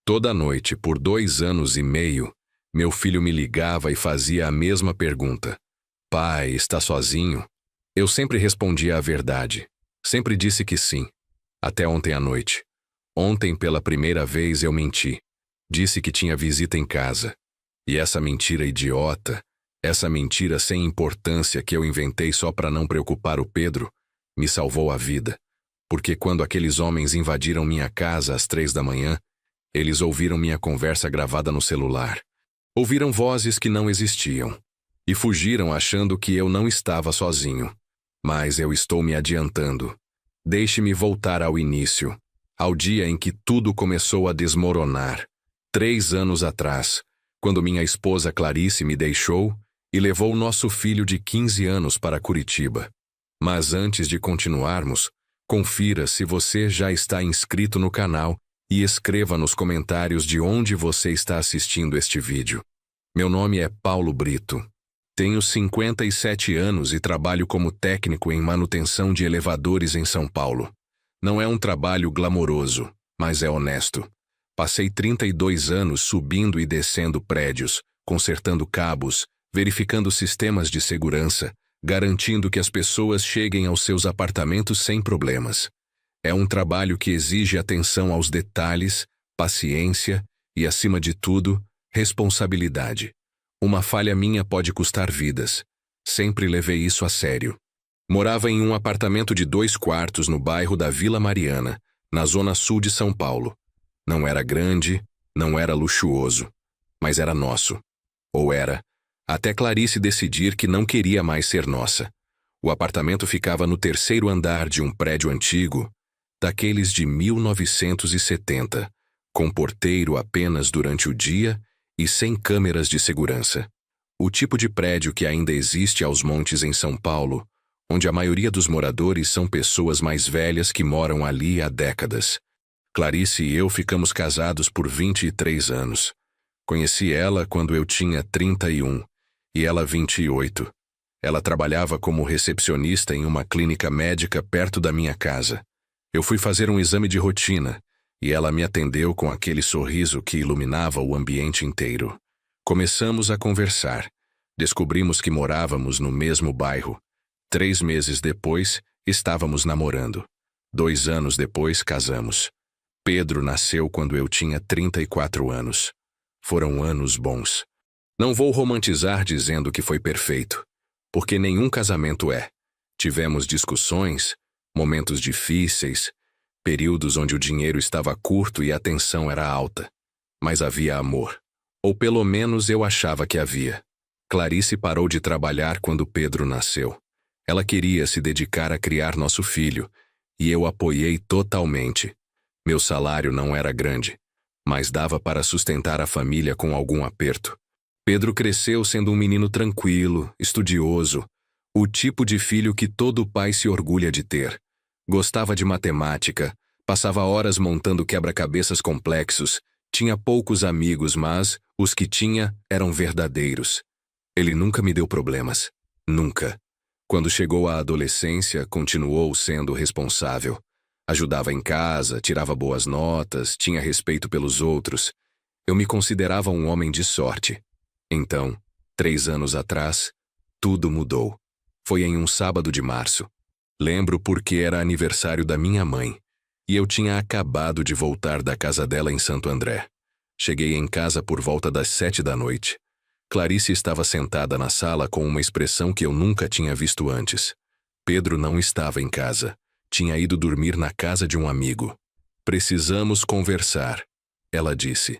Toda noite, por 2 anos e meio, meu filho me ligava e fazia a mesma pergunta. Pai, está sozinho? Eu sempre respondia a verdade. Sempre disse que sim. Até ontem à noite. Ontem, pela primeira vez, eu menti. Disse que tinha visita em casa. E essa mentira idiota, essa mentira sem importância que eu inventei só para não preocupar o Pedro, me salvou a vida. Porque quando aqueles homens invadiram minha casa às 3 da manhã, eles ouviram minha conversa gravada no celular. Ouviram vozes que não existiam. E fugiram achando que eu não estava sozinho. Mas eu estou me adiantando. Deixe-me voltar ao início. Ao dia em que tudo começou a desmoronar. 3 anos atrás, quando minha esposa Clarice me deixou e levou nosso filho de 15 anos para Curitiba. Mas antes de continuarmos, confira se você já está inscrito no canal e escreva nos comentários de onde você está assistindo este vídeo. Meu nome é Paulo Brito. Tenho 57 anos e trabalho como técnico em manutenção de elevadores em São Paulo. Não é um trabalho glamouroso, mas é honesto. Passei 32 anos subindo e descendo prédios, consertando cabos, verificando sistemas de segurança, garantindo que as pessoas cheguem aos seus apartamentos sem problemas. É um trabalho que exige atenção aos detalhes, paciência e, acima de tudo, responsabilidade. Uma falha minha pode custar vidas. Sempre levei isso a sério. Morava em um apartamento de 2 quartos no bairro da Vila Mariana, na zona sul de São Paulo. Não era grande, não era luxuoso, mas era nosso. Ou era, até Clarice decidir que não queria mais ser nossa. O apartamento ficava no 3º andar de um prédio antigo, daqueles de 1970, com porteiro apenas durante o dia e sem câmeras de segurança. O tipo de prédio que ainda existe aos montes em São Paulo, onde a maioria dos moradores são pessoas mais velhas que moram ali há décadas. Clarice e eu ficamos casados por 23 anos. Conheci ela quando eu tinha 31 e ela 28. Ela trabalhava como recepcionista em uma clínica médica perto da minha casa. Eu fui fazer um exame de rotina e ela me atendeu com aquele sorriso que iluminava o ambiente inteiro. Começamos a conversar. Descobrimos que morávamos no mesmo bairro. 3 meses depois, estávamos namorando. 2 anos depois, casamos. Pedro nasceu quando eu tinha 34 anos. Foram anos bons. Não vou romantizar dizendo que foi perfeito, porque nenhum casamento é. Tivemos discussões, momentos difíceis, períodos onde o dinheiro estava curto e a tensão era alta. Mas havia amor. Ou pelo menos eu achava que havia. Clarice parou de trabalhar quando Pedro nasceu. Ela queria se dedicar a criar nosso filho, e eu apoiei totalmente. Meu salário não era grande, mas dava para sustentar a família com algum aperto. Pedro cresceu sendo um menino tranquilo, estudioso, o tipo de filho que todo pai se orgulha de ter. Gostava de matemática, passava horas montando quebra-cabeças complexos, tinha poucos amigos, mas os que tinha eram verdadeiros. Ele nunca me deu problemas. Nunca. Quando chegou à adolescência, continuou sendo responsável. Ajudava em casa, tirava boas notas, tinha respeito pelos outros. Eu me considerava um homem de sorte. Então, 3 anos atrás, tudo mudou. Foi em um sábado de março. Lembro porque era aniversário da minha mãe, e eu tinha acabado de voltar da casa dela em Santo André. Cheguei em casa por volta das 7 da noite. Clarice estava sentada na sala com uma expressão que eu nunca tinha visto antes. Pedro não estava em casa. Tinha ido dormir na casa de um amigo. Precisamos conversar, ela disse.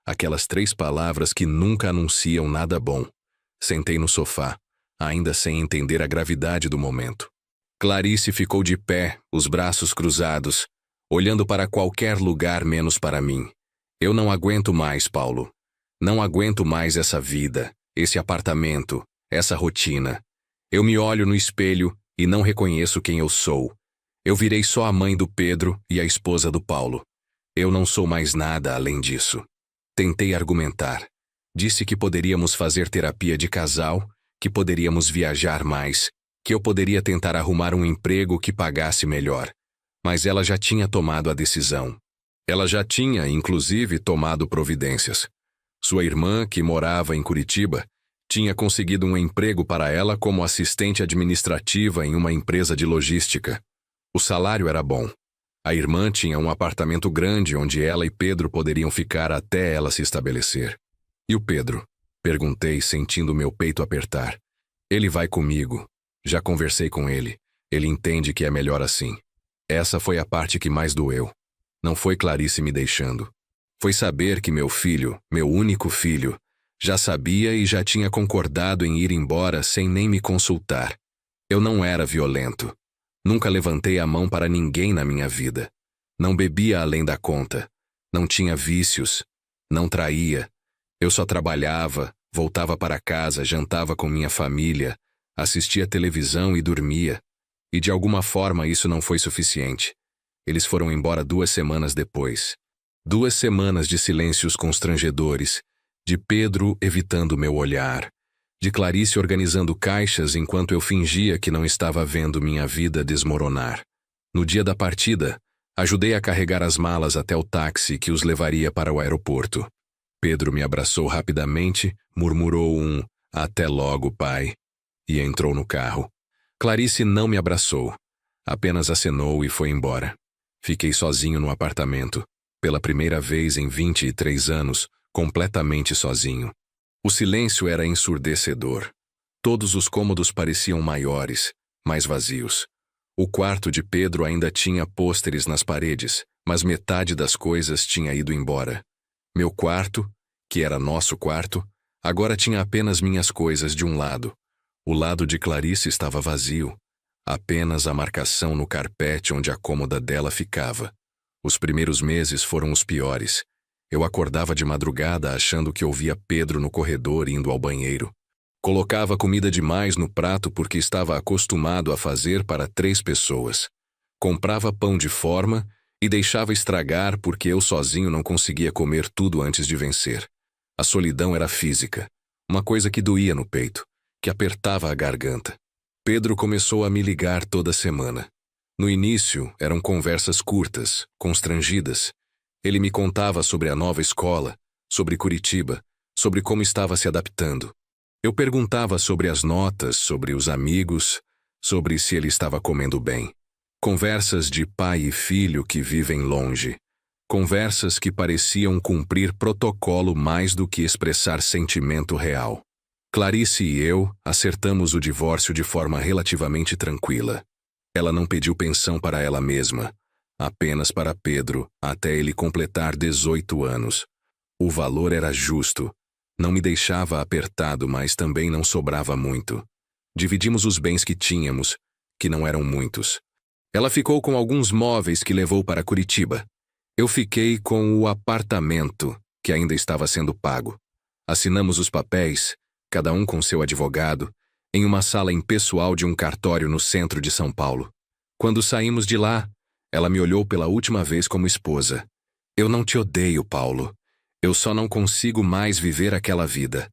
Aquelas 3 palavras que nunca anunciam nada bom. Sentei no sofá, ainda sem entender a gravidade do momento. Clarice ficou de pé, os braços cruzados, olhando para qualquer lugar menos para mim. Eu não aguento mais, Paulo. Não aguento mais essa vida, esse apartamento, essa rotina. Eu me olho no espelho e não reconheço quem eu sou. Eu virei só a mãe do Pedro e a esposa do Paulo. Eu não sou mais nada além disso. Tentei argumentar. Disse que poderíamos fazer terapia de casal, que poderíamos viajar mais, que eu poderia tentar arrumar um emprego que pagasse melhor. Mas ela já tinha tomado a decisão. Ela já tinha, inclusive, tomado providências. Sua irmã, que morava em Curitiba, tinha conseguido um emprego para ela como assistente administrativa em uma empresa de logística. O salário era bom. A irmã tinha um apartamento grande onde ela e Pedro poderiam ficar até ela se estabelecer. E o Pedro? Perguntei, sentindo meu peito apertar. Ele vai comigo. Já conversei com ele. Ele entende que é melhor assim. Essa foi a parte que mais doeu. Não foi Clarice me deixando. Foi saber que meu filho, meu único filho, já sabia e já tinha concordado em ir embora sem nem me consultar. Eu não era violento. Nunca levantei a mão para ninguém na minha vida. Não bebia além da conta. Não tinha vícios. Não traía. Eu só trabalhava, voltava para casa, jantava com minha família, assistia televisão e dormia. E de alguma forma isso não foi suficiente. Eles foram embora 2 semanas depois. 2 semanas de silêncios constrangedores, de Pedro evitando meu olhar, de Clarice organizando caixas enquanto eu fingia que não estava vendo minha vida desmoronar. No dia da partida, ajudei a carregar as malas até o táxi que os levaria para o aeroporto. Pedro me abraçou rapidamente, murmurou um "Até logo, pai", e entrou no carro. Clarice não me abraçou, apenas acenou e foi embora. Fiquei sozinho no apartamento, pela primeira vez em 23 anos, completamente sozinho. O silêncio era ensurdecedor. Todos os cômodos pareciam maiores, mais vazios. O quarto de Pedro ainda tinha pôsteres nas paredes, mas metade das coisas tinha ido embora. Meu quarto, que era nosso quarto, agora tinha apenas minhas coisas de um lado. O lado de Clarice estava vazio. Apenas a marcação no carpete onde a cômoda dela ficava. Os primeiros meses foram os piores. Eu acordava de madrugada achando que ouvia Pedro no corredor indo ao banheiro. Colocava comida demais no prato porque estava acostumado a fazer para 3 pessoas. Comprava pão de forma e deixava estragar porque eu sozinho não conseguia comer tudo antes de vencer. A solidão era física, uma coisa que doía no peito, que apertava a garganta. Pedro começou a me ligar toda semana. No início, eram conversas curtas, constrangidas. Ele me contava sobre a nova escola, sobre Curitiba, sobre como estava se adaptando. Eu perguntava sobre as notas, sobre os amigos, sobre se ele estava comendo bem. Conversas de pai e filho que vivem longe. Conversas que pareciam cumprir protocolo mais do que expressar sentimento real. Clarice e eu acertamos o divórcio de forma relativamente tranquila. Ela não pediu pensão para ela mesma, apenas para Pedro, até ele completar 18 anos. O valor era justo. Não me deixava apertado, mas também não sobrava muito. Dividimos os bens que tínhamos, que não eram muitos. Ela ficou com alguns móveis que levou para Curitiba. Eu fiquei com o apartamento, que ainda estava sendo pago. Assinamos os papéis, cada um com seu advogado, em uma sala impessoal de um cartório no centro de São Paulo. Quando saímos de lá, ela me olhou pela última vez como esposa. Eu não te odeio, Paulo. Eu só não consigo mais viver aquela vida.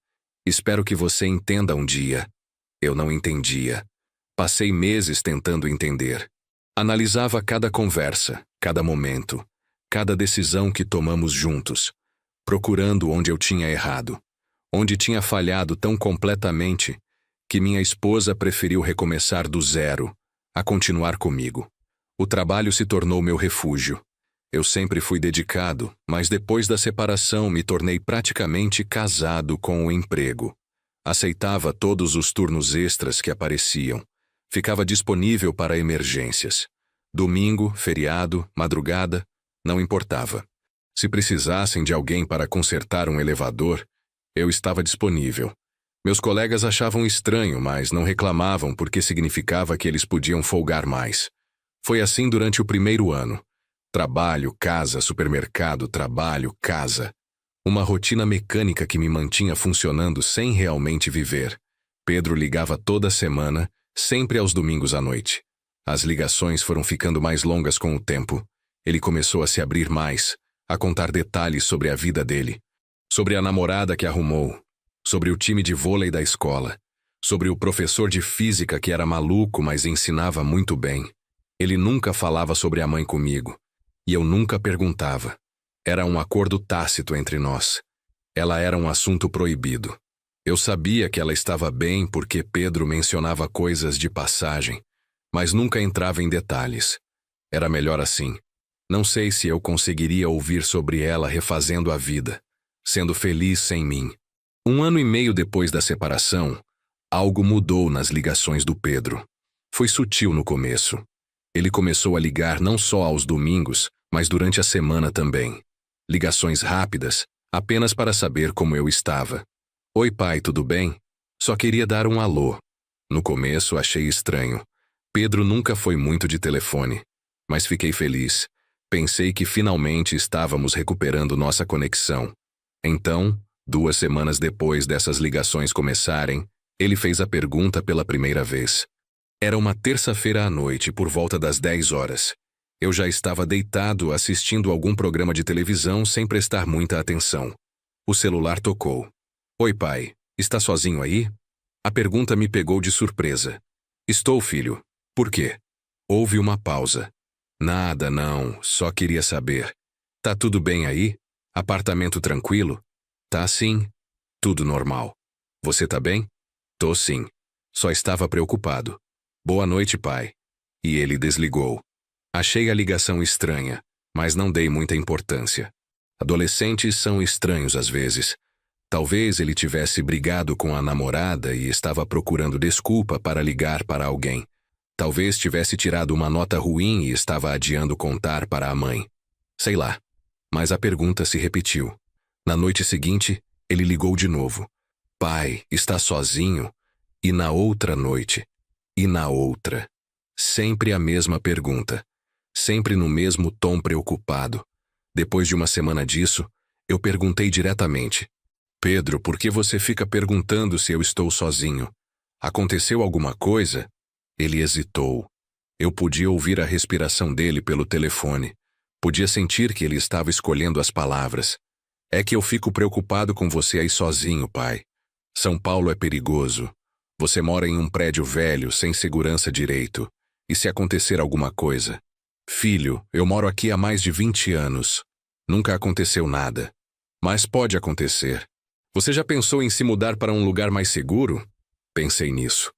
Espero que você entenda um dia. Eu não entendia. Passei meses tentando entender. Analisava cada conversa, cada momento, cada decisão que tomamos juntos, procurando onde eu tinha errado. Onde tinha falhado tão completamente que minha esposa preferiu recomeçar do zero, a continuar comigo. O trabalho se tornou meu refúgio. Eu sempre fui dedicado, mas depois da separação me tornei praticamente casado com o emprego. Aceitava todos os turnos extras que apareciam. Ficava disponível para emergências. Domingo, feriado, madrugada, não importava. Se precisassem de alguém para consertar um elevador, eu estava disponível. Meus colegas achavam estranho, mas não reclamavam porque significava que eles podiam folgar mais. Foi assim durante o primeiro ano. Trabalho, casa, supermercado, trabalho, casa. Uma rotina mecânica que me mantinha funcionando sem realmente viver. Pedro ligava toda semana, sempre aos domingos à noite. As ligações foram ficando mais longas com o tempo. Ele começou a se abrir mais, a contar detalhes sobre a vida dele. Sobre a namorada que arrumou, sobre o time de vôlei da escola, sobre o professor de física que era maluco, mas ensinava muito bem. Ele nunca falava sobre a mãe comigo. E eu nunca perguntava. Era um acordo tácito entre nós. Ela era um assunto proibido. Eu sabia que ela estava bem porque Pedro mencionava coisas de passagem, mas nunca entrava em detalhes. Era melhor assim. Não sei se eu conseguiria ouvir sobre ela refazendo a vida, sendo feliz sem mim. 1 ano e meio depois da separação, algo mudou nas ligações do Pedro. Foi sutil no começo. Ele começou a ligar não só aos domingos, mas durante a semana também. Ligações rápidas, apenas para saber como eu estava. Oi, pai, tudo bem? Só queria dar um alô. No começo achei estranho. Pedro nunca foi muito de telefone. Mas fiquei feliz. Pensei que finalmente estávamos recuperando nossa conexão. Então, 2 semanas depois dessas ligações começarem, ele fez a pergunta pela primeira vez. Era uma terça-feira à noite, por volta das 10 horas. Eu já estava deitado assistindo algum programa de televisão sem prestar muita atenção. O celular tocou. Oi, pai, está sozinho aí? A pergunta me pegou de surpresa. Estou, filho. Por quê? Houve uma pausa. Nada, não, só queria saber. Tá tudo bem aí? Apartamento tranquilo? Tá sim. Tudo normal. Você tá bem? Tô sim. Só estava preocupado. Boa noite, pai. E ele desligou. Achei a ligação estranha, mas não dei muita importância. Adolescentes são estranhos às vezes. Talvez ele tivesse brigado com a namorada e estava procurando desculpa para ligar para alguém. Talvez tivesse tirado uma nota ruim e estava adiando contar para a mãe. Sei lá. Mas a pergunta se repetiu. Na noite seguinte, ele ligou de novo. Pai, está sozinho? E na outra noite? E na outra? Sempre a mesma pergunta. Sempre no mesmo tom preocupado. Depois de uma semana disso, eu perguntei diretamente. Pedro, por que você fica perguntando se eu estou sozinho? Aconteceu alguma coisa? Ele hesitou. Eu podia ouvir a respiração dele pelo telefone. Podia sentir que ele estava escolhendo as palavras. É que eu fico preocupado com você aí sozinho, pai. São Paulo é perigoso. Você mora em um prédio velho, sem segurança direito. E se acontecer alguma coisa? Filho, eu moro aqui há mais de 20 anos. Nunca aconteceu nada. Mas pode acontecer. Você já pensou em se mudar para um lugar mais seguro? Pensei nisso.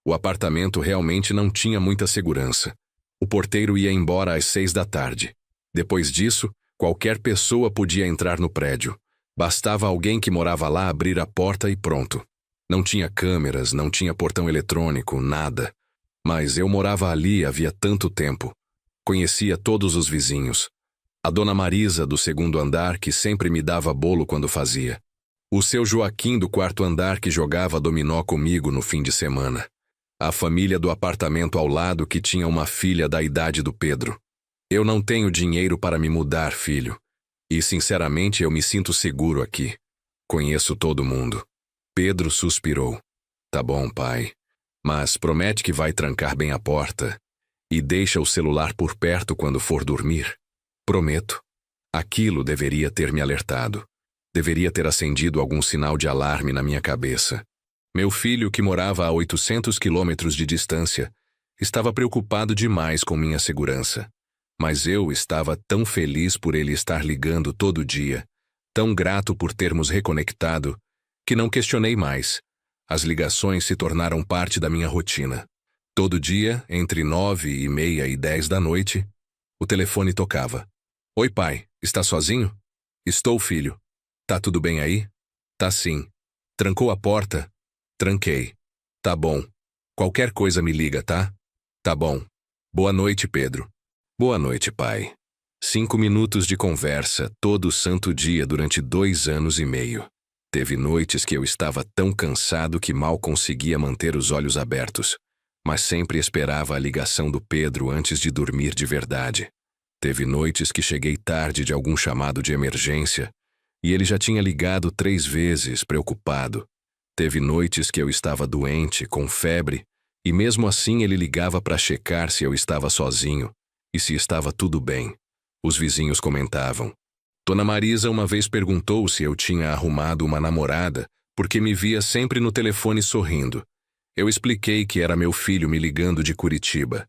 O apartamento realmente não tinha muita segurança. O porteiro ia embora às 6 da tarde. Depois disso, qualquer pessoa podia entrar no prédio. Bastava alguém que morava lá abrir a porta e pronto. Não tinha câmeras, não tinha portão eletrônico, nada. Mas eu morava ali havia tanto tempo. Conhecia todos os vizinhos. A dona Marisa, do 2º andar, que sempre me dava bolo quando fazia. O seu Joaquim, do 4º andar, que jogava dominó comigo no fim de semana. A família do apartamento ao lado, que tinha uma filha da idade do Pedro. Eu não tenho dinheiro para me mudar, filho. E, sinceramente, eu me sinto seguro aqui. Conheço todo mundo. Pedro suspirou. Tá bom, pai. Mas promete que vai trancar bem a porta e deixa o celular por perto quando for dormir. Prometo. Aquilo deveria ter me alertado. Deveria ter acendido algum sinal de alarme na minha cabeça. Meu filho, que morava a 800 quilômetros de distância, estava preocupado demais com minha segurança. Mas eu estava tão feliz por ele estar ligando todo dia, tão grato por termos reconectado, que não questionei mais. As ligações se tornaram parte da minha rotina. Todo dia, entre 9h30 e 10 da noite, o telefone tocava. Oi, pai, está sozinho? Estou, filho. Tá tudo bem aí? Tá sim. Trancou a porta? Tranquei. Tá bom. Qualquer coisa me liga, tá? Tá bom. Boa noite, Pedro. Boa noite, pai. 5 minutos de conversa todo santo dia durante 2 anos e meio. Teve noites que eu estava tão cansado que mal conseguia manter os olhos abertos, mas sempre esperava a ligação do Pedro antes de dormir de verdade. Teve noites que cheguei tarde de algum chamado de emergência e ele já tinha ligado 3 vezes, preocupado. Teve noites que eu estava doente, com febre, e mesmo assim ele ligava para checar se eu estava sozinho e se estava tudo bem. Os vizinhos comentavam. Dona Marisa uma vez perguntou se eu tinha arrumado uma namorada, porque me via sempre no telefone sorrindo. Eu expliquei que era meu filho me ligando de Curitiba.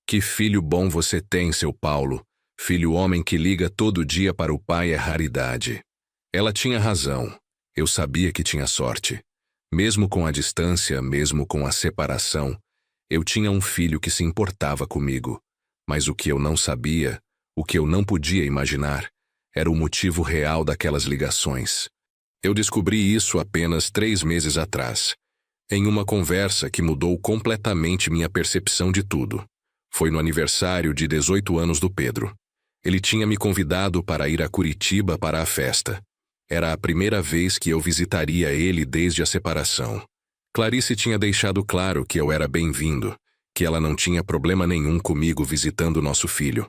Que filho bom você tem, seu Paulo. Filho homem que liga todo dia para o pai é raridade. Ela tinha razão. Eu sabia que tinha sorte. Mesmo com a distância, mesmo com a separação, eu tinha um filho que se importava comigo. Mas o que eu não sabia, o que eu não podia imaginar, era o motivo real daquelas ligações. Eu descobri isso apenas 3 meses atrás, em uma conversa que mudou completamente minha percepção de tudo. Foi no aniversário de 18 anos do Pedro. Ele tinha me convidado para ir a Curitiba para a festa. Era a primeira vez que eu visitaria ele desde a separação. Clarice tinha deixado claro que eu era bem-vindo, que ela não tinha problema nenhum comigo visitando nosso filho.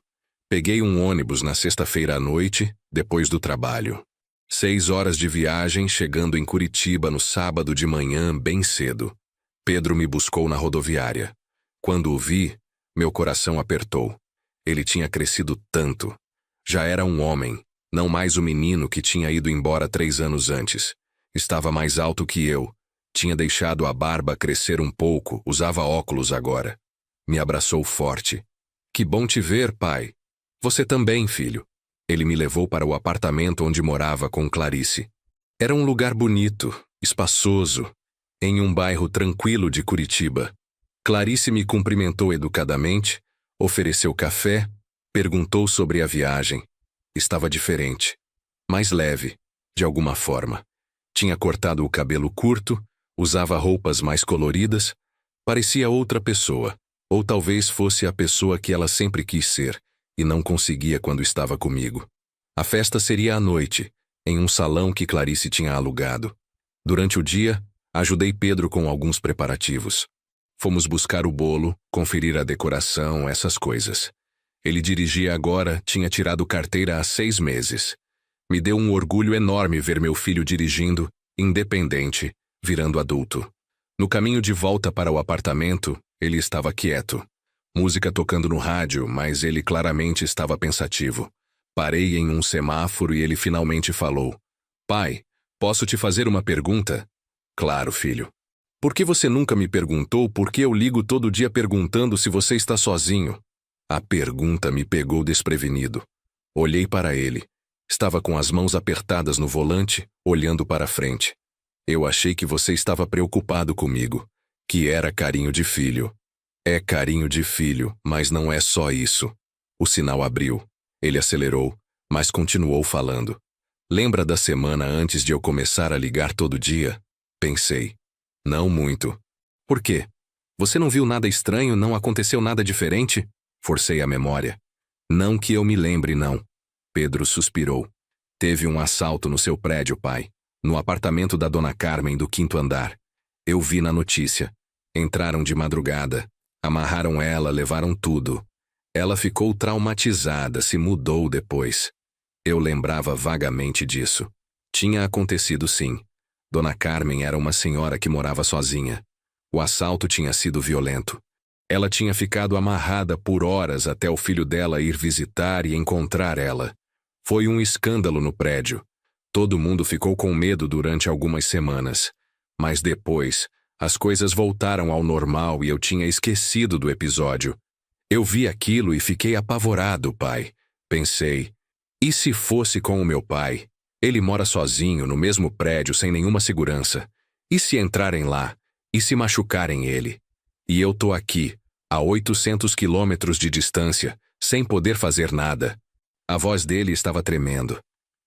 Peguei um ônibus na sexta-feira à noite, depois do trabalho. 6 horas de viagem, chegando em Curitiba no sábado de manhã, bem cedo. Pedro me buscou na rodoviária. Quando o vi, meu coração apertou. Ele tinha crescido tanto. Já era um homem, não mais o menino que tinha ido embora 3 anos antes. Estava mais alto que eu. Tinha deixado a barba crescer um pouco, usava óculos agora. Me abraçou forte. Que bom te ver, pai. Você também, filho. Ele me levou para o apartamento onde morava com Clarice. Era um lugar bonito, espaçoso, em um bairro tranquilo de Curitiba. Clarice me cumprimentou educadamente, ofereceu café, perguntou sobre a viagem. Estava diferente, mais leve, de alguma forma. Tinha cortado o cabelo curto, usava roupas mais coloridas, parecia outra pessoa, ou talvez fosse a pessoa que ela sempre quis ser, e não conseguia quando estava comigo. A festa seria à noite, em um salão que Clarice tinha alugado. Durante o dia, ajudei Pedro com alguns preparativos. Fomos buscar o bolo, conferir a decoração, essas coisas. Ele dirigia agora, tinha tirado carteira há 6 meses. Me deu um orgulho enorme ver meu filho dirigindo, independente, virando adulto. No caminho de volta para o apartamento, ele estava quieto. Música tocando no rádio, mas ele claramente estava pensativo. Parei em um semáforo e ele finalmente falou. Pai, posso te fazer uma pergunta? Claro, filho. Por que você nunca me perguntou por que eu ligo todo dia perguntando se você está sozinho? A pergunta me pegou desprevenido. Olhei para ele. Estava com as mãos apertadas no volante, olhando para frente. Eu achei que você estava preocupado comigo, que era carinho de filho. É carinho de filho, mas não é só isso. O sinal abriu. Ele acelerou, mas continuou falando. Lembra da semana antes de eu começar a ligar todo dia? Pensei. Não muito. Por quê? Você não viu nada estranho, não aconteceu nada diferente? Forcei a memória. Não que eu me lembre, não. Pedro suspirou. Teve um assalto no seu prédio, pai. No apartamento da dona Carmen do 5º andar. Eu vi na notícia. Entraram de madrugada. Amarraram ela, levaram tudo. Ela ficou traumatizada, se mudou depois. Eu lembrava vagamente disso. Tinha acontecido sim. Dona Carmen era uma senhora que morava sozinha. O assalto tinha sido violento. Ela tinha ficado amarrada por horas até o filho dela ir visitar e encontrar ela. Foi um escândalo no prédio. Todo mundo ficou com medo durante algumas semanas. Mas depois, as coisas voltaram ao normal e eu tinha esquecido do episódio. Eu vi aquilo e fiquei apavorado, pai. Pensei, e se fosse com o meu pai? Ele mora sozinho no mesmo prédio sem nenhuma segurança. E se entrarem lá? E se machucarem ele? E eu tô aqui, a 800 quilômetros de distância, sem poder fazer nada. A voz dele estava tremendo.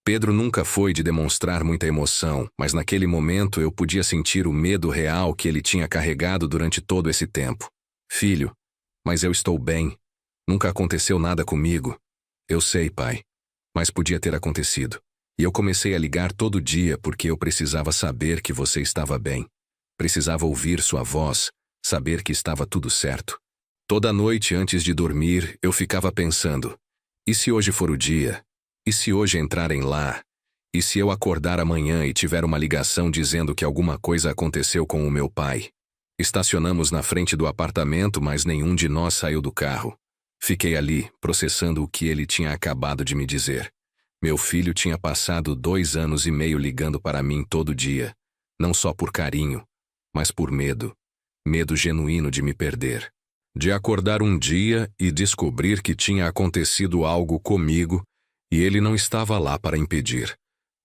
Pedro nunca foi de demonstrar muita emoção, mas naquele momento eu podia sentir o medo real que ele tinha carregado durante todo esse tempo. Filho, mas eu estou bem. Nunca aconteceu nada comigo. Eu sei, pai. Mas podia ter acontecido. E eu comecei a ligar todo dia porque eu precisava saber que você estava bem. Precisava ouvir sua voz, saber que estava tudo certo. Toda noite antes de dormir, eu ficava pensando, e se hoje for o dia? E se hoje entrarem lá? E se eu acordar amanhã e tiver uma ligação dizendo que alguma coisa aconteceu com o meu pai? Estacionamos na frente do apartamento, mas nenhum de nós saiu do carro. Fiquei ali, processando o que ele tinha acabado de me dizer. Meu filho tinha passado 2 anos e meio ligando para mim todo dia. Não só por carinho, mas por medo. Medo genuíno de me perder. De acordar um dia e descobrir que tinha acontecido algo comigo e ele não estava lá para impedir.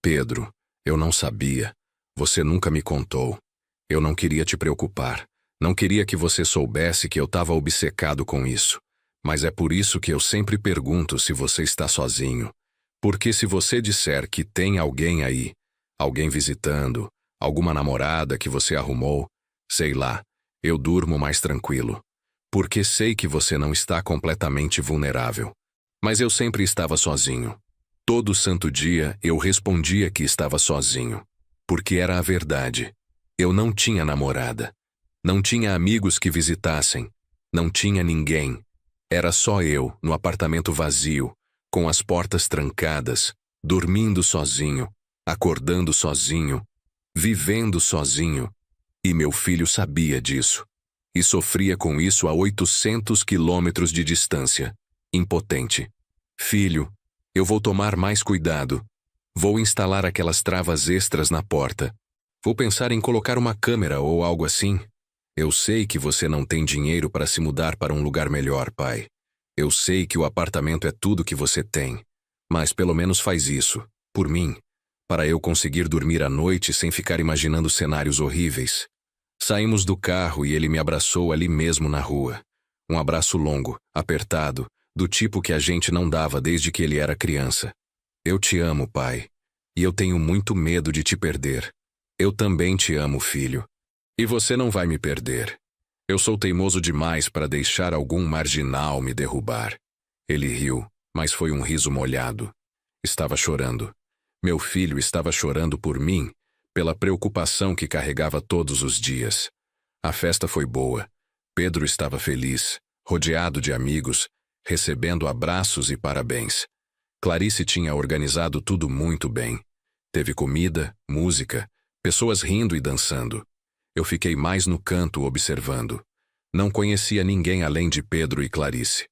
Pedro, eu não sabia. Você nunca me contou. Eu não queria te preocupar. Não queria que você soubesse que eu estava obcecado com isso. Mas é por isso que eu sempre pergunto se você está sozinho. Porque se você disser que tem alguém aí, alguém visitando, alguma namorada que você arrumou, sei lá, eu durmo mais tranquilo. Porque sei que você não está completamente vulnerável. Mas eu sempre estava sozinho. Todo santo dia eu respondia que estava sozinho. Porque era a verdade. Eu não tinha namorada. Não tinha amigos que visitassem. Não tinha ninguém. Era só eu, no apartamento vazio, com as portas trancadas, dormindo sozinho, acordando sozinho, vivendo sozinho. E meu filho sabia disso. E sofria com isso a 800 quilômetros de distância. Impotente. Filho, eu vou tomar mais cuidado. Vou instalar aquelas travas extras na porta. Vou pensar em colocar uma câmera ou algo assim. Eu sei que você não tem dinheiro para se mudar para um lugar melhor, pai. Eu sei que o apartamento é tudo que você tem. Mas pelo menos faz isso, por mim, para eu conseguir dormir à noite sem ficar imaginando cenários horríveis. Saímos do carro e ele me abraçou ali mesmo na rua. Um abraço longo, apertado, do tipo que a gente não dava desde que ele era criança. Eu te amo, pai. E eu tenho muito medo de te perder. Eu também te amo, filho. E você não vai me perder. Eu sou teimoso demais para deixar algum marginal me derrubar. Ele riu, mas foi um riso molhado. Estava chorando. Meu filho estava chorando por mim, pela preocupação que carregava todos os dias. A festa foi boa. Pedro estava feliz, rodeado de amigos, recebendo abraços e parabéns. Clarice tinha organizado tudo muito bem. Teve comida, música, pessoas rindo e dançando. Eu fiquei mais no canto observando. Não conhecia ninguém além de Pedro e Clarice.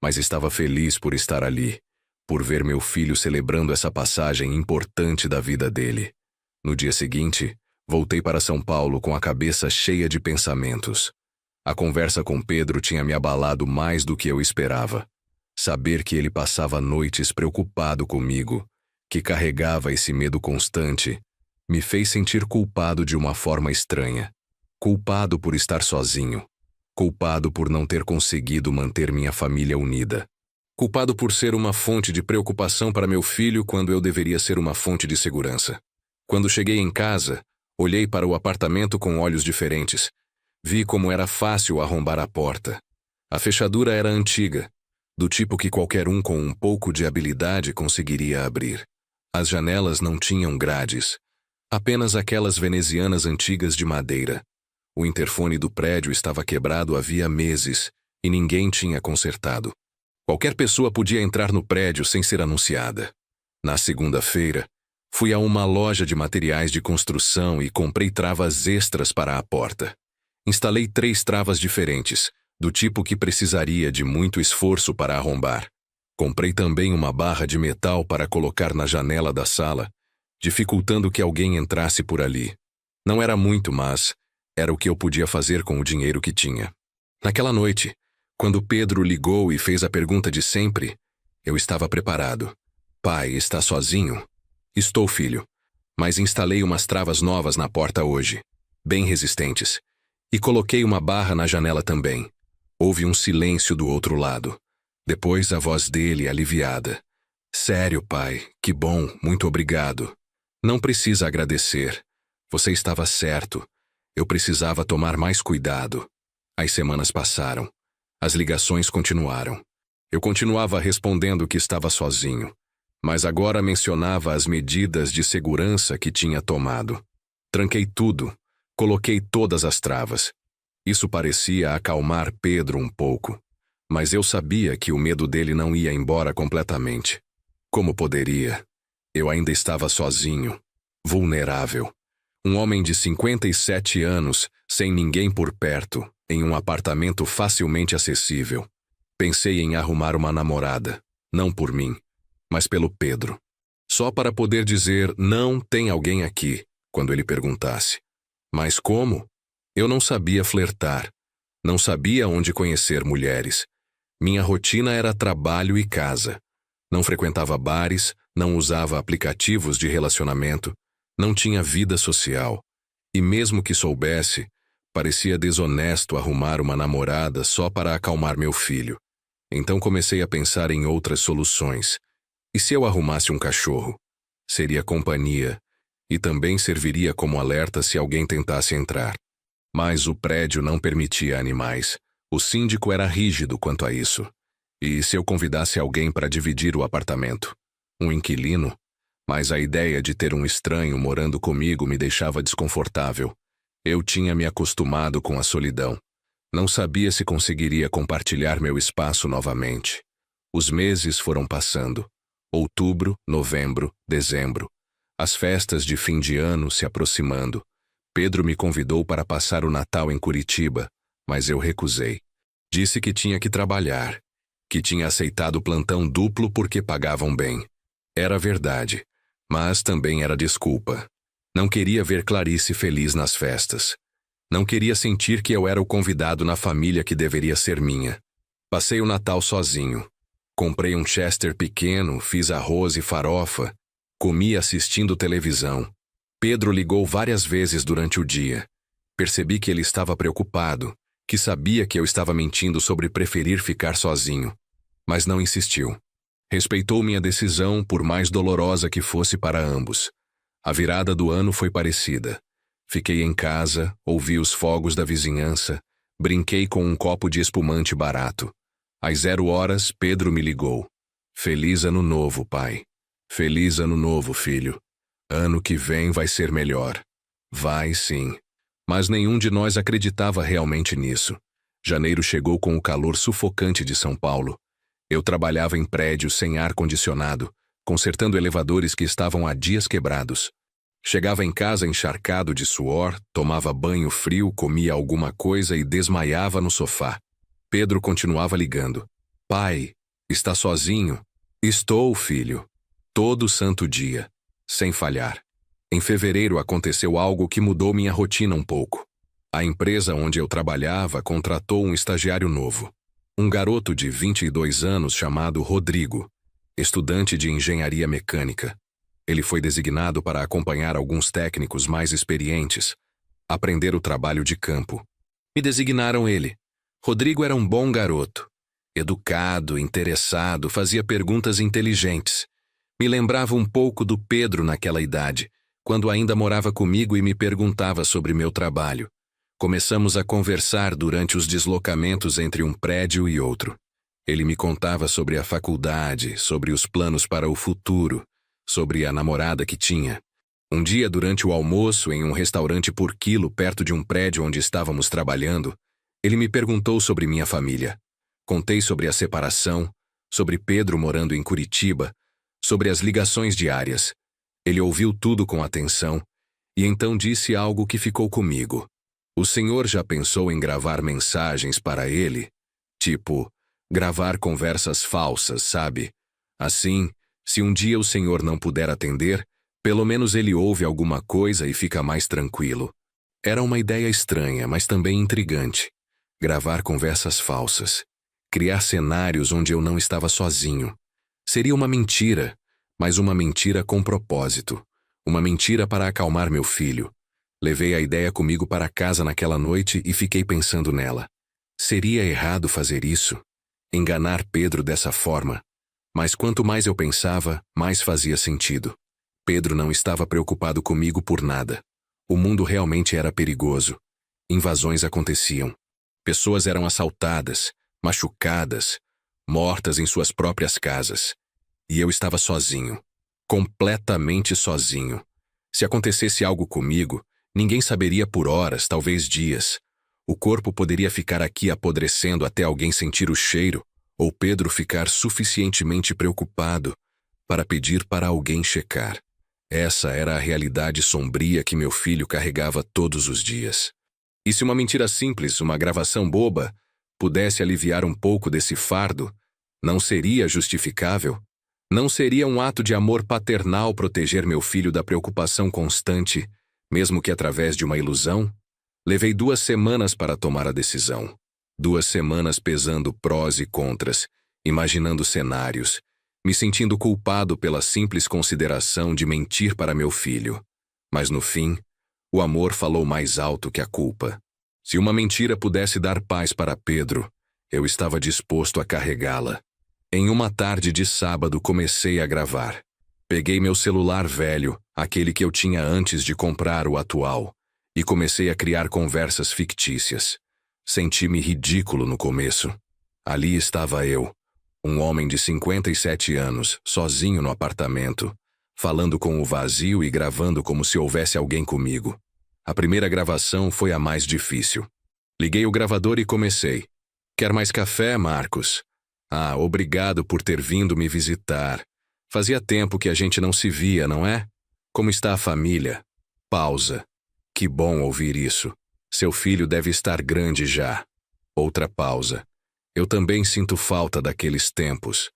Mas estava feliz por estar ali, por ver meu filho celebrando essa passagem importante da vida dele. No dia seguinte, voltei para São Paulo com a cabeça cheia de pensamentos. A conversa com Pedro tinha me abalado mais do que eu esperava. Saber que ele passava noites preocupado comigo, que carregava esse medo constante, me fez sentir culpado de uma forma estranha. Culpado por estar sozinho. Culpado por não ter conseguido manter minha família unida. Culpado por ser uma fonte de preocupação para meu filho quando eu deveria ser uma fonte de segurança. Quando cheguei em casa, olhei para o apartamento com olhos diferentes. Vi como era fácil arrombar a porta. A fechadura era antiga, do tipo que qualquer um com um pouco de habilidade conseguiria abrir. As janelas não tinham grades, apenas aquelas venezianas antigas de madeira. O interfone do prédio estava quebrado havia meses e ninguém tinha consertado. Qualquer pessoa podia entrar no prédio sem ser anunciada. Na segunda-feira, fui a uma loja de materiais de construção e comprei travas extras para a porta. Instalei 3 travas diferentes, do tipo que precisaria de muito esforço para arrombar. Comprei também uma barra de metal para colocar na janela da sala, dificultando que alguém entrasse por ali. Não era muito, mas era o que eu podia fazer com o dinheiro que tinha. Naquela noite, quando Pedro ligou e fez a pergunta de sempre, eu estava preparado. Pai, está sozinho? Estou, filho. Mas instalei umas travas novas na porta hoje, bem resistentes. E coloquei uma barra na janela também. Houve um silêncio do outro lado. Depois a voz dele aliviada. Sério, pai, que bom, muito obrigado. Não precisa agradecer. Você estava certo. Eu precisava tomar mais cuidado. As semanas passaram. As ligações continuaram. Eu continuava respondendo que estava sozinho. Mas agora mencionava as medidas de segurança que tinha tomado. Tranquei tudo. Coloquei todas as travas. Isso parecia acalmar Pedro um pouco. Mas eu sabia que o medo dele não ia embora completamente. Como poderia? Eu ainda estava sozinho, vulnerável. Um homem de 57 anos, sem ninguém por perto, em um apartamento facilmente acessível. Pensei em arrumar uma namorada, não por mim, mas pelo Pedro. Só para poder dizer, não tem alguém aqui, quando ele perguntasse. Mas como? Eu não sabia flertar. Não sabia onde conhecer mulheres. Minha rotina era trabalho e casa. Não frequentava bares, não usava aplicativos de relacionamento, não tinha vida social. E mesmo que soubesse, parecia desonesto arrumar uma namorada só para acalmar meu filho. Então comecei a pensar em outras soluções. E se eu arrumasse um cachorro? Seria companhia, e também serviria como alerta se alguém tentasse entrar. Mas o prédio não permitia animais. O síndico era rígido quanto a isso. E se eu convidasse alguém para dividir o apartamento? Um inquilino? Mas a ideia de ter um estranho morando comigo me deixava desconfortável. Eu tinha me acostumado com a solidão. Não sabia se conseguiria compartilhar meu espaço novamente. Os meses foram passando. Outubro, novembro, dezembro. As festas de fim de ano se aproximando. Pedro me convidou para passar o Natal em Curitiba, mas eu recusei. Disse que tinha que trabalhar, que tinha aceitado plantão duplo porque pagavam bem. Era verdade, mas também era desculpa. Não queria ver Clarice feliz nas festas. Não queria sentir que eu era o convidado na família que deveria ser minha. Passei o Natal sozinho. Comprei um Chester pequeno, fiz arroz e farofa. Comi assistindo televisão. Pedro ligou várias vezes durante o dia. Percebi que ele estava preocupado, que sabia que eu estava mentindo sobre preferir ficar sozinho. Mas não insistiu. Respeitou minha decisão, por mais dolorosa que fosse para ambos. A virada do ano foi parecida. Fiquei em casa, ouvi os fogos da vizinhança, brinquei com um copo de espumante barato. Às 0 horas, Pedro me ligou. Feliz ano novo, pai. Feliz ano novo, filho. Ano que vem vai ser melhor. Vai sim. Mas nenhum de nós acreditava realmente nisso. Janeiro chegou com o calor sufocante de São Paulo. Eu trabalhava em prédios sem ar-condicionado, consertando elevadores que estavam há dias quebrados. Chegava em casa encharcado de suor, tomava banho frio, comia alguma coisa e desmaiava no sofá. Pedro continuava ligando. Pai, está sozinho? Estou, filho. Todo santo dia. Sem falhar. Em fevereiro aconteceu algo que mudou minha rotina um pouco. A empresa onde eu trabalhava contratou um estagiário novo. Um garoto de 22 anos chamado Rodrigo, estudante de engenharia mecânica. Ele foi designado para acompanhar alguns técnicos mais experientes, aprender o trabalho de campo. Me designaram ele. Rodrigo era um bom garoto. Educado, interessado, fazia perguntas inteligentes. Me lembrava um pouco do Pedro naquela idade, quando ainda morava comigo e me perguntava sobre meu trabalho. Começamos a conversar durante os deslocamentos entre um prédio e outro. Ele me contava sobre a faculdade, sobre os planos para o futuro, sobre a namorada que tinha. Um dia, durante o almoço, em um restaurante por quilo perto de um prédio onde estávamos trabalhando, ele me perguntou sobre minha família. Contei sobre a separação, sobre Pedro morando em Curitiba, sobre as ligações diárias. Ele ouviu tudo com atenção e então disse algo que ficou comigo. O senhor já pensou em gravar mensagens para ele? Tipo, gravar conversas falsas, sabe? Assim, se um dia o senhor não puder atender, pelo menos ele ouve alguma coisa e fica mais tranquilo. Era uma ideia estranha, mas também intrigante. Gravar conversas falsas. Criar cenários onde eu não estava sozinho. Seria uma mentira, mas uma mentira com propósito. Uma mentira para acalmar meu filho. Levei a ideia comigo para casa naquela noite e fiquei pensando nela. Seria errado fazer isso? Enganar Pedro dessa forma? Mas quanto mais eu pensava, mais fazia sentido. Pedro não estava preocupado comigo por nada. O mundo realmente era perigoso. Invasões aconteciam. Pessoas eram assaltadas, machucadas, mortas em suas próprias casas. E eu estava sozinho. Completamente sozinho. Se acontecesse algo comigo, ninguém saberia por horas, talvez dias. O corpo poderia ficar aqui apodrecendo até alguém sentir o cheiro, ou Pedro ficar suficientemente preocupado para pedir para alguém checar. Essa era a realidade sombria que meu filho carregava todos os dias. E se uma mentira simples, uma gravação boba, pudesse aliviar um pouco desse fardo, não seria justificável? Não seria um ato de amor paternal proteger meu filho da preocupação constante, mesmo que através de uma ilusão? Levei 2 semanas para tomar a decisão. 2 semanas pesando prós e contras, imaginando cenários, me sentindo culpado pela simples consideração de mentir para meu filho. Mas no fim, o amor falou mais alto que a culpa. Se uma mentira pudesse dar paz para Pedro, eu estava disposto a carregá-la. Em uma tarde de sábado comecei a gravar. Peguei meu celular velho, aquele que eu tinha antes de comprar o atual, e comecei a criar conversas fictícias. Senti-me ridículo no começo. Ali estava eu, um homem de 57 anos, sozinho no apartamento, falando com o vazio e gravando como se houvesse alguém comigo. A primeira gravação foi a mais difícil. Liguei o gravador e comecei. Quer mais café, Marcos? Ah, obrigado por ter vindo me visitar. Fazia tempo que a gente não se via, não é? Como está a família? Pausa. Que bom ouvir isso. Seu filho deve estar grande já. Outra pausa. Eu também sinto falta daqueles tempos.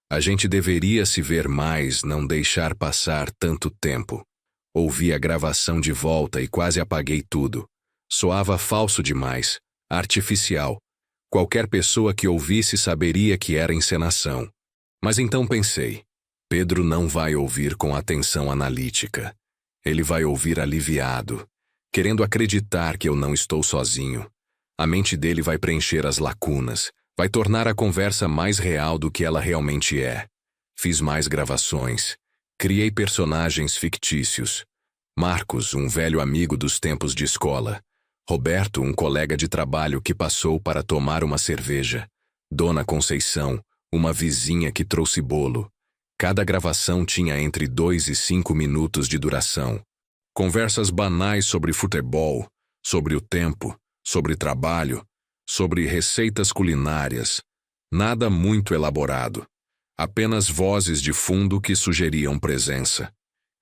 A gente deveria se ver mais, não deixar passar tanto tempo. Ouvi a gravação de volta e quase apaguei tudo. Soava falso demais, artificial. Qualquer pessoa que ouvisse saberia que era encenação. Mas então pensei, Pedro não vai ouvir com atenção analítica. Ele vai ouvir aliviado, querendo acreditar que eu não estou sozinho. A mente dele vai preencher as lacunas, vai tornar a conversa mais real do que ela realmente é. Fiz mais gravações. Criei personagens fictícios. Marcos, um velho amigo dos tempos de escola. Roberto, um colega de trabalho que passou para tomar uma cerveja. Dona Conceição, uma vizinha que trouxe bolo. Cada gravação tinha entre 2 e 5 minutos de duração. Conversas banais sobre futebol, sobre o tempo, sobre trabalho, sobre receitas culinárias. Nada muito elaborado. Apenas vozes de fundo que sugeriam presença.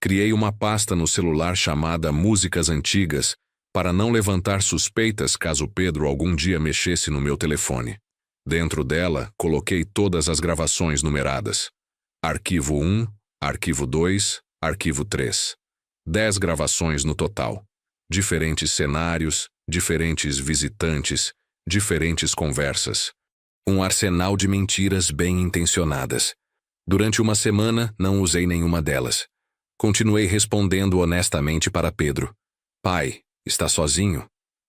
Criei uma pasta no celular chamada Músicas Antigas, para não levantar suspeitas caso Pedro algum dia mexesse no meu telefone. Dentro dela, coloquei todas as gravações numeradas. Arquivo 1, Arquivo 2, Arquivo 3. 10 gravações no total. Diferentes cenários, diferentes visitantes, diferentes conversas. Um arsenal de mentiras bem intencionadas. Durante uma semana, não usei nenhuma delas. Continuei respondendo honestamente para Pedro. Pai, está sozinho?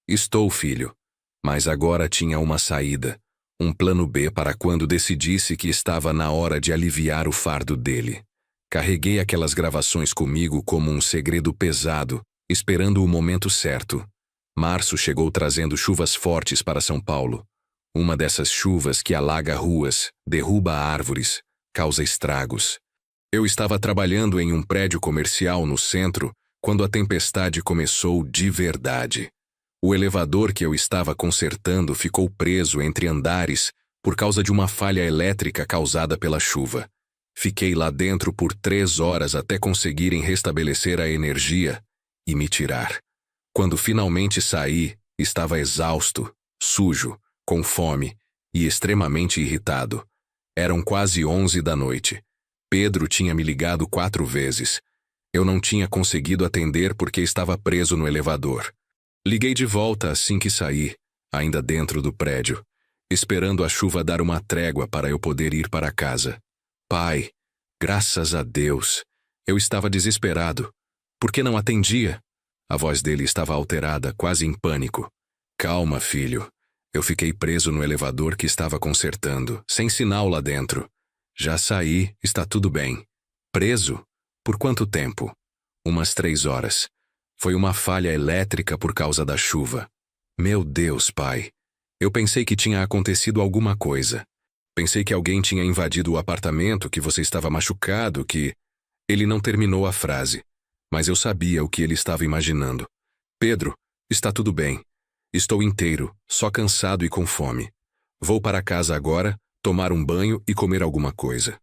Estou, filho. Mas agora tinha uma saída, um plano B para quando decidisse que estava na hora de aliviar o fardo dele. Carreguei aquelas gravações comigo como um segredo pesado, esperando o momento certo. Março chegou trazendo chuvas fortes para São Paulo. Uma dessas chuvas que alaga ruas, derruba árvores, causa estragos. Eu estava trabalhando em um prédio comercial no centro quando a tempestade começou de verdade. O elevador que eu estava consertando ficou preso entre andares por causa de uma falha elétrica causada pela chuva. Fiquei lá dentro por 3 horas até conseguirem restabelecer a energia e me tirar. Quando finalmente saí, estava exausto, sujo, com fome e extremamente irritado. Eram quase 11 da noite. Pedro tinha me ligado 4 vezes. Eu não tinha conseguido atender porque estava preso no elevador. Liguei de volta assim que saí, ainda dentro do prédio, esperando a chuva dar uma trégua para eu poder ir para casa. Pai, graças a Deus, eu estava desesperado. Por que não atendia? A voz dele estava alterada, quase em pânico. Calma, filho. Eu fiquei preso no elevador que estava consertando, sem sinal lá dentro. Já saí, está tudo bem. Preso? Por quanto tempo? Umas 3 horas. Foi uma falha elétrica por causa da chuva. Meu Deus, pai. Eu pensei que tinha acontecido alguma coisa. Pensei que alguém tinha invadido o apartamento, que você estava machucado, que... Ele não terminou a frase, mas eu sabia o que ele estava imaginando. Pedro, está tudo bem. Estou inteiro, só cansado e com fome. Vou para casa agora, tomar um banho e comer alguma coisa.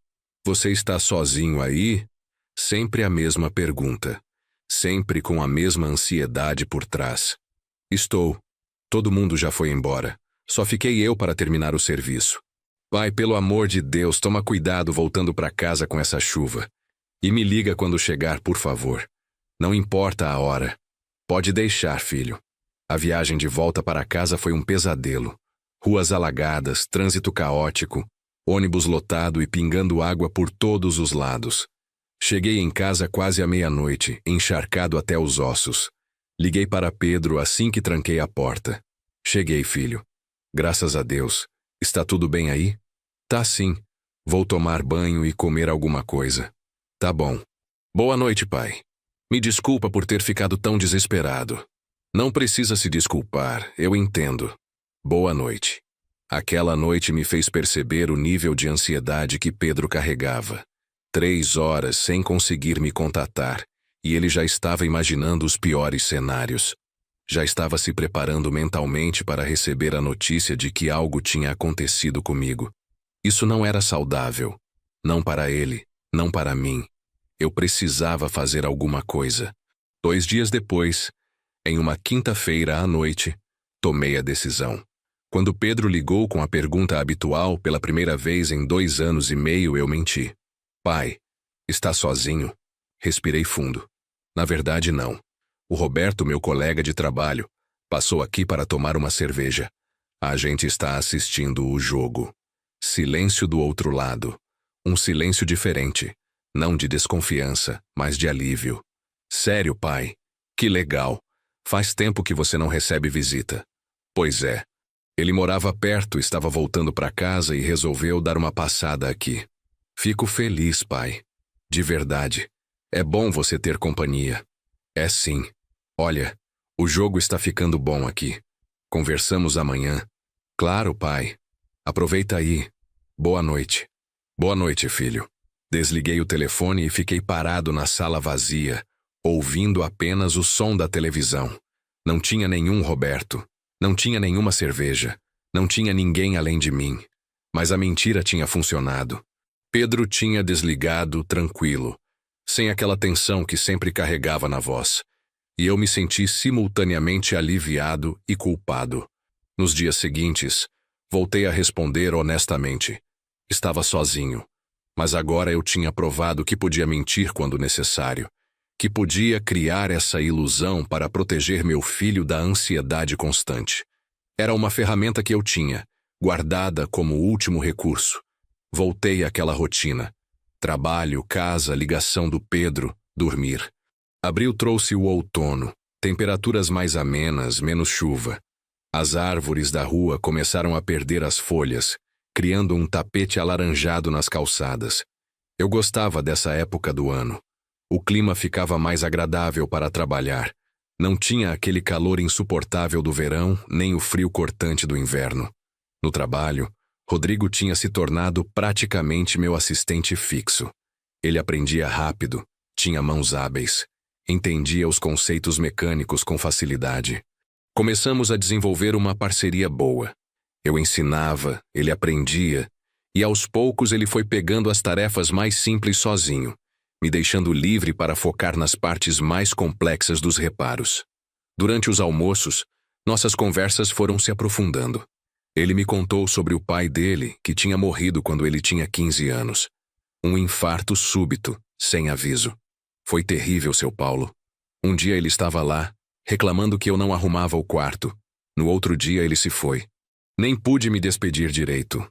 Você está sozinho aí? Sempre a mesma pergunta. Sempre com a mesma ansiedade por trás. Estou. Todo mundo já foi embora. Só fiquei eu para terminar o serviço. Pai, pelo amor de Deus, toma cuidado voltando para casa com essa chuva. E me liga quando chegar, por favor. Não importa a hora. Pode deixar, filho. A viagem de volta para casa foi um pesadelo. Ruas alagadas, trânsito caótico, ônibus lotado e pingando água por todos os lados. Cheguei em casa quase à meia-noite, encharcado até os ossos. Liguei para Pedro assim que tranquei a porta. Cheguei, filho. Graças a Deus. Está tudo bem aí? Tá sim. Vou tomar banho e comer alguma coisa. Tá bom. Boa noite, pai. Me desculpa por ter ficado tão desesperado. Não precisa se desculpar, eu entendo. Boa noite. Aquela noite me fez perceber o nível de ansiedade que Pedro carregava. 3 horas sem conseguir me contatar, e ele já estava imaginando os piores cenários. Já estava se preparando mentalmente para receber a notícia de que algo tinha acontecido comigo. Isso não era saudável. Não para ele, não para mim. Eu precisava fazer alguma coisa. 2 dias depois, em uma quinta-feira à noite, tomei a decisão. Quando Pedro ligou com a pergunta habitual pela primeira vez em 2 anos e meio, eu menti. Pai, está sozinho? Respirei fundo. Na verdade, não. O Roberto, meu colega de trabalho, passou aqui para tomar uma cerveja. A gente está assistindo o jogo. Silêncio do outro lado. Um silêncio diferente. Não de desconfiança, mas de alívio. Sério, pai? Que legal. Faz tempo que você não recebe visita. Pois é. Ele morava perto, estava voltando para casa e resolveu dar uma passada aqui. Fico feliz, pai. De verdade. É bom você ter companhia. É sim. Olha, o jogo está ficando bom aqui. Conversamos amanhã. Claro, pai. Aproveita aí. Boa noite. Boa noite, filho. Desliguei o telefone e fiquei parado na sala vazia, ouvindo apenas o som da televisão. Não tinha nenhum Roberto. Não tinha nenhuma cerveja. Não tinha ninguém além de mim. Mas a mentira tinha funcionado. Pedro tinha desligado tranquilo, sem aquela tensão que sempre carregava na voz. E eu me senti simultaneamente aliviado e culpado. Nos dias seguintes, voltei a responder honestamente. Estava sozinho. Mas agora eu tinha provado que podia mentir quando necessário. Que podia criar essa ilusão para proteger meu filho da ansiedade constante. Era uma ferramenta que eu tinha, guardada como último recurso. Voltei àquela rotina. Trabalho, casa, ligação do Pedro, dormir. Abril trouxe o outono, temperaturas mais amenas, menos chuva. As árvores da rua começaram a perder as folhas, criando um tapete alaranjado nas calçadas. Eu gostava dessa época do ano. O clima ficava mais agradável para trabalhar. Não tinha aquele calor insuportável do verão, nem o frio cortante do inverno. No trabalho, Rodrigo tinha se tornado praticamente meu assistente fixo. Ele aprendia rápido, tinha mãos hábeis, entendia os conceitos mecânicos com facilidade. Começamos a desenvolver uma parceria boa. Eu ensinava, ele aprendia, e aos poucos ele foi pegando as tarefas mais simples sozinho, me deixando livre para focar nas partes mais complexas dos reparos. Durante os almoços, nossas conversas foram se aprofundando. Ele me contou sobre o pai dele, que tinha morrido quando ele tinha 15 anos. Um infarto súbito, sem aviso. Foi terrível, seu Paulo. Um dia ele estava lá, reclamando que eu não arrumava o quarto. No outro dia ele se foi. Nem pude me despedir direito.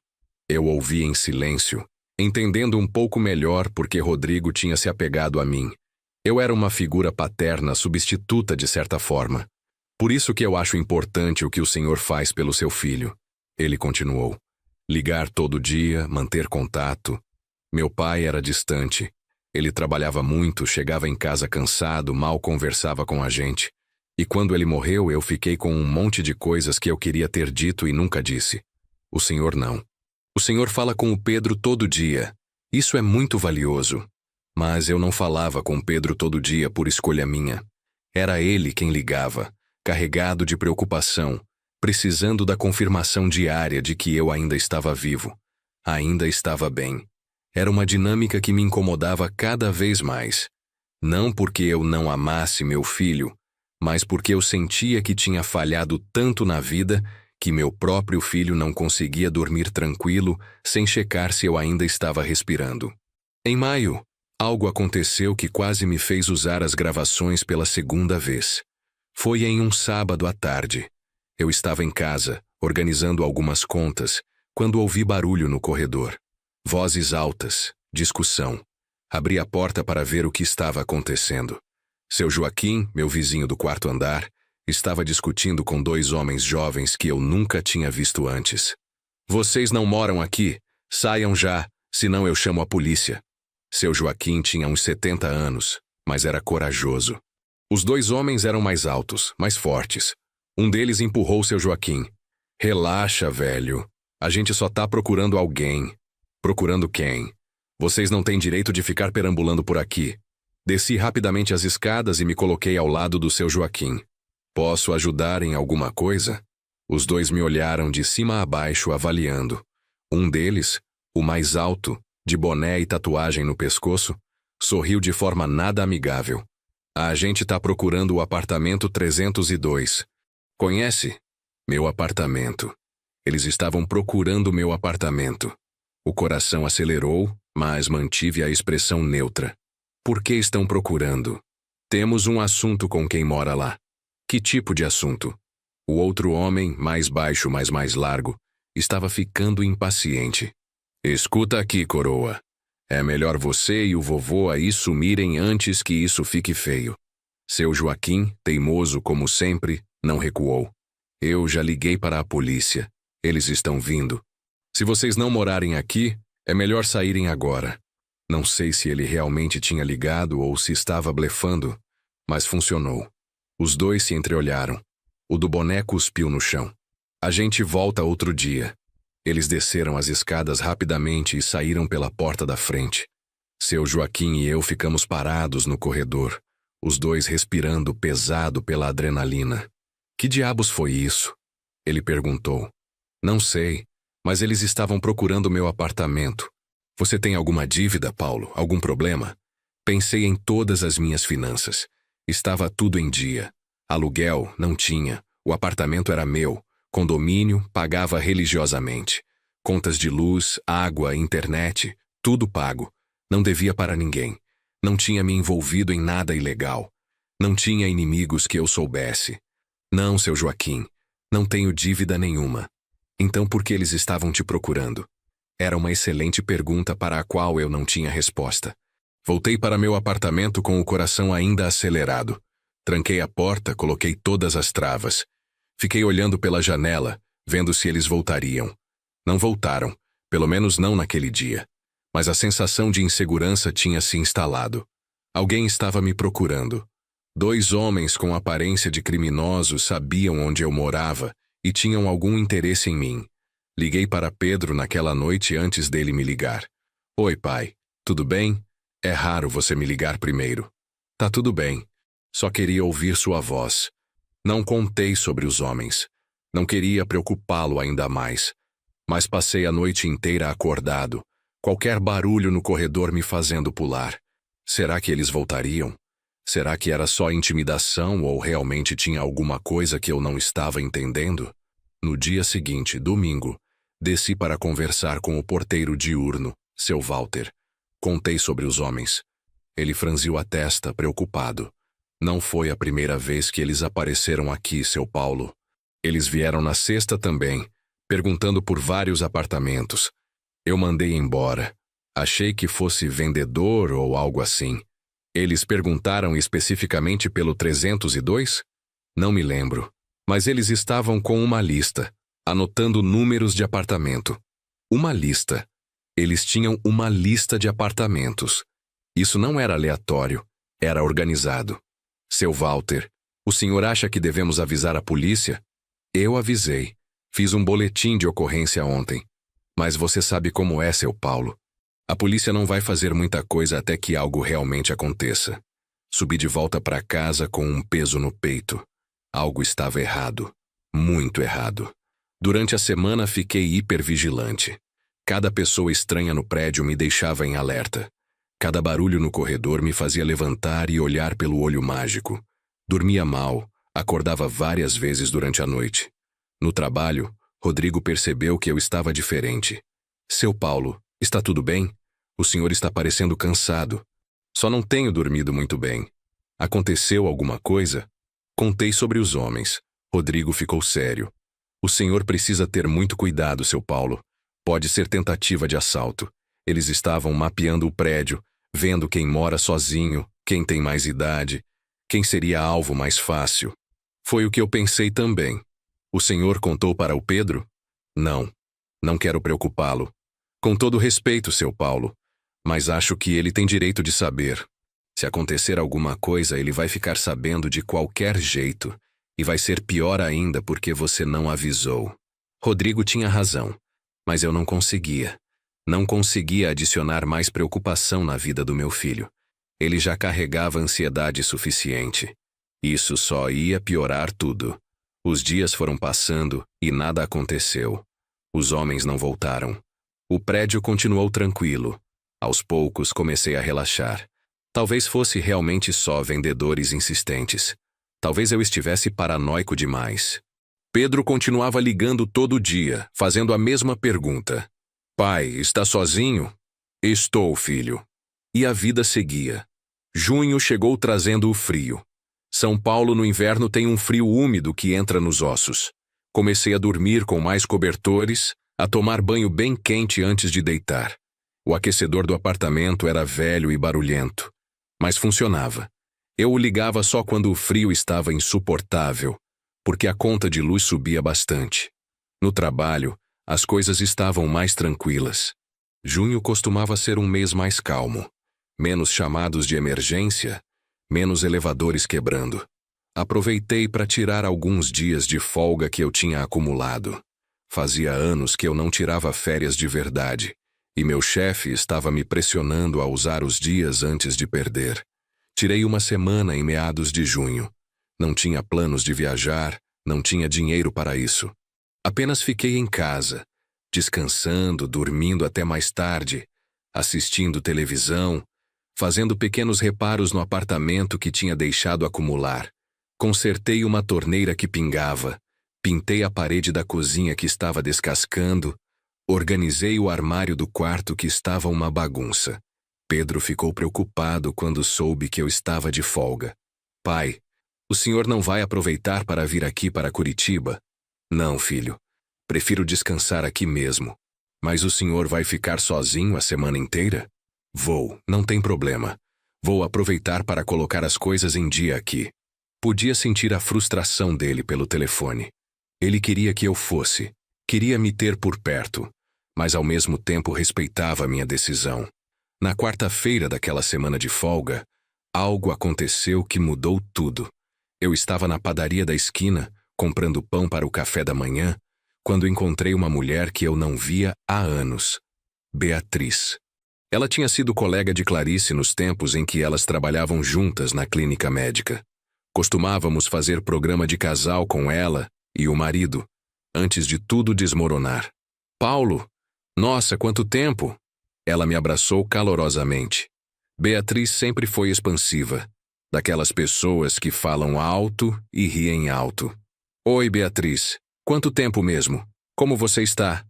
Eu ouvi em silêncio, entendendo um pouco melhor porque Rodrigo tinha se apegado a mim. Eu era uma figura paterna substituta de certa forma. Por isso que eu acho importante o que o Senhor faz pelo seu filho. Ele continuou. Ligar todo dia, manter contato. Meu pai era distante. Ele trabalhava muito, chegava em casa cansado, mal conversava com a gente. E quando ele morreu, eu fiquei com um monte de coisas que eu queria ter dito e nunca disse. O Senhor não. O Senhor fala com o Pedro todo dia. Isso é muito valioso. Mas eu não falava com Pedro todo dia por escolha minha. Era ele quem ligava, carregado de preocupação, precisando da confirmação diária de que eu ainda estava vivo. Ainda estava bem. Era uma dinâmica que me incomodava cada vez mais. Não porque eu não amasse meu filho, mas porque eu sentia que tinha falhado tanto na vida que meu próprio filho não conseguia dormir tranquilo sem checar se eu ainda estava respirando. Em maio, algo aconteceu que quase me fez usar as gravações pela segunda vez. Foi em um sábado à tarde. Eu estava em casa, organizando algumas contas, quando ouvi barulho no corredor. Vozes altas, discussão. Abri a porta para ver o que estava acontecendo. Seu Joaquim, meu vizinho do quarto andar, estava discutindo com dois homens jovens que eu nunca tinha visto antes. Vocês não moram aqui? Saiam já, senão eu chamo a polícia. Seu Joaquim tinha uns 70 anos, mas era corajoso. Os dois homens eram mais altos, mais fortes. Um deles empurrou seu Joaquim. Relaxa, velho. A gente só tá procurando alguém. Procurando quem? Vocês não têm direito de ficar perambulando por aqui. Desci rapidamente as escadas e me coloquei ao lado do seu Joaquim. Posso ajudar em alguma coisa? Os dois me olharam de cima a baixo, avaliando. Um deles, o mais alto, de boné e tatuagem no pescoço, sorriu de forma nada amigável. A gente tá procurando o apartamento 302. Conhece? Meu apartamento. Eles estavam procurando meu apartamento. O coração acelerou, mas mantive a expressão neutra. Por que estão procurando? Temos um assunto com quem mora lá. Que tipo de assunto? O outro homem, mais baixo, mas mais largo, estava ficando impaciente. Escuta aqui, coroa. É melhor você e o vovô aí sumirem antes que isso fique feio. Seu Joaquim, teimoso como sempre, não recuou. Eu já liguei para a polícia. Eles estão vindo. Se vocês não morarem aqui, é melhor saírem agora. Não sei se ele realmente tinha ligado ou se estava blefando, mas funcionou. Os dois se entreolharam. O do boné cuspiu no chão. A gente volta outro dia. Eles desceram as escadas rapidamente e saíram pela porta da frente. Seu Joaquim e eu ficamos parados no corredor, os dois respirando pesado pela adrenalina. Que diabos foi isso? Ele perguntou. Não sei, mas eles estavam procurando meu apartamento. Você tem alguma dívida, Paulo? Algum problema? Pensei em todas as minhas finanças. Estava tudo em dia. Aluguel, não tinha. O apartamento era meu. Condomínio, pagava religiosamente. Contas de luz, água, internet, tudo pago. Não devia para ninguém. Não tinha me envolvido em nada ilegal. Não tinha inimigos que eu soubesse. Não, seu Joaquim. Não tenho dívida nenhuma. Então por que eles estavam te procurando? Era uma excelente pergunta para a qual eu não tinha resposta. Voltei para meu apartamento com o coração ainda acelerado. Tranquei a porta, coloquei todas as travas. Fiquei olhando pela janela, vendo se eles voltariam. Não voltaram, pelo menos não naquele dia. Mas a sensação de insegurança tinha se instalado. Alguém estava me procurando. Dois homens com aparência de criminosos sabiam onde eu morava e tinham algum interesse em mim. Liguei para Pedro naquela noite antes dele me ligar. Oi, pai. Tudo bem? É raro você me ligar primeiro. Tá tudo bem. Só queria ouvir sua voz. Não contei sobre os homens. Não queria preocupá-lo ainda mais. Mas passei a noite inteira acordado. Qualquer barulho no corredor me fazendo pular. Será que eles voltariam? Será que era só intimidação ou realmente tinha alguma coisa que eu não estava entendendo? No dia seguinte, domingo, desci para conversar com o porteiro diurno, seu Walter. Contei sobre os homens. Ele franziu a testa, preocupado. Não foi a primeira vez que eles apareceram aqui, seu Paulo. Eles vieram na sexta também, perguntando por vários apartamentos. Eu mandei embora. Achei que fosse vendedor ou algo assim. Eles perguntaram especificamente pelo 302? Não me lembro. Mas eles estavam com uma lista, anotando números de apartamento. Uma lista. Eles tinham uma lista de apartamentos. Isso não era aleatório, era organizado. Seu Walter, o senhor acha que devemos avisar a polícia? Eu avisei. Fiz um boletim de ocorrência ontem. Mas você sabe como é, seu Paulo. A polícia não vai fazer muita coisa até que algo realmente aconteça. Subi de volta para casa com um peso no peito. Algo estava errado. Muito errado. Durante a semana fiquei hipervigilante. Cada pessoa estranha no prédio me deixava em alerta. Cada barulho no corredor me fazia levantar e olhar pelo olho mágico. Dormia mal, acordava várias vezes durante a noite. No trabalho, Rodrigo percebeu que eu estava diferente. Seu Paulo, está tudo bem? O senhor está parecendo cansado. Só não tenho dormido muito bem. Aconteceu alguma coisa? Contei sobre os homens. Rodrigo ficou sério. O senhor precisa ter muito cuidado, seu Paulo. Pode ser tentativa de assalto. Eles estavam mapeando o prédio, vendo quem mora sozinho, quem tem mais idade, quem seria alvo mais fácil. Foi o que eu pensei também. O senhor contou para o Pedro? Não. Não quero preocupá-lo. Com todo respeito, seu Paulo, mas acho que ele tem direito de saber. Se acontecer alguma coisa, ele vai ficar sabendo de qualquer jeito, e vai ser pior ainda porque você não avisou. Rodrigo tinha razão, mas eu não conseguia. Não conseguia adicionar mais preocupação na vida do meu filho. Ele já carregava ansiedade suficiente. Isso só ia piorar tudo. Os dias foram passando e nada aconteceu. Os homens não voltaram. O prédio continuou tranquilo. Aos poucos comecei a relaxar. Talvez fosse realmente só vendedores insistentes. Talvez eu estivesse paranoico demais. Pedro continuava ligando todo dia, fazendo a mesma pergunta. Pai, está sozinho? Estou, filho. E a vida seguia. Junho chegou trazendo o frio. São Paulo no inverno tem um frio úmido que entra nos ossos. Comecei a dormir com mais cobertores, a tomar banho bem quente antes de deitar. O aquecedor do apartamento era velho e barulhento, mas funcionava. Eu o ligava só quando o frio estava insuportável, porque a conta de luz subia bastante. No trabalho, as coisas estavam mais tranquilas. Junho costumava ser um mês mais calmo. Menos chamados de emergência, menos elevadores quebrando. Aproveitei para tirar alguns dias de folga que eu tinha acumulado. Fazia anos que eu não tirava férias de verdade, e meu chefe estava me pressionando a usar os dias antes de perder. Tirei uma semana em meados de junho. Não tinha planos de viajar, não tinha dinheiro para isso. Apenas fiquei em casa, descansando, dormindo até mais tarde, assistindo televisão, fazendo pequenos reparos no apartamento que tinha deixado acumular. Consertei uma torneira que pingava, pintei a parede da cozinha que estava descascando, organizei o armário do quarto que estava uma bagunça. Pedro ficou preocupado quando soube que eu estava de folga. Pai, o senhor não vai aproveitar para vir aqui para Curitiba? Não, filho. Prefiro descansar aqui mesmo. Mas o senhor vai ficar sozinho a semana inteira? Vou, não tem problema. Vou aproveitar para colocar as coisas em dia aqui. Podia sentir a frustração dele pelo telefone. Ele queria que eu fosse, queria me ter por perto, mas ao mesmo tempo respeitava minha decisão. Na quarta-feira daquela semana de folga, algo aconteceu que mudou tudo. Eu estava na padaria da esquina, comprando pão para o café da manhã, quando encontrei uma mulher que eu não via há anos. Beatriz. Ela tinha sido colega de Clarice nos tempos em que elas trabalhavam juntas na clínica médica. Costumávamos fazer programa de casal com ela e o marido, antes de tudo desmoronar. Paulo, nossa, quanto tempo! Ela me abraçou calorosamente. Beatriz sempre foi expansiva, daquelas pessoas que falam alto e riem alto. Oi, Beatriz, quanto tempo mesmo? Como você está?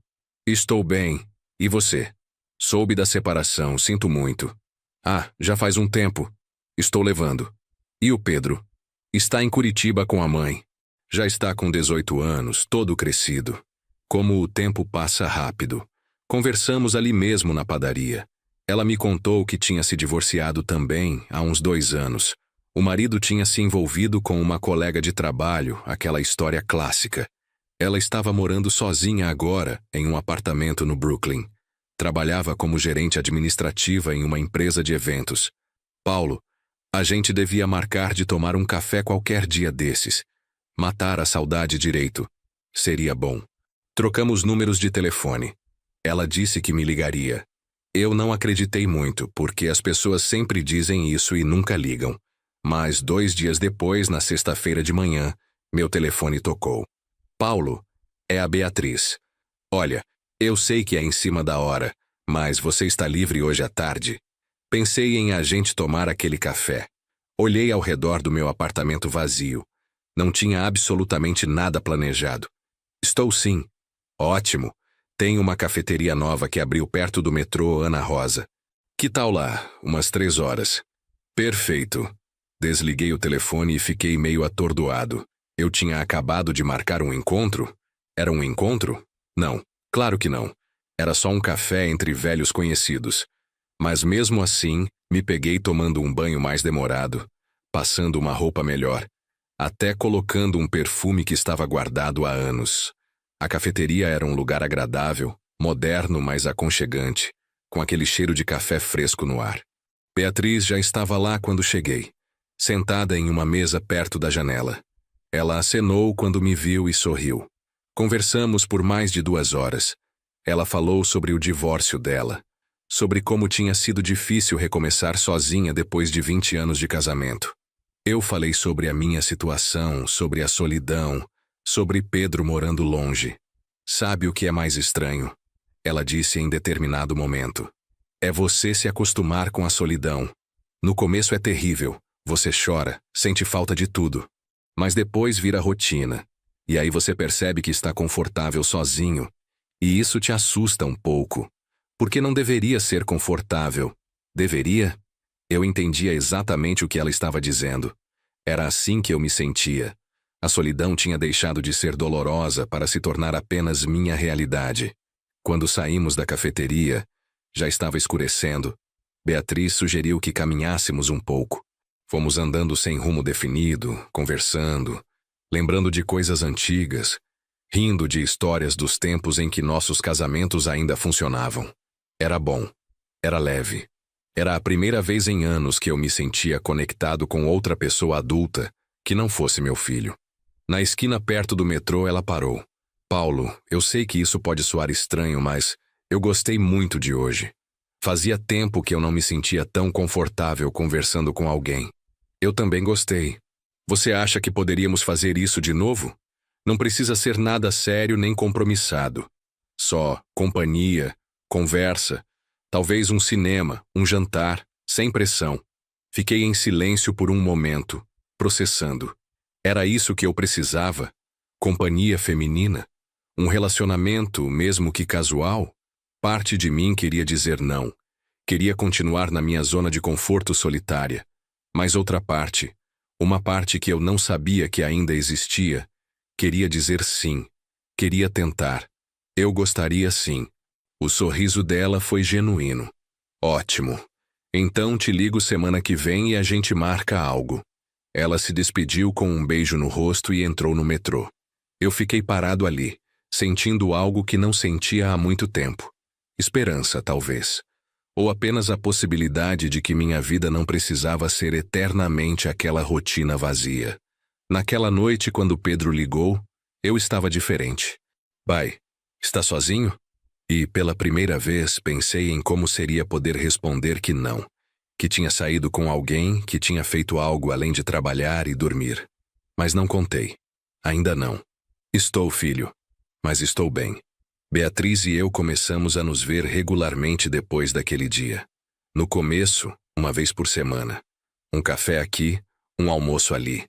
Estou bem. E você? Soube da separação, sinto muito. Ah, já faz um tempo. Estou levando. E o Pedro? Está em Curitiba com a mãe. Já está com 18 anos, todo crescido. Como o tempo passa rápido. Conversamos ali mesmo na padaria. Ela me contou que tinha se divorciado também há uns 2 anos. O marido tinha se envolvido com uma colega de trabalho, aquela história clássica. Ela estava morando sozinha agora, em um apartamento no Brooklyn. Trabalhava como gerente administrativa em uma empresa de eventos. Paulo, a gente devia marcar de tomar um café qualquer dia desses. Matar a saudade direito. Seria bom. Trocamos números de telefone. Ela disse que me ligaria. Eu não acreditei muito, porque as pessoas sempre dizem isso e nunca ligam. Mas 2 dias depois, na sexta-feira de manhã, meu telefone tocou. Paulo, é a Beatriz. Olha, eu sei que é em cima da hora, mas você está livre hoje à tarde? Pensei em a gente tomar aquele café. Olhei ao redor do meu apartamento vazio. Não tinha absolutamente nada planejado. Estou sim. Ótimo. Tem uma cafeteria nova que abriu perto do metrô Ana Rosa. Que tal lá, umas 3 horas? Perfeito. Desliguei o telefone e fiquei meio atordoado. Eu tinha acabado de marcar um encontro? Era um encontro? Não, claro que não. Era só um café entre velhos conhecidos. Mas mesmo assim, me peguei tomando um banho mais demorado, passando uma roupa melhor, até colocando um perfume que estava guardado há anos. A cafeteria era um lugar agradável, moderno, mas aconchegante, com aquele cheiro de café fresco no ar. Beatriz já estava lá quando cheguei, sentada em uma mesa perto da janela. Ela acenou quando me viu e sorriu. Conversamos por mais de 2 horas. Ela falou sobre o divórcio dela, sobre como tinha sido difícil recomeçar sozinha depois de 20 anos de casamento. Eu falei sobre a minha situação, sobre a solidão, sobre Pedro morando longe. Sabe o que é mais estranho? Ela disse em determinado momento. É você se acostumar com a solidão. No começo é terrível, você chora, sente falta de tudo. Mas depois vira rotina. E aí você percebe que está confortável sozinho. E isso te assusta um pouco. Porque não deveria ser confortável. Deveria? Eu entendia exatamente o que ela estava dizendo. Era assim que eu me sentia. A solidão tinha deixado de ser dolorosa para se tornar apenas minha realidade. Quando saímos da cafeteria, já estava escurecendo. Beatriz sugeriu que caminhássemos um pouco. Fomos andando sem rumo definido, conversando, lembrando de coisas antigas, rindo de histórias dos tempos em que nossos casamentos ainda funcionavam. Era bom. Era leve. Era a primeira vez em anos que eu me sentia conectado com outra pessoa adulta que não fosse meu filho. Na esquina perto do metrô, ela parou. Paulo, eu sei que isso pode soar estranho, mas eu gostei muito de hoje. Fazia tempo que eu não me sentia tão confortável conversando com alguém. Eu também gostei. Você acha que poderíamos fazer isso de novo? Não precisa ser nada sério nem compromissado. Só companhia, conversa, talvez um cinema, um jantar, sem pressão. Fiquei em silêncio por um momento, processando. Era isso que eu precisava? Companhia feminina? Um relacionamento, mesmo que casual? Parte de mim queria dizer não. Queria continuar na minha zona de conforto solitária. Mas outra parte, uma parte que eu não sabia que ainda existia, queria dizer sim. Queria tentar. Eu gostaria sim. O sorriso dela foi genuíno. Ótimo. Então te ligo semana que vem e a gente marca algo. Ela se despediu com um beijo no rosto e entrou no metrô. Eu fiquei parado ali, sentindo algo que não sentia há muito tempo. Esperança, talvez. Ou apenas a possibilidade de que minha vida não precisava ser eternamente aquela rotina vazia. Naquela noite, quando Pedro ligou, eu estava diferente. Pai, está sozinho? E, pela primeira vez, pensei em como seria poder responder que não. Que tinha saído com alguém, que tinha feito algo além de trabalhar e dormir. Mas não contei. Ainda não. Estou, filho. Mas estou bem. Beatriz e eu começamos a nos ver regularmente depois daquele dia. No começo, uma vez por semana. Um café aqui, um almoço ali.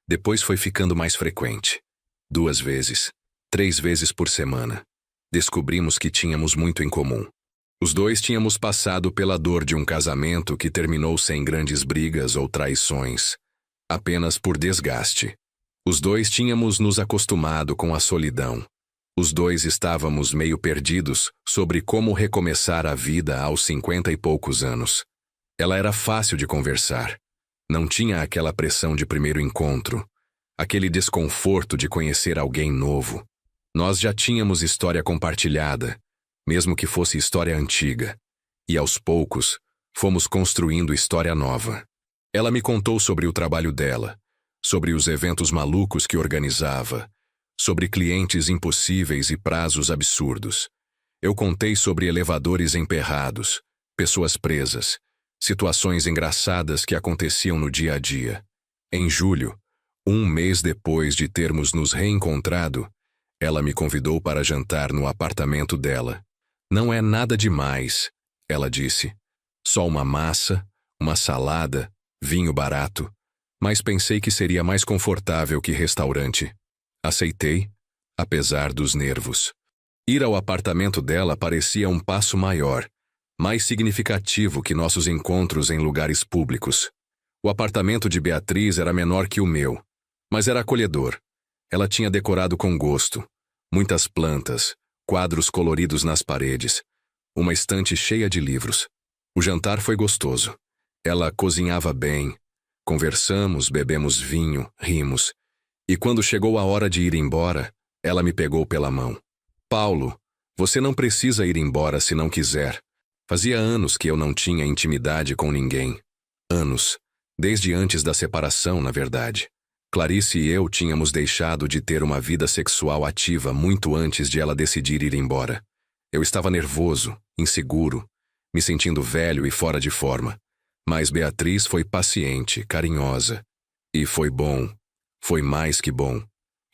Depois foi ficando mais frequente. 2 vezes, 3 vezes por semana. Descobrimos que tínhamos muito em comum. Os dois tínhamos passado pela dor de um casamento que terminou sem grandes brigas ou traições, apenas por desgaste. Os dois tínhamos nos acostumado com a solidão. Os dois estávamos meio perdidos sobre como recomeçar a vida aos 50 e poucos anos. Ela era fácil de conversar. Não tinha aquela pressão de primeiro encontro, aquele desconforto de conhecer alguém novo. Nós já tínhamos história compartilhada, mesmo que fosse história antiga. E aos poucos, fomos construindo história nova. Ela me contou sobre o trabalho dela, sobre os eventos malucos que organizava, sobre clientes impossíveis e prazos absurdos. Eu contei sobre elevadores emperrados, pessoas presas, situações engraçadas que aconteciam no dia a dia. Em julho, 1 mês depois de termos nos reencontrado, ela me convidou para jantar no apartamento dela. Não é nada demais, ela disse. Só uma massa, uma salada, vinho barato. Mas pensei que seria mais confortável que restaurante. Aceitei, apesar dos nervos. Ir ao apartamento dela parecia um passo maior, mais significativo que nossos encontros em lugares públicos. O apartamento de Beatriz era menor que o meu, mas era acolhedor. Ela tinha decorado com gosto. Muitas plantas, quadros coloridos nas paredes, uma estante cheia de livros. O jantar foi gostoso. Ela cozinhava bem. Conversamos, bebemos vinho, rimos. E quando chegou a hora de ir embora, ela me pegou pela mão. Paulo, você não precisa ir embora se não quiser. Fazia anos que eu não tinha intimidade com ninguém. Anos. Desde antes da separação, na verdade. Clarice e eu tínhamos deixado de ter uma vida sexual ativa muito antes de ela decidir ir embora. Eu estava nervoso, inseguro, me sentindo velho e fora de forma. Mas Beatriz foi paciente, carinhosa. E foi bom. Foi mais que bom.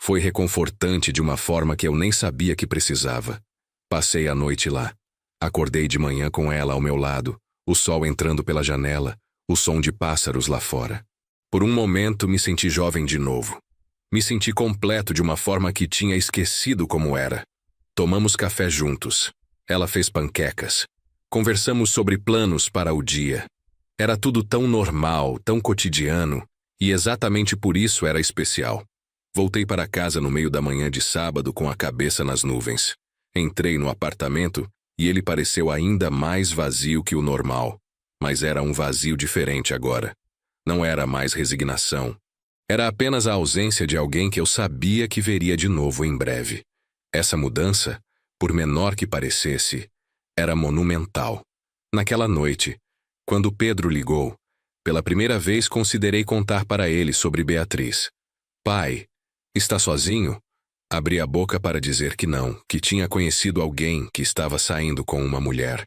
Foi reconfortante de uma forma que eu nem sabia que precisava. Passei a noite lá. Acordei de manhã com ela ao meu lado, o sol entrando pela janela, o som de pássaros lá fora. Por um momento me senti jovem de novo. Me senti completo de uma forma que tinha esquecido como era. Tomamos café juntos. Ela fez panquecas. Conversamos sobre planos para o dia. Era tudo tão normal, tão cotidiano, e exatamente por isso era especial. Voltei para casa no meio da manhã de sábado com a cabeça nas nuvens. Entrei no apartamento e ele pareceu ainda mais vazio que o normal. Mas era um vazio diferente agora. Não era mais resignação. Era apenas a ausência de alguém que eu sabia que veria de novo em breve. Essa mudança, por menor que parecesse, era monumental. Naquela noite, quando Pedro ligou, pela primeira vez considerei contar para ele sobre Beatriz. Pai, está sozinho? Abri a boca para dizer que não, que tinha conhecido alguém que estava saindo com uma mulher.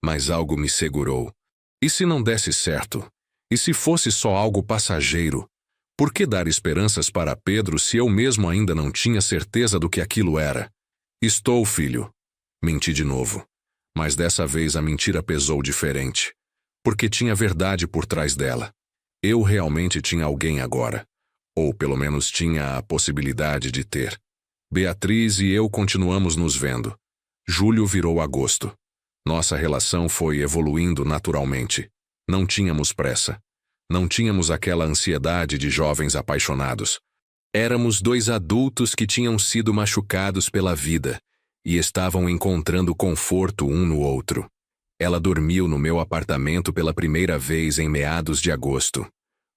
Mas algo me segurou. E se não desse certo? E se fosse só algo passageiro? Por que dar esperanças para Pedro se eu mesmo ainda não tinha certeza do que aquilo era? Estou, filho. Menti de novo. Mas dessa vez a mentira pesou diferente. Porque tinha verdade por trás dela. Eu realmente tinha alguém agora. Ou pelo menos tinha a possibilidade de ter. Beatriz e eu continuamos nos vendo. Julho virou agosto. Nossa relação foi evoluindo naturalmente. Não tínhamos pressa. Não tínhamos aquela ansiedade de jovens apaixonados. Éramos dois adultos que tinham sido machucados pela vida e estavam encontrando conforto um no outro. Ela dormiu no meu apartamento pela primeira vez em meados de agosto.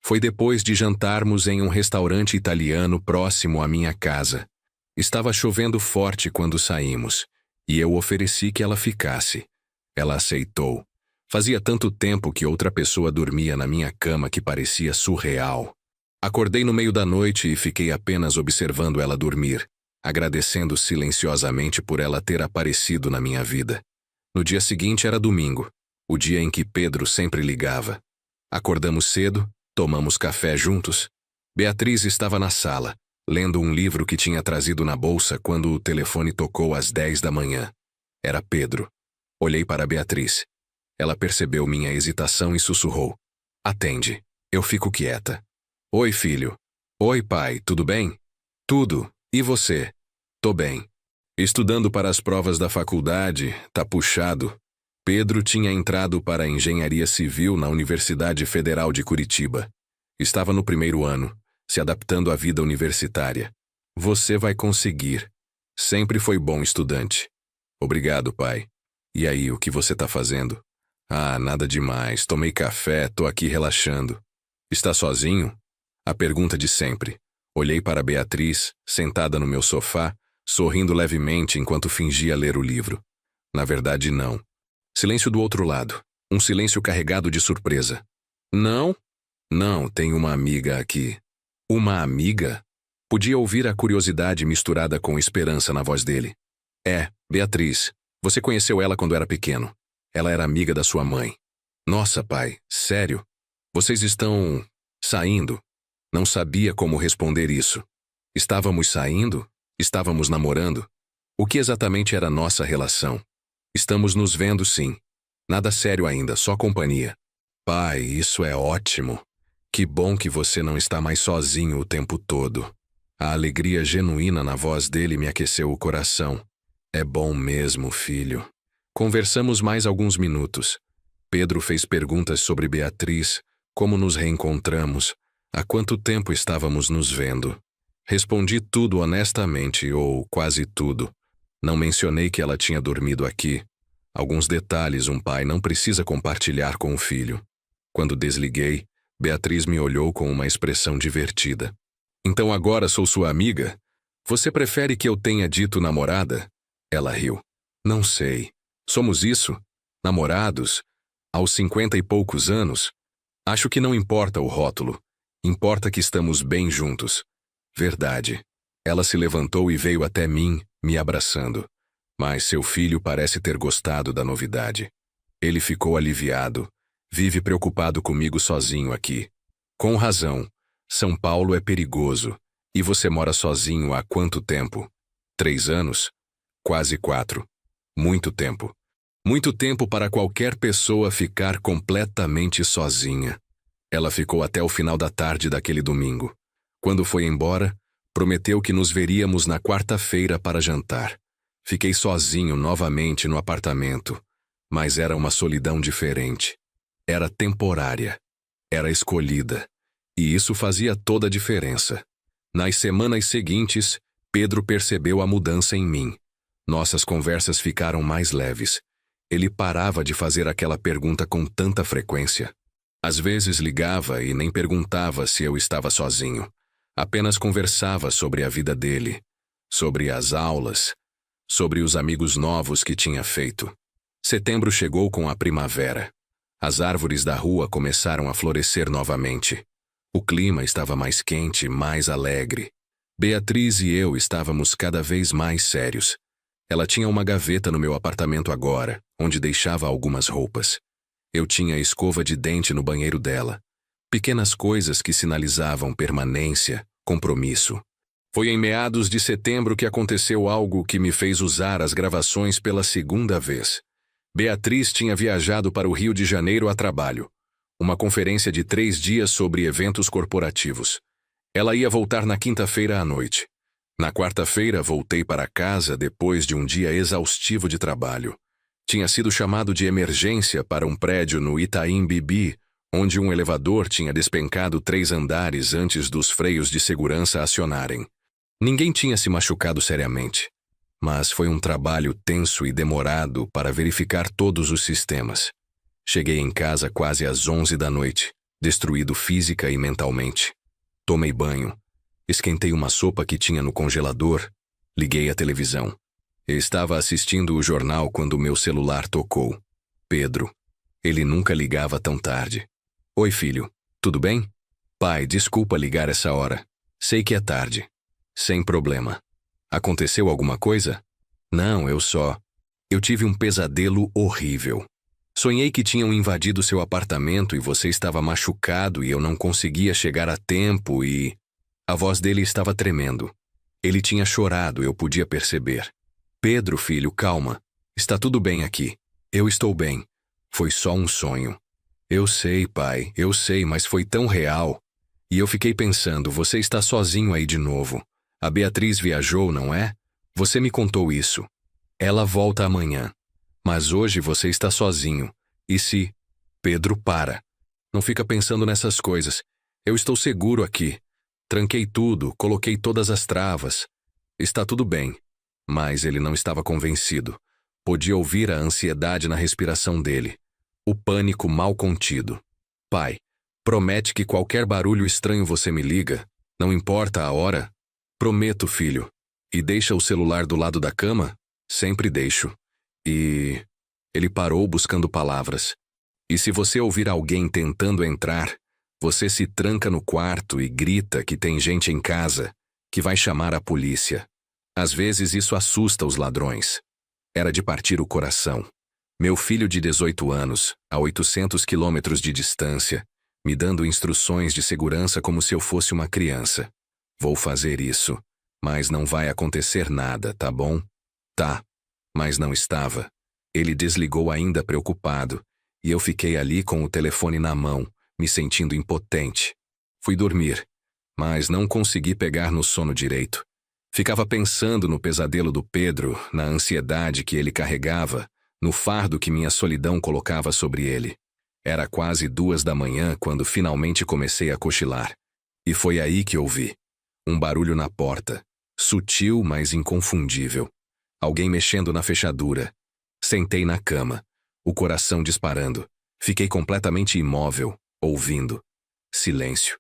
Foi depois de jantarmos em um restaurante italiano próximo à minha casa. Estava chovendo forte quando saímos, e eu ofereci que ela ficasse. Ela aceitou. Fazia tanto tempo que outra pessoa dormia na minha cama que parecia surreal. Acordei no meio da noite e fiquei apenas observando ela dormir, agradecendo silenciosamente por ela ter aparecido na minha vida. No dia seguinte era domingo, o dia em que Pedro sempre ligava. Acordamos cedo, tomamos café juntos. Beatriz estava na sala, lendo um livro que tinha trazido na bolsa quando o telefone tocou às 10 da manhã. Era Pedro. Olhei para Beatriz. Ela percebeu minha hesitação e sussurrou. Atende. Eu fico quieta. Oi, filho. Oi, pai, tudo bem? Tudo. E você? Tô bem. Estudando para as provas da faculdade, tá puxado. Pedro tinha entrado para a engenharia civil na Universidade Federal de Curitiba. Estava no primeiro ano, se adaptando à vida universitária. Você vai conseguir. Sempre foi bom estudante. Obrigado, pai. E aí, o que você tá fazendo? Ah, nada demais. Tomei café, tô aqui relaxando. Está sozinho? A pergunta de sempre. Olhei para Beatriz, sentada no meu sofá, sorrindo levemente enquanto fingia ler o livro. Na verdade, não. Silêncio do outro lado. Um silêncio carregado de surpresa. Não? Não, tenho uma amiga aqui. Uma amiga? Podia ouvir a curiosidade misturada com esperança na voz dele. É, Beatriz. Você conheceu ela quando era pequeno. Ela era amiga da sua mãe. Nossa, pai, sério? Vocês estão saindo? Não sabia como responder isso. Estávamos saindo? Estávamos namorando? O que exatamente era nossa relação? Estamos nos vendo, sim. Nada sério ainda, só companhia. Pai, isso é ótimo. Que bom que você não está mais sozinho o tempo todo. A alegria genuína na voz dele me aqueceu o coração. É bom mesmo, filho. Conversamos mais alguns minutos. Pedro fez perguntas sobre Beatriz, como nos reencontramos, há quanto tempo estávamos nos vendo. Respondi tudo honestamente, ou quase tudo. Não mencionei que ela tinha dormido aqui. Alguns detalhes um pai não precisa compartilhar com o filho. Quando desliguei, Beatriz me olhou com uma expressão divertida. Então agora sou sua amiga? Você prefere que eu tenha dito namorada? Ela riu. Não sei. Somos isso? Namorados? Aos 50 e poucos anos? Acho que não importa o rótulo. Importa que estamos bem juntos. Verdade. Ela se levantou e veio até mim, me abraçando. Mas seu filho parece ter gostado da novidade. Ele ficou aliviado. Vive preocupado comigo sozinho aqui. Com razão. São Paulo é perigoso. E você mora sozinho há quanto tempo? 3 anos? Quase 4. Muito tempo. Muito tempo para qualquer pessoa ficar completamente sozinha. Ela ficou até o final da tarde daquele domingo. Quando foi embora, prometeu que nos veríamos na quarta-feira para jantar. Fiquei sozinho novamente no apartamento, mas era uma solidão diferente. Era temporária. Era escolhida. E isso fazia toda a diferença. Nas semanas seguintes, Pedro percebeu a mudança em mim. Nossas conversas ficaram mais leves. Ele parava de fazer aquela pergunta com tanta frequência. Às vezes ligava e nem perguntava se eu estava sozinho. Apenas conversava sobre a vida dele, sobre as aulas, sobre os amigos novos que tinha feito. Setembro chegou com a primavera. As árvores da rua começaram a florescer novamente. O clima estava mais quente, mais alegre. Beatriz e eu estávamos cada vez mais sérios. Ela tinha uma gaveta no meu apartamento agora, onde deixava algumas roupas. Eu tinha escova de dente no banheiro dela. Pequenas coisas que sinalizavam permanência, compromisso. Foi em meados de setembro que aconteceu algo que me fez usar as gravações pela segunda vez. Beatriz tinha viajado para o Rio de Janeiro a trabalho. Uma conferência de 3 dias sobre eventos corporativos. Ela ia voltar na quinta-feira à noite. Na quarta-feira, voltei para casa depois de um dia exaustivo de trabalho. Tinha sido chamado de emergência para um prédio no Itaim Bibi, onde um elevador tinha despencado 3 andares antes dos freios de segurança acionarem. Ninguém tinha se machucado seriamente, mas foi um trabalho tenso e demorado para verificar todos os sistemas. Cheguei em casa quase às 11 da noite, destruído física e mentalmente. Tomei banho, esquentei uma sopa que tinha no congelador, liguei a televisão. Estava assistindo o jornal quando meu celular tocou. Pedro. Ele nunca ligava tão tarde. Oi, filho. Tudo bem? Pai, desculpa ligar essa hora. Sei que é tarde. Sem problema. Aconteceu alguma coisa? Não, Eu tive um pesadelo horrível. Sonhei que tinham invadido seu apartamento e você estava machucado e eu não conseguia chegar a tempo e... A voz dele estava tremendo. Ele tinha chorado, eu podia perceber. Pedro, filho, calma. Está tudo bem aqui. Eu estou bem. Foi só um sonho. Eu sei, pai, eu sei, mas foi tão real. E eu fiquei pensando, você está sozinho aí de novo. A Beatriz viajou, não é? Você me contou isso. Ela volta amanhã. Mas hoje você está sozinho. E se... Pedro, para. Não fica pensando nessas coisas. Eu estou seguro aqui. Tranquei tudo, coloquei todas as travas. Está tudo bem. Mas ele não estava convencido. Podia ouvir a ansiedade na respiração dele. O pânico mal contido. Pai, promete que qualquer barulho estranho você me liga, não importa a hora? Prometo, filho. E deixa o celular do lado da cama? Sempre deixo. E... Ele parou buscando palavras. E se você ouvir alguém tentando entrar, você se tranca no quarto e grita que tem gente em casa, que vai chamar a polícia. Às vezes isso assusta os ladrões. Era de partir o coração. Meu filho de 18 anos, a 800 quilômetros de distância, me dando instruções de segurança como se eu fosse uma criança. Vou fazer isso, mas não vai acontecer nada, tá bom? Tá. Mas não estava. Ele desligou ainda preocupado, e eu fiquei ali com o telefone na mão, me sentindo impotente. Fui dormir, mas não consegui pegar no sono direito. Ficava pensando no pesadelo do Pedro, na ansiedade que ele carregava, no fardo que minha solidão colocava sobre ele. Era quase 2 da manhã quando finalmente comecei a cochilar. E foi aí que ouvi. Um barulho na porta. Sutil, mas inconfundível. Alguém mexendo na fechadura. Sentei na cama, o coração disparando. Fiquei completamente imóvel, ouvindo. Silêncio.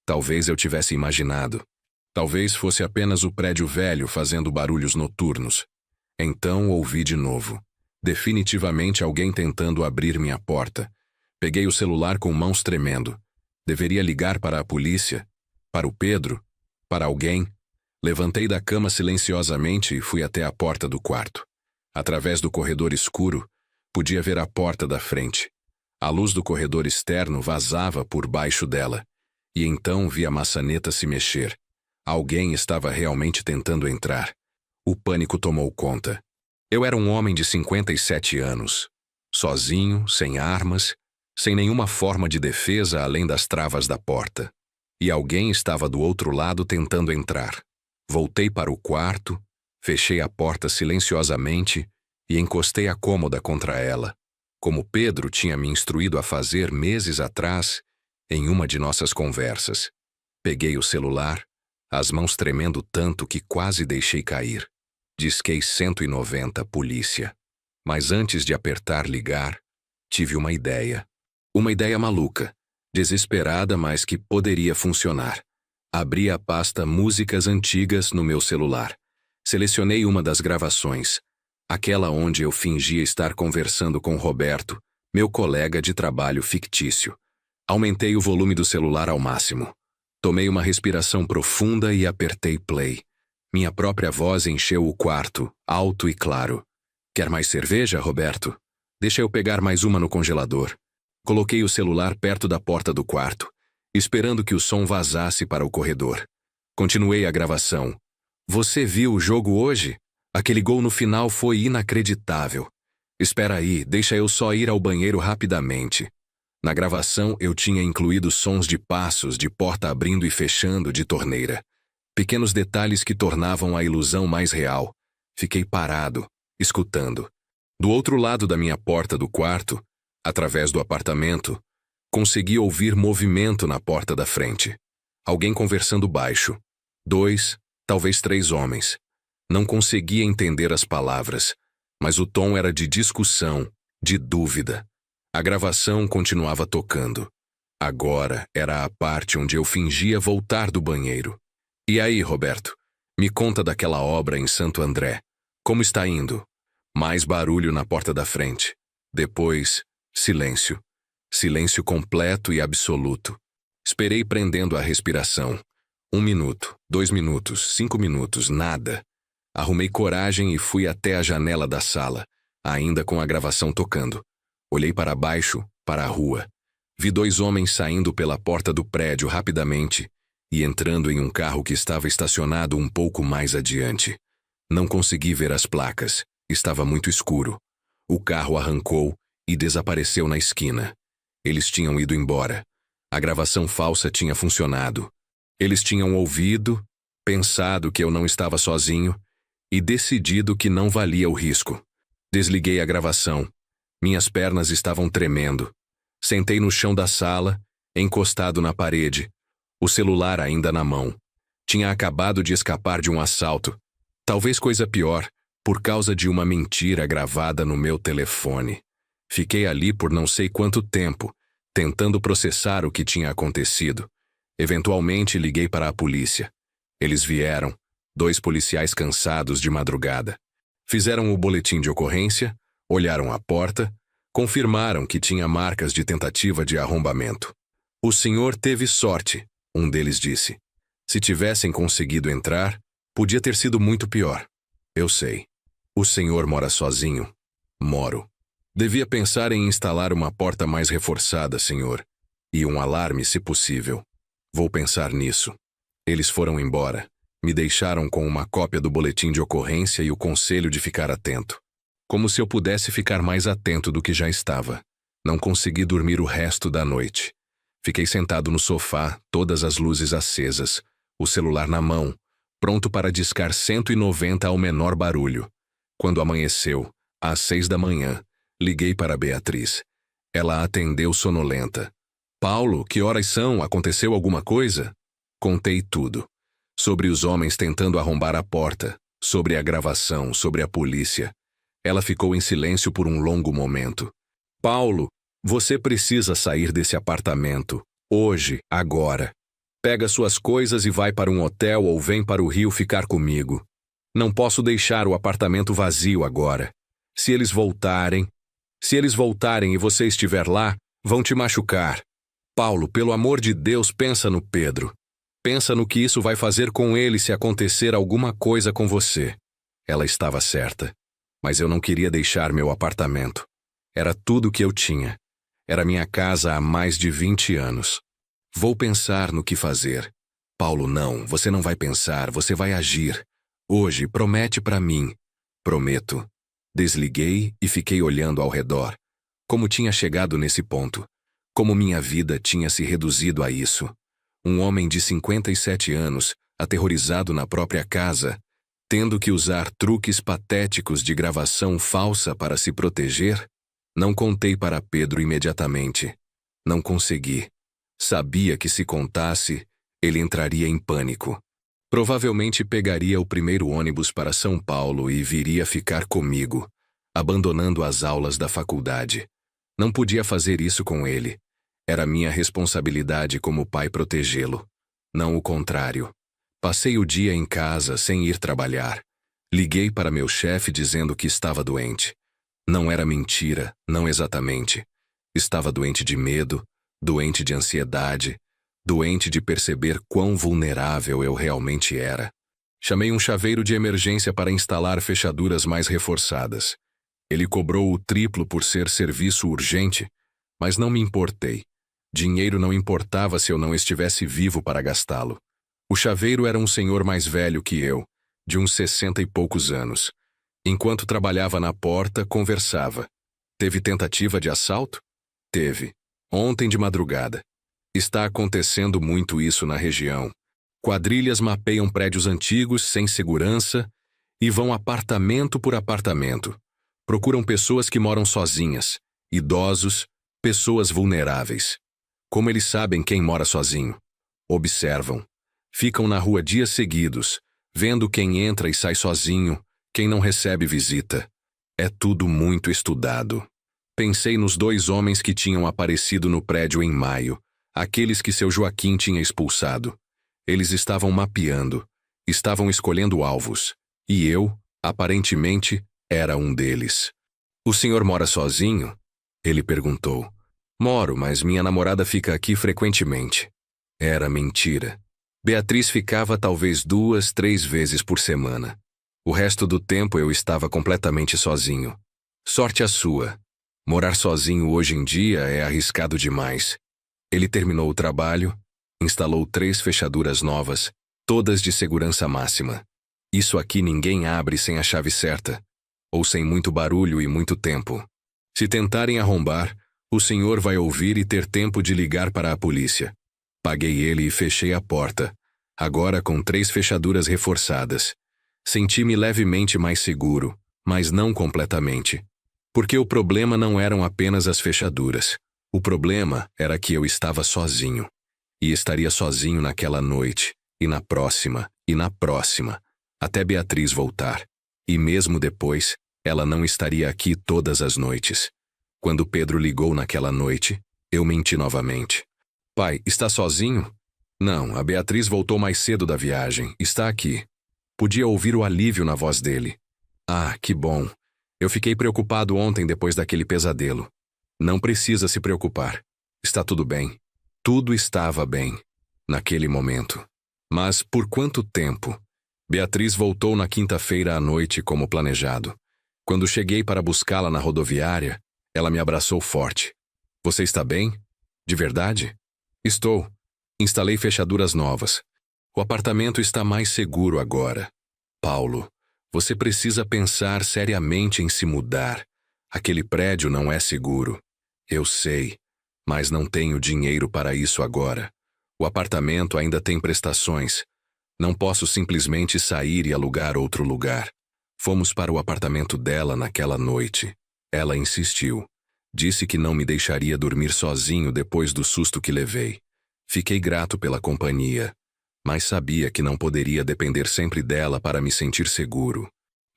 Talvez eu tivesse imaginado. Talvez fosse apenas o prédio velho fazendo barulhos noturnos. Então ouvi de novo. Definitivamente alguém tentando abrir minha porta. Peguei o celular com mãos tremendo. Deveria ligar para a polícia? Para o Pedro? Para alguém? Levantei da cama silenciosamente e fui até a porta do quarto. Através do corredor escuro, podia ver a porta da frente. A luz do corredor externo vazava por baixo dela. E então vi a maçaneta se mexer. Alguém estava realmente tentando entrar. O pânico tomou conta. Eu era um homem de 57 anos. Sozinho, sem armas, sem nenhuma forma de defesa além das travas da porta. E alguém estava do outro lado tentando entrar. Voltei para o quarto, fechei a porta silenciosamente e encostei a cômoda contra ela, como Pedro tinha me instruído a fazer meses atrás em uma de nossas conversas. Peguei o celular, as mãos tremendo tanto que quase deixei cair. Disquei 190, polícia. Mas antes de apertar ligar, tive uma ideia. Uma ideia maluca, desesperada, mas que poderia funcionar. Abri a pasta Músicas Antigas no meu celular. Selecionei uma das gravações, aquela onde eu fingia estar conversando com Roberto, meu colega de trabalho fictício. Aumentei o volume do celular ao máximo. Tomei uma respiração profunda e apertei play. Minha própria voz encheu o quarto, alto e claro. Quer mais cerveja, Roberto? Deixa eu pegar mais uma no congelador. Coloquei o celular perto da porta do quarto, esperando que o som vazasse para o corredor. Continuei a gravação. Você viu o jogo hoje? Aquele gol no final foi inacreditável. Espera aí, deixa eu só ir ao banheiro rapidamente. Na gravação eu tinha incluído sons de passos, de porta abrindo e fechando, de torneira. Pequenos detalhes que tornavam a ilusão mais real. Fiquei parado, escutando. Do outro lado da minha porta do quarto, através do apartamento, consegui ouvir movimento na porta da frente. Alguém conversando baixo. 2, talvez 3 homens. Não conseguia entender as palavras, mas o tom era de discussão, de dúvida. A gravação continuava tocando. Agora era a parte onde eu fingia voltar do banheiro. E aí, Roberto? Me conta daquela obra em Santo André. Como está indo? Mais barulho na porta da frente. Depois, silêncio. Silêncio completo e absoluto. Esperei prendendo a respiração. 1 minuto, 2 minutos, 5 minutos, nada. Arrumei coragem e fui até a janela da sala, ainda com a gravação tocando. Olhei para baixo, para a rua. Vi 2 homens saindo pela porta do prédio rapidamente e entrando em um carro que estava estacionado um pouco mais adiante. Não consegui ver as placas. Estava muito escuro. O carro arrancou e desapareceu na esquina. Eles tinham ido embora. A gravação falsa tinha funcionado. Eles tinham ouvido, pensado que eu não estava sozinho e decidido que não valia o risco. Desliguei a gravação. Minhas pernas estavam tremendo. Sentei no chão da sala, encostado na parede, o celular ainda na mão. Tinha acabado de escapar de um assalto. Talvez coisa pior, por causa de uma mentira gravada no meu telefone. Fiquei ali por não sei quanto tempo, tentando processar o que tinha acontecido. Eventualmente liguei para a polícia. Eles vieram, 2 policiais cansados de madrugada. Fizeram o boletim de ocorrência, olharam a porta, confirmaram que tinha marcas de tentativa de arrombamento. O senhor teve sorte, um deles disse. Se tivessem conseguido entrar, podia ter sido muito pior. Eu sei. O senhor mora sozinho? Moro. Devia pensar em instalar uma porta mais reforçada, senhor. E um alarme, se possível. Vou pensar nisso. Eles foram embora. Me deixaram com uma cópia do boletim de ocorrência e o conselho de ficar atento. Como se eu pudesse ficar mais atento do que já estava. Não consegui dormir o resto da noite. Fiquei sentado no sofá, todas as luzes acesas, o celular na mão, pronto para discar 190 ao menor barulho. Quando amanheceu, às 6 da manhã, liguei para Beatriz. Ela atendeu sonolenta. Paulo, que horas são? Aconteceu alguma coisa? Contei tudo. sobre os homens tentando arrombar a porta, sobre a gravação, sobre a polícia. Ela ficou em silêncio por um longo momento. Paulo, você precisa sair desse apartamento. Hoje, agora. Pega suas coisas e vai para um hotel ou vem para o Rio ficar comigo. Não posso deixar o apartamento vazio agora. Se eles voltarem e você estiver lá, vão te machucar. Paulo, pelo amor de Deus, pensa no Pedro. Pensa no que isso vai fazer com ele se acontecer alguma coisa com você. Ela estava certa. Mas eu não queria deixar meu apartamento. Era tudo o que eu tinha. Era minha casa há mais de 20 anos. Vou pensar no que fazer. Paulo, não, você não vai pensar, você vai agir. Hoje, promete para mim. Prometo. Desliguei e fiquei olhando ao redor. Como tinha chegado nesse ponto. Como minha vida tinha se reduzido a isso. Um homem de 57 anos, aterrorizado na própria casa, tendo que usar truques patéticos de gravação falsa para se proteger? Não contei para Pedro imediatamente. Não consegui. Sabia que se contasse, ele entraria em pânico. Provavelmente pegaria o primeiro ônibus para São Paulo e viria ficar comigo, abandonando as aulas da faculdade. Não podia fazer isso com ele. Era minha responsabilidade como pai protegê-lo. Não o contrário. Passei o dia em casa sem ir trabalhar. Liguei para meu chefe dizendo que estava doente. Não era mentira, não exatamente. Estava doente de medo, doente de ansiedade, doente de perceber quão vulnerável eu realmente era. Chamei um chaveiro de emergência para instalar fechaduras mais reforçadas. Ele cobrou o triplo por ser serviço urgente, mas não me importei. Dinheiro não importava se eu não estivesse vivo para gastá-lo. O chaveiro era um senhor mais velho que eu, de uns 60 e poucos anos. Enquanto trabalhava na porta, conversava. Teve tentativa de assalto? Teve. Ontem de madrugada. Está acontecendo muito isso na região. Quadrilhas mapeiam prédios antigos, sem segurança, e vão apartamento por apartamento. Procuram pessoas que moram sozinhas, idosos, pessoas vulneráveis. Como eles sabem quem mora sozinho? Observam. Ficam na rua dias seguidos, vendo quem entra e sai sozinho, quem não recebe visita. É tudo muito estudado. Pensei nos 2 homens que tinham aparecido no prédio em maio, aqueles que seu Joaquim tinha expulsado. Eles estavam mapeando, estavam escolhendo alvos, e eu, aparentemente, era um deles. O senhor mora sozinho? Ele perguntou. Moro, mas minha namorada fica aqui frequentemente. Era mentira. Beatriz ficava talvez 2, 3 vezes por semana. O resto do tempo eu estava completamente sozinho. Sorte a sua. Morar sozinho hoje em dia é arriscado demais. Ele terminou o trabalho, instalou 3 fechaduras novas, todas de segurança máxima. Isso aqui ninguém abre sem a chave certa, ou sem muito barulho e muito tempo. Se tentarem arrombar, o senhor vai ouvir e ter tempo de ligar para a polícia. Paguei ele e fechei a porta, agora com 3 fechaduras reforçadas. Senti-me levemente mais seguro, mas não completamente. Porque o problema não eram apenas as fechaduras. O problema era que eu estava sozinho. E estaria sozinho naquela noite, e na próxima, até Beatriz voltar. E mesmo depois, ela não estaria aqui todas as noites. Quando Pedro ligou naquela noite, eu menti novamente. Pai, está sozinho? Não, a Beatriz voltou mais cedo da viagem, está aqui. Podia ouvir o alívio na voz dele. Ah, que bom. Eu fiquei preocupado ontem depois daquele pesadelo. Não precisa se preocupar. Está tudo bem. Tudo estava bem, naquele momento. Mas por quanto tempo? Beatriz voltou na quinta-feira à noite como planejado. Quando cheguei para buscá-la na rodoviária, ela me abraçou forte. Você está bem? De verdade? Estou. Instalei fechaduras novas. O apartamento está mais seguro agora. Paulo, você precisa pensar seriamente em se mudar. Aquele prédio não é seguro. Eu sei, mas não tenho dinheiro para isso agora. O apartamento ainda tem prestações. Não posso simplesmente sair e alugar outro lugar. Fomos para o apartamento dela naquela noite. Ela insistiu. Disse que não me deixaria dormir sozinho depois do susto que levei. Fiquei grato pela companhia. mas sabia que não poderia depender sempre dela para me sentir seguro.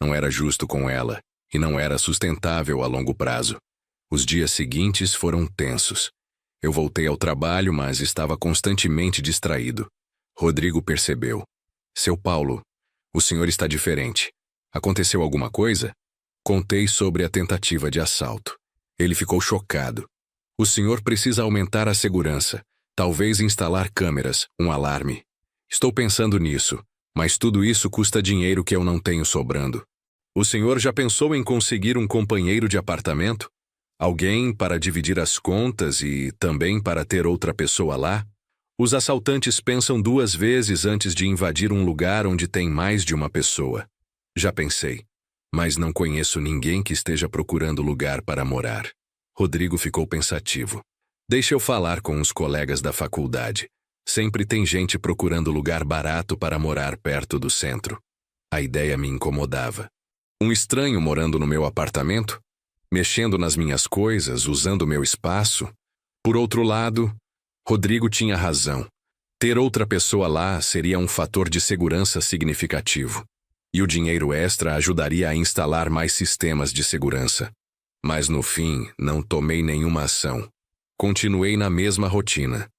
Não era justo com ela, e não era sustentável a longo prazo. Os dias seguintes foram tensos. Eu voltei ao trabalho, mas estava constantemente distraído. Rodrigo percebeu. Seu Paulo, o senhor está diferente. Aconteceu alguma coisa? Contei sobre a tentativa de assalto. Ele ficou chocado. O senhor precisa aumentar a segurança. Talvez instalar câmeras, um alarme. Estou pensando nisso, mas tudo isso custa dinheiro que eu não tenho sobrando. O senhor já pensou em conseguir um companheiro de apartamento? Alguém para dividir as contas e também para ter outra pessoa lá? Os assaltantes pensam 2 vezes antes de invadir um lugar onde tem mais de uma pessoa. Já pensei, mas não conheço ninguém que esteja procurando lugar para morar. Rodrigo ficou pensativo. Deixa eu falar com os colegas da faculdade. Sempre tem gente procurando lugar barato para morar perto do centro. A ideia me incomodava. Um estranho morando no meu apartamento? Mexendo nas minhas coisas, usando meu espaço? Por outro lado, Rodrigo tinha razão. Ter outra pessoa lá seria um fator de segurança significativo. E o dinheiro extra ajudaria a instalar mais sistemas de segurança. Mas no fim, não tomei nenhuma ação. Continuei na mesma rotina.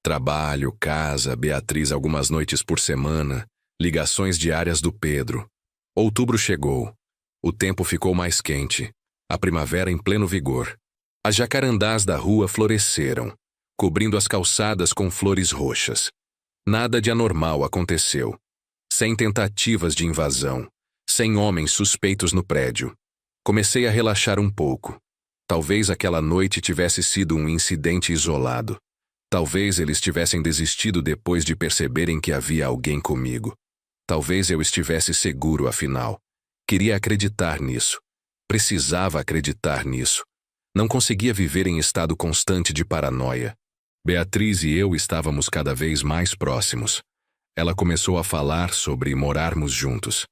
Trabalho, casa, Beatriz algumas noites por semana, ligações diárias do Pedro. Outubro chegou. O tempo ficou mais quente. A primavera em pleno vigor. As jacarandás da rua floresceram, cobrindo as calçadas com flores roxas. Nada de anormal aconteceu. Sem tentativas de invasão. Sem homens suspeitos no prédio. Comecei a relaxar um pouco. Talvez aquela noite tivesse sido um incidente isolado. Talvez eles tivessem desistido depois de perceberem que havia alguém comigo. Talvez eu estivesse seguro, afinal. Queria acreditar nisso. Precisava acreditar nisso. Não conseguia viver em estado constante de paranoia. Beatriz e eu estávamos cada vez mais próximos. Ela começou a falar sobre morarmos juntos.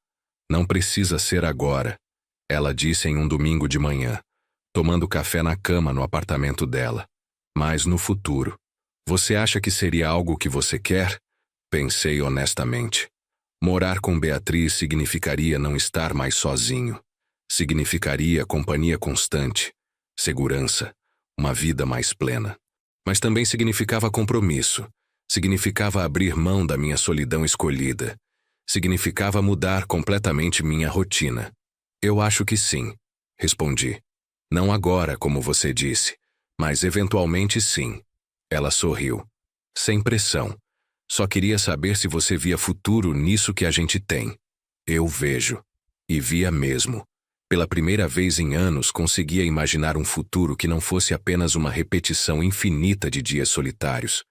Não precisa ser agora, ela disse em um domingo de manhã, tomando café na cama no apartamento dela. Mas no futuro. Você acha que seria algo que você quer? Pensei honestamente. Morar com Beatriz significaria não estar mais sozinho. Significaria companhia constante, segurança, uma vida mais plena. Mas também significava compromisso. Significava abrir mão da minha solidão escolhida. Significava mudar completamente minha rotina. Eu acho que sim, respondi. Não agora, como você disse, mas eventualmente sim. Ela sorriu. Sem pressão. Só queria saber se você via futuro nisso que a gente tem. Eu vejo. E via mesmo. Pela primeira vez em anos conseguia imaginar um futuro que não fosse apenas uma repetição infinita de dias solitários.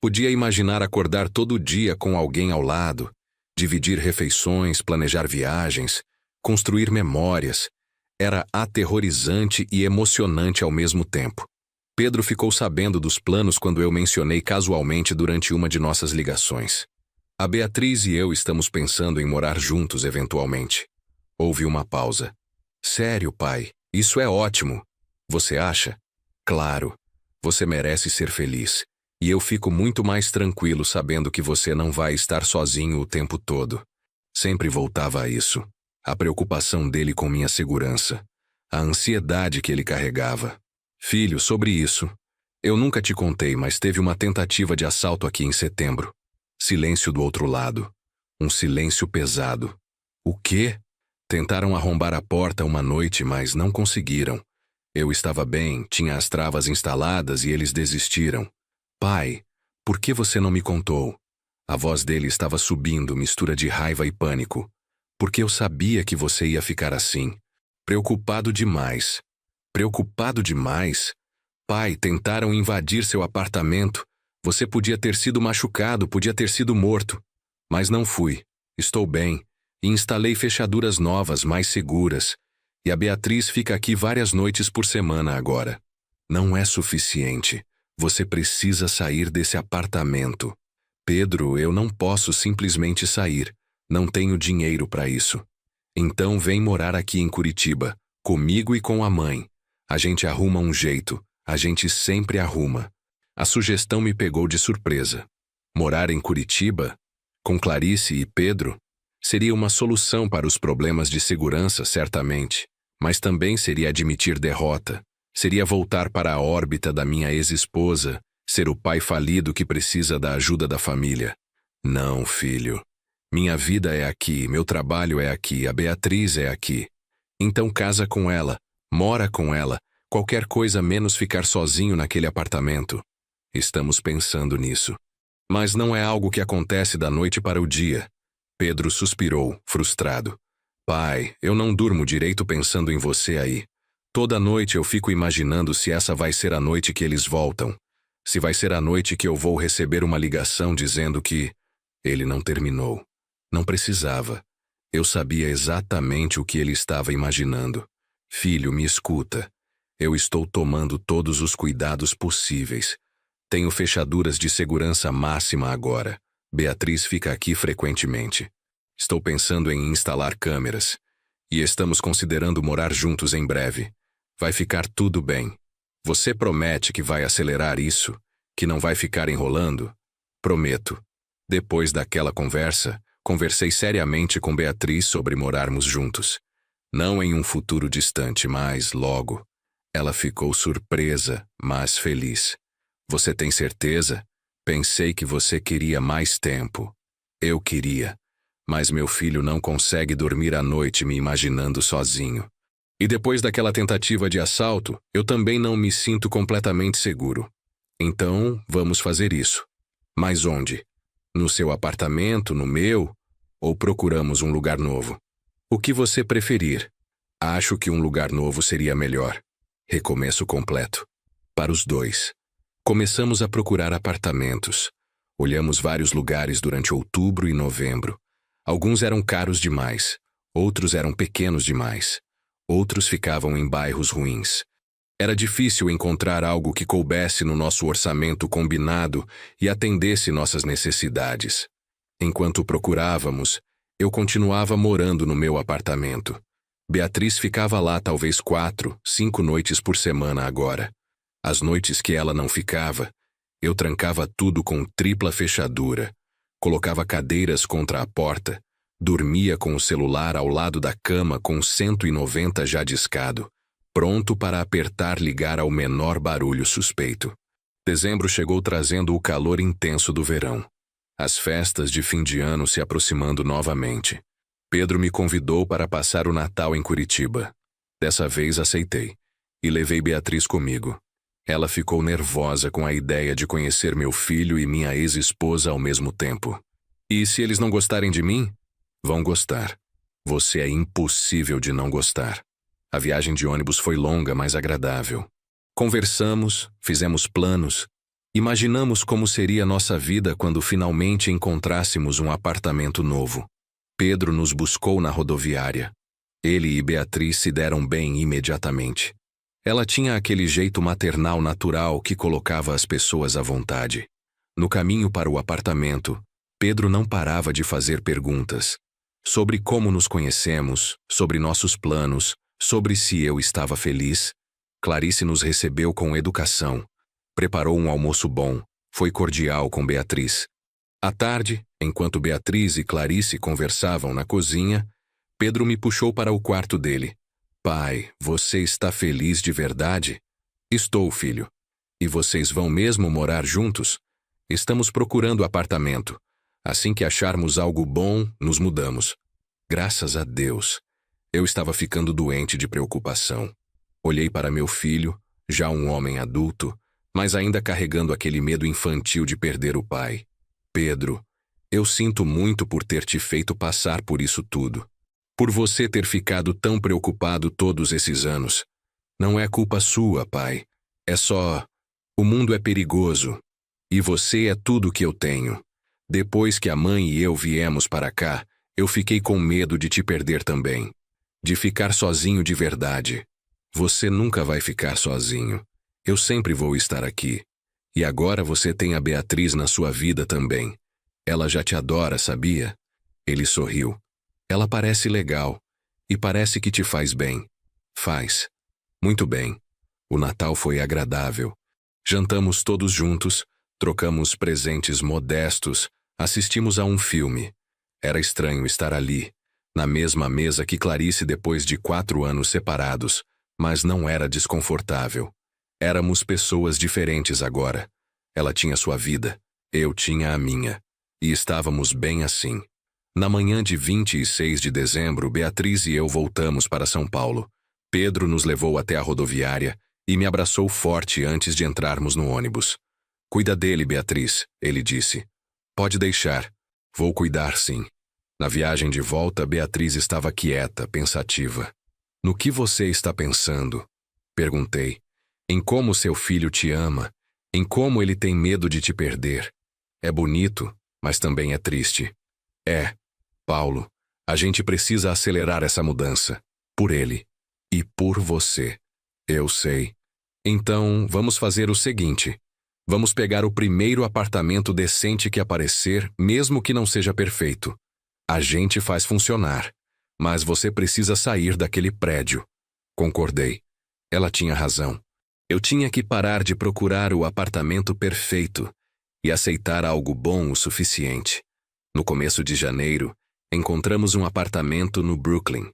Podia imaginar acordar todo dia com alguém ao lado, dividir refeições, planejar viagens, construir memórias. Era aterrorizante e emocionante ao mesmo tempo. Pedro ficou sabendo dos planos quando eu mencionei casualmente durante uma de nossas ligações. A Beatriz e eu estamos pensando em morar juntos eventualmente. Houve uma pausa. Sério, pai, isso é ótimo. Você acha? Claro. Você merece ser feliz. E eu fico muito mais tranquilo sabendo que você não vai estar sozinho o tempo todo. Sempre voltava a isso. A preocupação dele com minha segurança. A ansiedade que ele carregava. Filho, sobre isso. Eu nunca te contei, mas teve uma tentativa de assalto aqui em setembro. Silêncio do outro lado. Um silêncio pesado. O quê? Tentaram arrombar a porta uma noite, mas não conseguiram. Eu estava bem, tinha as travas instaladas e eles desistiram. Pai, por que você não me contou? A voz dele estava subindo, mistura de raiva e pânico. Porque eu sabia que você ia ficar assim. Preocupado demais. Preocupado demais? Pai, tentaram invadir seu apartamento. Você podia ter sido machucado, podia ter sido morto. Mas não fui. Estou bem. E instalei fechaduras novas, mais seguras. E a Beatriz fica aqui várias noites por semana agora. Não é suficiente. Você precisa sair desse apartamento. Pedro, eu não posso simplesmente sair. Não tenho dinheiro para isso. Então vem morar aqui em Curitiba, comigo e com a mãe. A gente arruma um jeito. A gente sempre arruma. A sugestão me pegou de surpresa. Morar em Curitiba? Com Clarice e Pedro, seria uma solução para os problemas de segurança, certamente, mas também seria admitir derrota, seria voltar para a órbita da minha ex-esposa, ser o pai falido que precisa da ajuda da família. Não, filho. Minha vida é aqui, meu trabalho é aqui, a Beatriz é aqui. Então casa com ela, mora com ela, qualquer coisa menos ficar sozinho naquele apartamento. Estamos pensando nisso. Mas não é algo que acontece da noite para o dia. Pedro suspirou, frustrado. Pai, eu não durmo direito pensando em você aí. Toda noite eu fico imaginando se essa vai ser a noite que eles voltam. Se vai ser a noite que eu vou receber uma ligação dizendo que ele não terminou. Não precisava. Eu sabia exatamente o que ele estava imaginando. Filho, me escuta. Eu estou tomando todos os cuidados possíveis. Tenho fechaduras de segurança máxima agora. Beatriz fica aqui frequentemente. Estou pensando em instalar câmeras. E estamos considerando morar juntos em breve. Vai ficar tudo bem. Você promete que vai acelerar isso? Que não vai ficar enrolando? Prometo. Depois daquela conversa, conversei seriamente com Beatriz sobre morarmos juntos. Não em um futuro distante, mas logo. Ela ficou surpresa, mas feliz. Você tem certeza? Pensei que você queria mais tempo. Eu queria. Mas meu filho não consegue dormir à noite me imaginando sozinho. E depois daquela tentativa de assalto, eu também não me sinto completamente seguro. Então, vamos fazer isso. Mas onde? No seu apartamento, no meu? Ou procuramos um lugar novo? O que você preferir? Acho que um lugar novo seria melhor. Recomeço completo. Para os dois. Começamos a procurar apartamentos. Olhamos vários lugares durante outubro e novembro. Alguns eram caros demais. Outros eram pequenos demais. Outros ficavam em bairros ruins. Era difícil encontrar algo que coubesse no nosso orçamento combinado e atendesse nossas necessidades. Enquanto procurávamos, eu continuava morando no meu apartamento. Beatriz ficava lá talvez 4, 5 noites por semana agora. As noites que ela não ficava, eu trancava tudo com tripla fechadura, colocava cadeiras contra a porta, dormia com o celular ao lado da cama com 190 já discado, pronto para apertar ligar ao menor barulho suspeito. Dezembro chegou trazendo o calor intenso do verão. As festas de fim de ano se aproximando novamente. Pedro me convidou para passar o Natal em Curitiba. Dessa vez aceitei, e levei Beatriz comigo. Ela ficou nervosa com a ideia de conhecer meu filho e minha ex-esposa ao mesmo tempo. E se eles não gostarem de mim? Vão gostar. Você é impossível de não gostar. A viagem de ônibus foi longa, mas agradável. Conversamos, fizemos planos, imaginamos como seria nossa vida quando finalmente encontrássemos um apartamento novo. Pedro nos buscou na rodoviária. Ele e Beatriz se deram bem imediatamente. Ela tinha aquele jeito maternal natural que colocava as pessoas à vontade. No caminho para o apartamento, Pedro não parava de fazer perguntas. Sobre como nos conhecemos, sobre nossos planos, sobre se eu estava feliz. Clarice nos recebeu com educação. Preparou um almoço bom, foi cordial com Beatriz. À tarde, enquanto Beatriz e Clarice conversavam na cozinha, Pedro me puxou para o quarto dele. Pai, você está feliz de verdade? Estou, filho. E vocês vão mesmo morar juntos? Estamos procurando apartamento. Assim que acharmos algo bom, nos mudamos. Graças a Deus. Eu estava ficando doente de preocupação. Olhei para meu filho, já um homem adulto, mas ainda carregando aquele medo infantil de perder o pai. Pedro, eu sinto muito por ter te feito passar por isso tudo. Por você ter ficado tão preocupado todos esses anos. Não é culpa sua, pai. É só... O mundo é perigoso. E você é tudo que eu tenho. Depois que a mãe e eu viemos para cá, eu fiquei com medo de te perder também. De ficar sozinho de verdade. Você nunca vai ficar sozinho. Eu sempre vou estar aqui. E agora você tem a Beatriz na sua vida também. Ela já te adora, sabia? Ele sorriu. Ela parece legal. E parece que te faz bem. Faz. Muito bem. O Natal foi agradável. Jantamos todos juntos, trocamos presentes modestos, Assistimos a um filme. Era estranho estar ali, na mesma mesa que Clarice depois de 4 anos separados, mas não era desconfortável. Éramos pessoas diferentes agora. Ela tinha sua vida, eu tinha a minha. E estávamos bem assim. Na manhã de 26 de dezembro, Beatriz e eu voltamos para São Paulo. Pedro nos levou até a rodoviária e me abraçou forte antes de entrarmos no ônibus. Cuida dele, Beatriz, ele disse. Pode deixar. Vou cuidar, sim. Na viagem de volta, Beatriz estava quieta, pensativa. No que você está pensando? Perguntei. Em como seu filho te ama, em como ele tem medo de te perder. É bonito, mas também é triste. É, Paulo, a gente precisa acelerar essa mudança. Por ele. E por você. Eu sei. Então, vamos fazer o seguinte. Vamos pegar o primeiro apartamento decente que aparecer, mesmo que não seja perfeito. A gente faz funcionar. Mas você precisa sair daquele prédio. Concordei. Ela tinha razão. Eu tinha que parar de procurar o apartamento perfeito e aceitar algo bom o suficiente. No começo de janeiro, encontramos um apartamento no Brooklyn,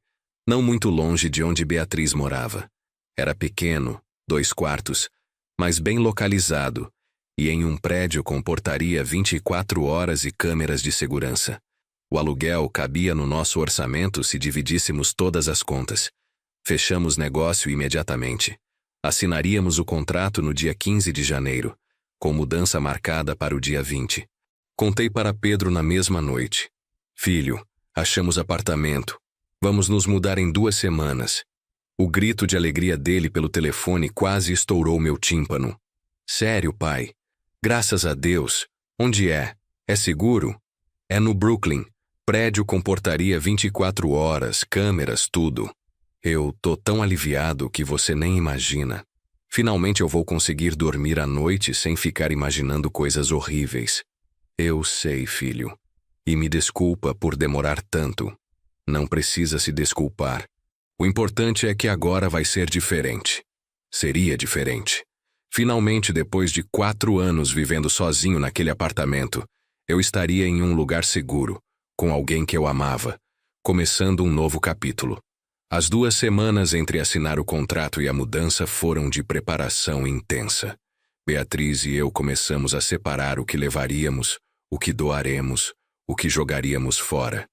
não muito longe de onde Beatriz morava. Era pequeno, 2 quartos, mas bem localizado, e em um prédio com portaria 24 horas e câmeras de segurança. O aluguel cabia no nosso orçamento se dividíssemos todas as contas. Fechamos negócio imediatamente. Assinaríamos o contrato no dia 15 de janeiro, com mudança marcada para o dia 20. Contei para Pedro na mesma noite. Filho, achamos apartamento. Vamos nos mudar em 2 semanas. O grito de alegria dele pelo telefone quase estourou meu tímpano. Sério, pai? Graças a Deus. Onde é? É seguro? É no Brooklyn. Prédio com portaria 24 horas, câmeras, tudo. Eu tô tão aliviado que você nem imagina. Finalmente eu vou conseguir dormir à noite sem ficar imaginando coisas horríveis. Eu sei, filho. E me desculpa por demorar tanto. Não precisa se desculpar. O importante é que agora vai ser diferente. Seria diferente. Finalmente, depois de 4 anos vivendo sozinho naquele apartamento, eu estaria em um lugar seguro, com alguém que eu amava, começando um novo capítulo. As 2 semanas entre assinar o contrato e a mudança foram de preparação intensa. Beatriz e eu começamos a separar o que levaríamos, o que doaremos, o que jogaríamos fora.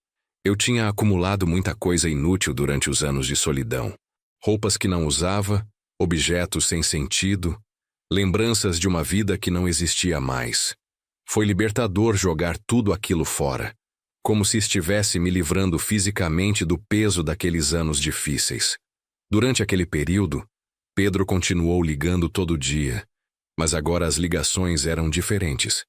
Eu tinha acumulado muita coisa inútil durante os anos de solidão. Roupas que não usava, objetos sem sentido, lembranças de uma vida que não existia mais. Foi libertador jogar tudo aquilo fora, como se estivesse me livrando fisicamente do peso daqueles anos difíceis. Durante aquele período, Pedro continuou ligando todo dia, mas agora as ligações eram diferentes.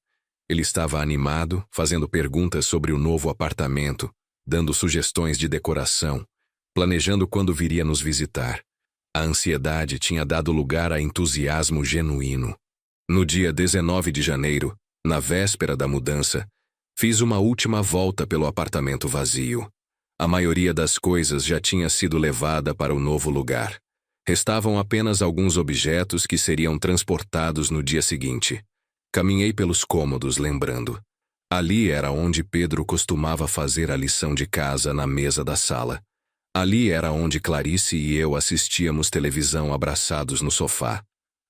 Ele estava animado, fazendo perguntas sobre o novo apartamento, dando sugestões de decoração, planejando quando viria nos visitar. A ansiedade tinha dado lugar a entusiasmo genuíno. No dia 19 de janeiro, na véspera da mudança, fiz uma última volta pelo apartamento vazio. A maioria das coisas já tinha sido levada para o novo lugar. Restavam apenas alguns objetos que seriam transportados no dia seguinte. Caminhei pelos cômodos, lembrando. Ali era onde Pedro costumava fazer a lição de casa na mesa da sala. Ali era onde Clarice e eu assistíamos televisão abraçados no sofá.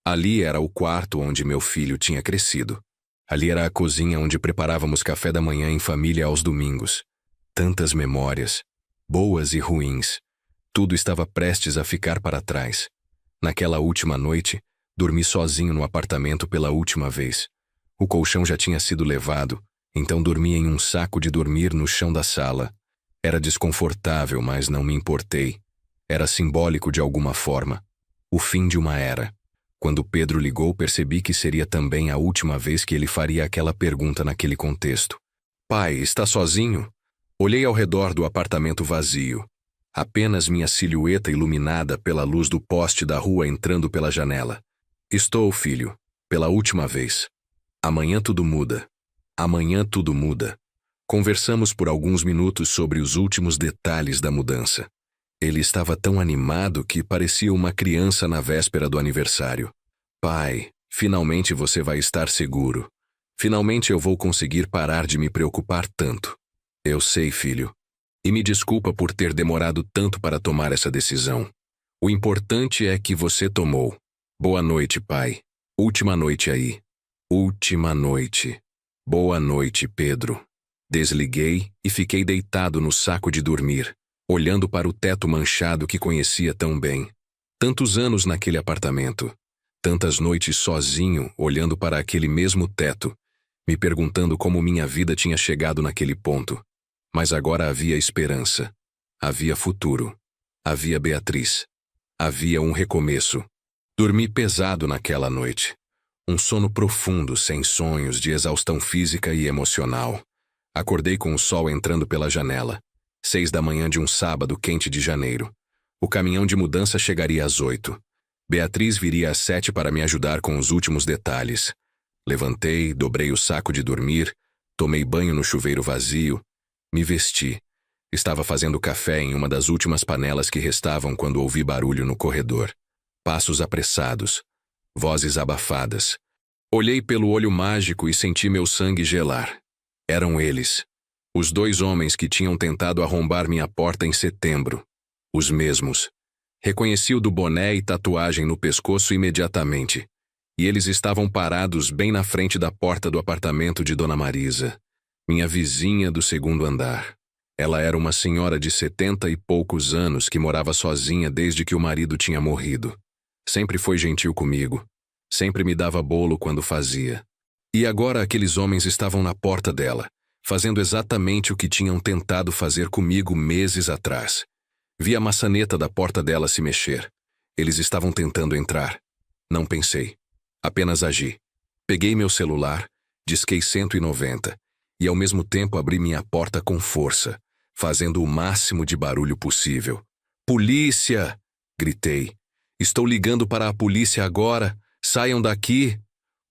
Ali era o quarto onde meu filho tinha crescido. Ali era a cozinha onde preparávamos café da manhã em família aos domingos. Tantas memórias, boas e ruins. Tudo estava prestes a ficar para trás. Naquela última noite, dormi sozinho no apartamento pela última vez. O colchão já tinha sido levado, então dormi em um saco de dormir no chão da sala. Era desconfortável, mas não me importei. Era simbólico de alguma forma. O fim de uma era. Quando Pedro ligou, percebi que seria também a última vez que ele faria aquela pergunta naquele contexto. Pai, está sozinho? Olhei ao redor do apartamento vazio. Apenas minha silhueta iluminada pela luz do poste da rua entrando pela janela. Estou, filho, pela última vez. Amanhã tudo muda. Amanhã tudo muda. Conversamos por alguns minutos sobre os últimos detalhes da mudança. Ele estava tão animado que parecia uma criança na véspera do aniversário. Pai, finalmente você vai estar seguro. Finalmente eu vou conseguir parar de me preocupar tanto. Eu sei, filho. E me desculpa por ter demorado tanto para tomar essa decisão. O importante é que você tomou. Boa noite, pai. Última noite aí. Última noite. Boa noite, Pedro. Desliguei e fiquei deitado no saco de dormir, olhando para o teto manchado que conhecia tão bem. Tantos anos naquele apartamento. Tantas noites sozinho, olhando para aquele mesmo teto, me perguntando como minha vida tinha chegado naquele ponto. Mas agora havia esperança. Havia futuro. Havia Beatriz. Havia um recomeço. Dormi pesado naquela noite. Um sono profundo, sem sonhos, de exaustão física e emocional. Acordei com o sol entrando pela janela. 6 da manhã de um sábado quente de janeiro. O caminhão de mudança chegaria às 8. Beatriz viria às 7 para me ajudar com os últimos detalhes. Levantei, dobrei o saco de dormir, tomei banho no chuveiro vazio, me vesti. Estava fazendo café em uma das últimas panelas que restavam quando ouvi barulho no corredor. Passos apressados. Vozes abafadas. Olhei pelo olho mágico e senti meu sangue gelar. Eram eles. Os 2 homens que tinham tentado arrombar minha porta em setembro. Os mesmos. Reconheci o do boné e tatuagem no pescoço imediatamente. E eles estavam parados bem na frente da porta do apartamento de Dona Marisa, minha vizinha do 2º andar. Ela era uma senhora de 70 e poucos anos que morava sozinha desde que o marido tinha morrido. Sempre foi gentil comigo. Sempre me dava bolo quando fazia. E agora aqueles homens estavam na porta dela, fazendo exatamente o que tinham tentado fazer comigo meses atrás. Vi a maçaneta da porta dela se mexer. Eles estavam tentando entrar. Não pensei. Apenas agi. Peguei meu celular, disquei 190 e ao mesmo tempo abri minha porta com força, fazendo o máximo de barulho possível. Polícia! Gritei. Estou ligando para a polícia agora. Saiam daqui!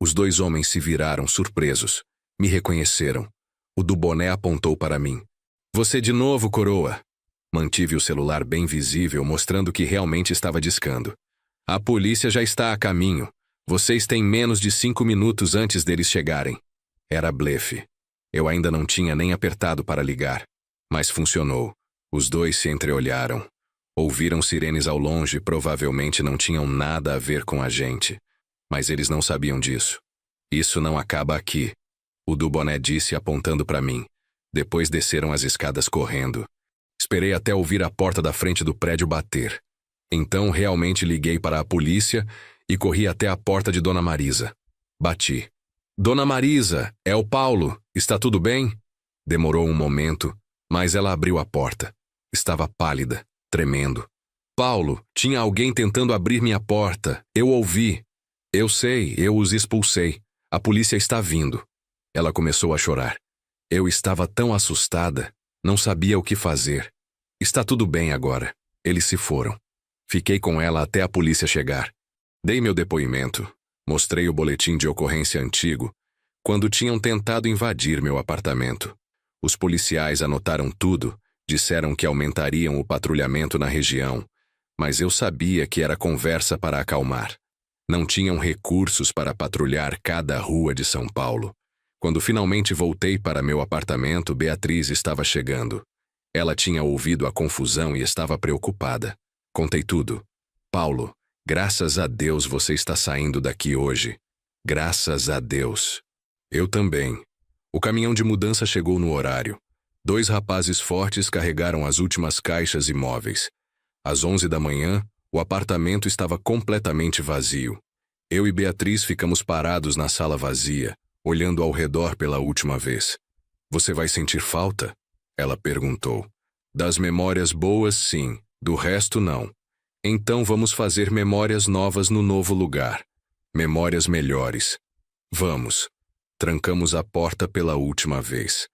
Os 2 homens se viraram surpresos. Me reconheceram. O do boné apontou para mim. Você de novo, coroa? Mantive o celular bem visível, mostrando que realmente estava discando. A polícia já está a caminho. Vocês têm menos de 5 minutos antes deles chegarem. Era blefe. Eu ainda não tinha nem apertado para ligar. Mas funcionou. Os 2 se entreolharam. Ouviram sirenes ao longe, provavelmente não tinham nada a ver com a gente. Mas eles não sabiam disso. Isso não acaba aqui. O do boné disse apontando para mim. Depois desceram as escadas correndo. Esperei até ouvir a porta da frente do prédio bater. Então realmente liguei para a polícia e corri até a porta de Dona Marisa. Bati. Dona Marisa, é o Paulo. Está tudo bem? Demorou um momento, mas ela abriu a porta. Estava pálida, tremendo. Paulo, tinha alguém tentando abrir minha porta. Eu ouvi. Eu sei, eu os expulsei. A polícia está vindo. Ela começou a chorar. Eu estava tão assustada, não sabia o que fazer. Está tudo bem agora. Eles se foram. Fiquei com ela até a polícia chegar. Dei meu depoimento. Mostrei o boletim de ocorrência antigo, quando tinham tentado invadir meu apartamento. Os policiais anotaram tudo, disseram que aumentariam o patrulhamento na região, mas eu sabia que era conversa para acalmar. Não tinham recursos para patrulhar cada rua de São Paulo. Quando finalmente voltei para meu apartamento, Beatriz estava chegando. Ela tinha ouvido a confusão e estava preocupada. Contei tudo. Paulo, graças a Deus você está saindo daqui hoje. Graças a Deus. Eu também. O caminhão de mudança chegou no horário. 2 rapazes fortes carregaram as últimas caixas e móveis. Às 11 da manhã, o apartamento estava completamente vazio. Eu e Beatriz ficamos parados na sala vazia, olhando ao redor pela última vez. Você vai sentir falta? Ela perguntou. Das memórias boas, sim. Do resto, não. Então vamos fazer memórias novas no novo lugar. Memórias melhores. Vamos. Trancamos a porta pela última vez.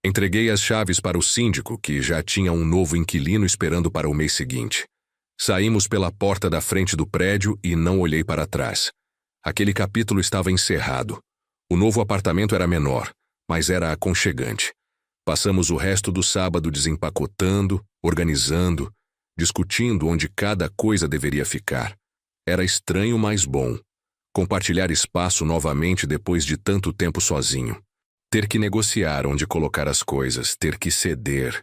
Entreguei as chaves para o síndico, que já tinha um novo inquilino esperando para o mês seguinte. Saímos pela porta da frente do prédio e não olhei para trás. Aquele capítulo estava encerrado. O novo apartamento era menor, mas era aconchegante. Passamos o resto do sábado desempacotando, organizando, discutindo onde cada coisa deveria ficar. Era estranho, mas bom. Compartilhar espaço novamente depois de tanto tempo sozinho. Ter que negociar onde colocar as coisas, ter que ceder,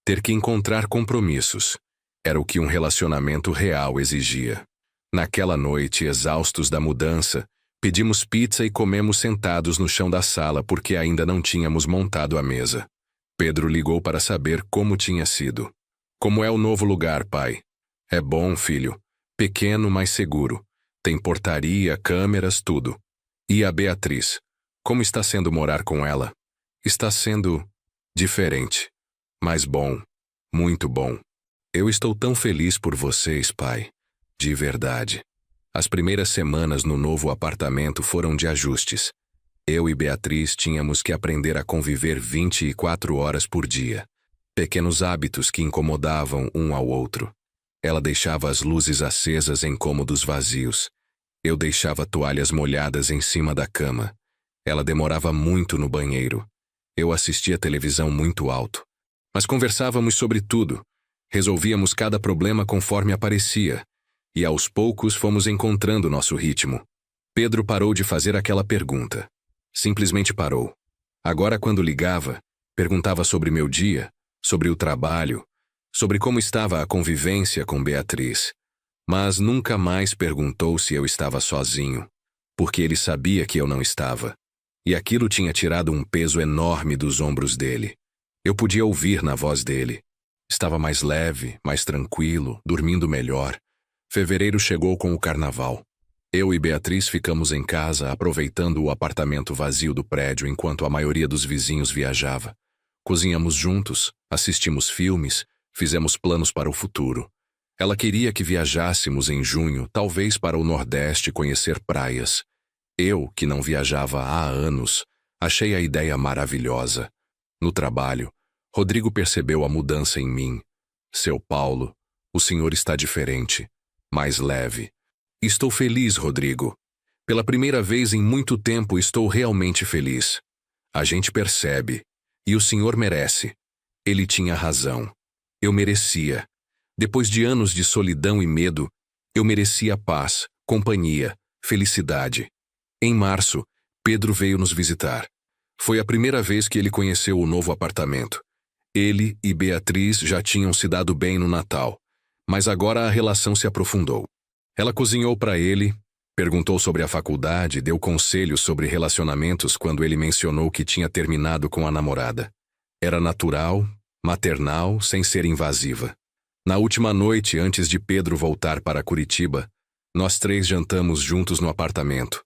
ter que encontrar compromissos. Era o que um relacionamento real exigia. Naquela noite, exaustos da mudança, pedimos pizza e comemos sentados no chão da sala porque ainda não tínhamos montado a mesa. Pedro ligou para saber como tinha sido. Como é o novo lugar, pai? É bom, filho. Pequeno, mas seguro. Tem portaria, câmeras, tudo. E a Beatriz? Como está sendo morar com ela? Está sendo diferente. Mas bom. Muito bom. Eu estou tão feliz por vocês, pai. De verdade. As primeiras semanas no novo apartamento foram de ajustes. Eu e Beatriz tínhamos que aprender a conviver 24 horas por dia. Pequenos hábitos que incomodavam um ao outro. Ela deixava as luzes acesas em cômodos vazios. Eu deixava toalhas molhadas em cima da cama. Ela demorava muito no banheiro. Eu assistia televisão muito alto. Mas conversávamos sobre tudo. Resolvíamos cada problema conforme aparecia. E aos poucos fomos encontrando nosso ritmo. Pedro parou de fazer aquela pergunta. Simplesmente parou. Agora, quando ligava, perguntava sobre meu dia, sobre o trabalho, sobre como estava a convivência com Beatriz. Mas nunca mais perguntou se eu estava sozinho, porque ele sabia que eu não estava. E aquilo tinha tirado um peso enorme dos ombros dele. Eu podia ouvir na voz dele. Estava mais leve, mais tranquilo, dormindo melhor. Fevereiro chegou com o carnaval. Eu e Beatriz ficamos em casa aproveitando o apartamento vazio do prédio enquanto a maioria dos vizinhos viajava. Cozinhamos juntos, assistimos filmes, fizemos planos para o futuro. Ela queria que viajássemos em junho, talvez para o Nordeste conhecer praias. Eu, que não viajava há anos, achei a ideia maravilhosa. No trabalho, Rodrigo percebeu a mudança em mim. Seu Paulo, o senhor está diferente, mais leve. Estou feliz, Rodrigo. Pela primeira vez em muito tempo estou realmente feliz. A gente percebe. E o senhor merece. Ele tinha razão. Eu merecia. Depois de anos de solidão e medo, eu merecia paz, companhia, felicidade. Em março, Pedro veio nos visitar. Foi a primeira vez que ele conheceu o novo apartamento. Ele e Beatriz já tinham se dado bem no Natal, mas agora a relação se aprofundou. Ela cozinhou para ele, perguntou sobre a faculdade, deu conselhos sobre relacionamentos quando ele mencionou que tinha terminado com a namorada. Era natural, maternal, sem ser invasiva. Na última noite, antes de Pedro voltar para Curitiba, nós três jantamos juntos no apartamento.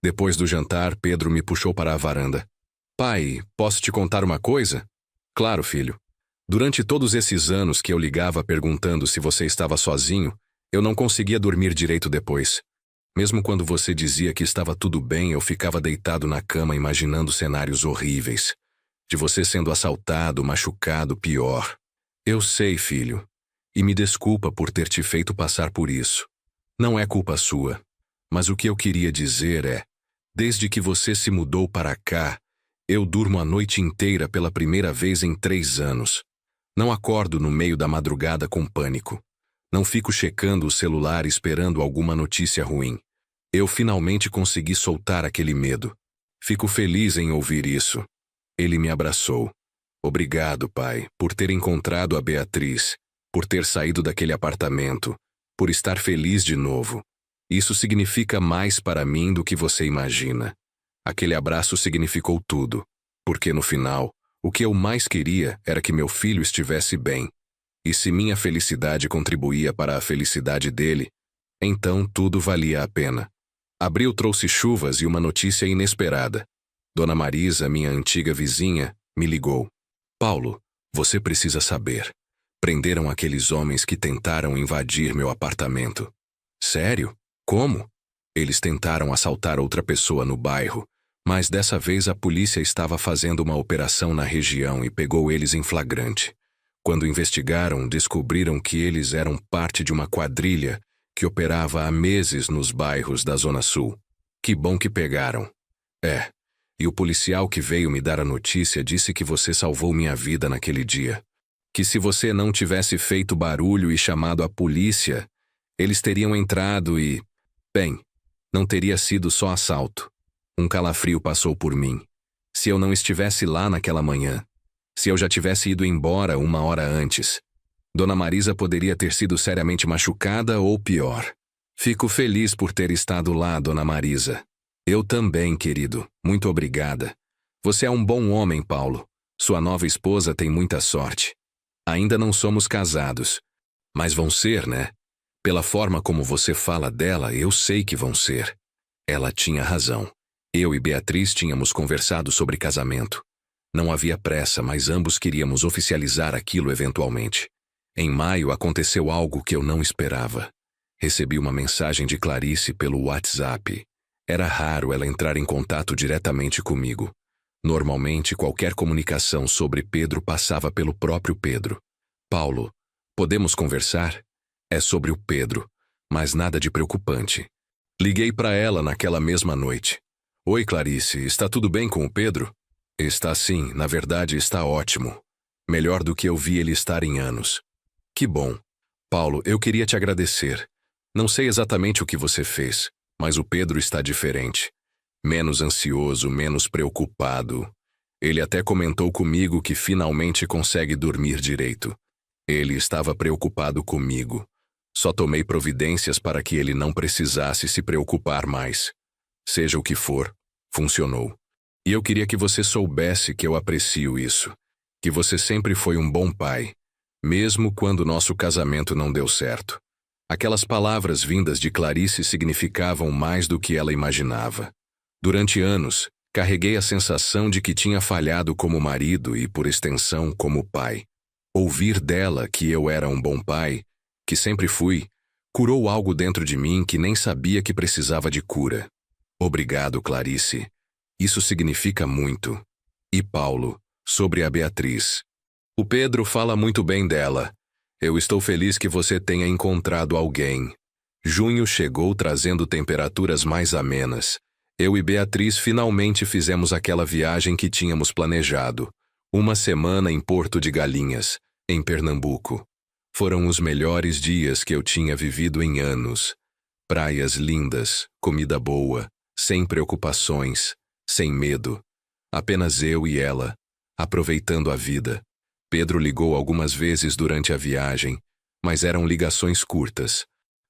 Depois do jantar, Pedro me puxou para a varanda. Pai, posso te contar uma coisa? Claro, filho. Durante todos esses anos que eu ligava perguntando se você estava sozinho, eu não conseguia dormir direito depois. Mesmo quando você dizia que estava tudo bem, eu ficava deitado na cama imaginando cenários horríveis. De você sendo assaltado, machucado, pior. Eu sei, filho. E me desculpa por ter te feito passar por isso. Não é culpa sua. Mas o que eu queria dizer é, desde que você se mudou para cá, eu durmo a noite inteira pela primeira vez em 3 anos. Não acordo no meio da madrugada com pânico. Não fico checando o celular esperando alguma notícia ruim. Eu finalmente consegui soltar aquele medo. Fico feliz em ouvir isso. Ele me abraçou. Obrigado, pai, por ter encontrado a Beatriz, por ter saído daquele apartamento, por estar feliz de novo. Isso significa mais para mim do que você imagina. Aquele abraço significou tudo, porque no final, o que eu mais queria era que meu filho estivesse bem. E se minha felicidade contribuía para a felicidade dele, então tudo valia a pena. Abril trouxe chuvas e uma notícia inesperada. Dona Marisa, minha antiga vizinha, me ligou. Paulo, você precisa saber. Prenderam aqueles homens que tentaram invadir meu apartamento. Sério? Como? Eles tentaram assaltar outra pessoa no bairro, mas dessa vez a polícia estava fazendo uma operação na região e pegou eles em flagrante. Quando investigaram, descobriram que eles eram parte de uma quadrilha que operava há meses nos bairros da Zona Sul. Que bom que pegaram. E o policial que veio me dar a notícia disse que você salvou minha vida naquele dia. Que se você não tivesse feito barulho e chamado a polícia, eles teriam entrado e... Bem, Não teria sido só assalto. Um calafrio passou por mim. Se eu não estivesse lá naquela manhã, se eu já tivesse ido embora 1 hora antes, Dona Marisa poderia ter sido seriamente machucada ou pior. Fico feliz por ter estado lá, Dona Marisa. Eu também, querido. Muito obrigada. Você é um bom homem, Paulo. Sua nova esposa tem muita sorte. Ainda não somos casados. Mas vão ser, né? Pela forma como você fala dela, eu sei que vão ser. Ela tinha razão. Eu e Beatriz tínhamos conversado sobre casamento. Não havia pressa, mas ambos queríamos oficializar aquilo eventualmente. Em maio aconteceu algo que eu não esperava. Recebi uma mensagem de Clarice pelo WhatsApp. Era raro ela entrar em contato diretamente comigo. Normalmente, qualquer comunicação sobre Pedro passava pelo próprio Pedro. Paulo, podemos conversar? É sobre o Pedro, mas nada de preocupante. Liguei para ela naquela mesma noite. Oi, Clarice, está tudo bem com o Pedro? Está sim, na verdade está ótimo. Melhor do que eu vi ele estar em anos. Que bom. Paulo, eu queria te agradecer. Não sei exatamente o que você fez, mas o Pedro está diferente. Menos ansioso, menos preocupado. Ele até comentou comigo que finalmente consegue dormir direito. Ele estava preocupado comigo. Só tomei providências para que ele não precisasse se preocupar mais. Seja o que for, funcionou. E eu queria que você soubesse que eu aprecio isso. Que você sempre foi um bom pai, mesmo quando nosso casamento não deu certo. Aquelas palavras vindas de Clarice significavam mais do que ela imaginava. Durante anos, carreguei a sensação de que tinha falhado como marido e, por extensão, como pai. Ouvir dela que eu era um bom pai, que sempre fui, curou algo dentro de mim que nem sabia que precisava de cura. Obrigado, Clarice. Isso significa muito. E Paulo, sobre a Beatriz. O Pedro fala muito bem dela. Eu estou feliz que você tenha encontrado alguém. Junho chegou trazendo temperaturas mais amenas. Eu e Beatriz finalmente fizemos aquela viagem que tínhamos planejado. 1 semana em Porto de Galinhas, em Pernambuco. Foram os melhores dias que eu tinha vivido em anos. Praias lindas, comida boa, sem preocupações, sem medo. Apenas eu e ela, aproveitando a vida. Pedro ligou algumas vezes durante a viagem, mas eram ligações curtas.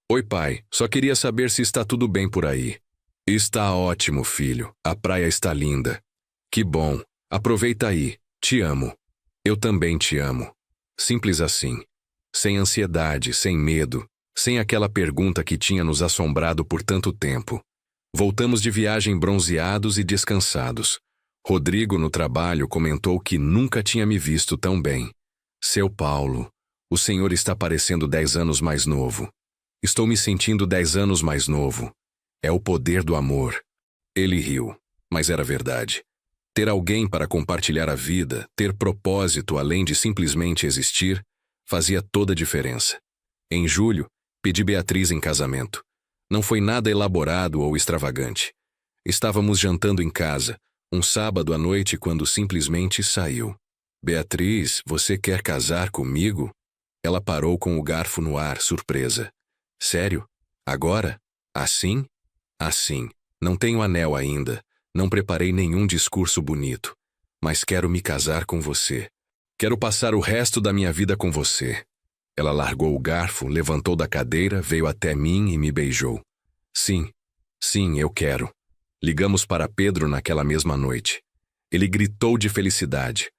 Oi, pai, só queria saber se está tudo bem por aí. Está ótimo, filho. A praia está linda. Que bom. Aproveita aí. Te amo. Eu também te amo. Simples assim. Sem ansiedade, sem medo, sem aquela pergunta que tinha nos assombrado por tanto tempo. Voltamos de viagem bronzeados e descansados. Rodrigo, no trabalho, comentou que nunca tinha me visto tão bem. Seu Paulo, o senhor está parecendo 10 anos mais novo. Estou me sentindo 10 anos mais novo. É o poder do amor. Ele riu, mas era verdade. Ter alguém para compartilhar a vida, ter propósito além de simplesmente existir, fazia toda a diferença. Em julho, pedi Beatriz em casamento. Não foi nada elaborado ou extravagante. Estávamos jantando em casa, um sábado à noite, quando simplesmente saiu. Beatriz, você quer casar comigo? Ela parou com o garfo no ar, surpresa. Sério? Agora? Assim? Assim. Não tenho anel ainda. Não preparei nenhum discurso bonito. Mas quero me casar com você. Quero passar o resto da minha vida com você. Ela largou o garfo, levantou da cadeira, veio até mim e me beijou. Sim, sim, eu quero. Ligamos para Pedro naquela mesma noite. Ele gritou de felicidade.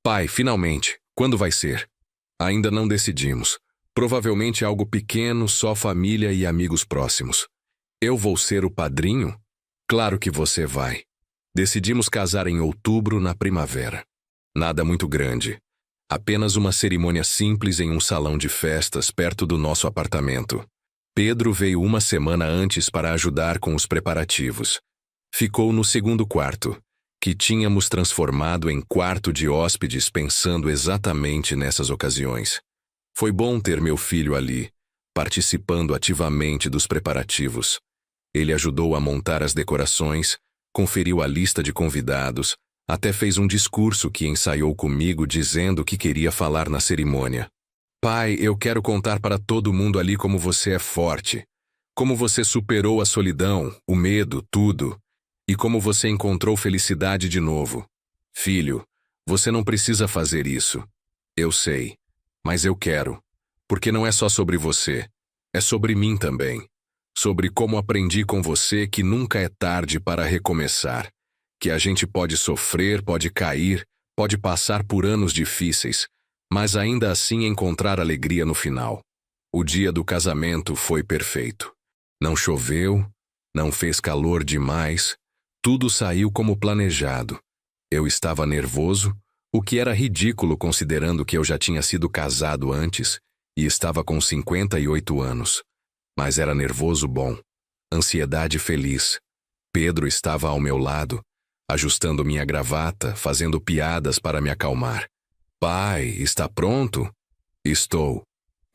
Pai, finalmente, quando vai ser? Ainda não decidimos. Provavelmente algo pequeno, só família e amigos próximos. Eu vou ser o padrinho? Claro que você vai. Decidimos casar em outubro, na primavera. Nada muito grande. Apenas uma cerimônia simples em um salão de festas perto do nosso apartamento. Pedro veio 1 semana antes para ajudar com os preparativos. Ficou no segundo quarto, que tínhamos transformado em quarto de hóspedes pensando exatamente nessas ocasiões. Foi bom ter meu filho ali, participando ativamente dos preparativos. Ele ajudou a montar as decorações, conferiu a lista de convidados, até fez um discurso que ensaiou comigo dizendo que queria falar na cerimônia. Pai, eu quero contar para todo mundo ali como você é forte, Como você superou a solidão, o medo, tudo. E como você encontrou felicidade de novo. Filho, você não precisa fazer isso. Eu sei. Mas eu quero. Porque não é só sobre você. É sobre mim também. Sobre como aprendi com você que nunca é tarde para recomeçar. Que a gente pode sofrer, pode cair, pode passar por anos difíceis, mas ainda assim encontrar alegria no final. O dia do casamento foi perfeito. Não choveu, não fez calor demais, tudo saiu como planejado. Eu estava nervoso, o que era ridículo considerando que eu já tinha sido casado antes e estava com 58 anos. Mas era nervoso bom, ansiedade feliz. Pedro estava ao meu lado, ajustando minha gravata, fazendo piadas para me acalmar. Pai, está pronto? Estou.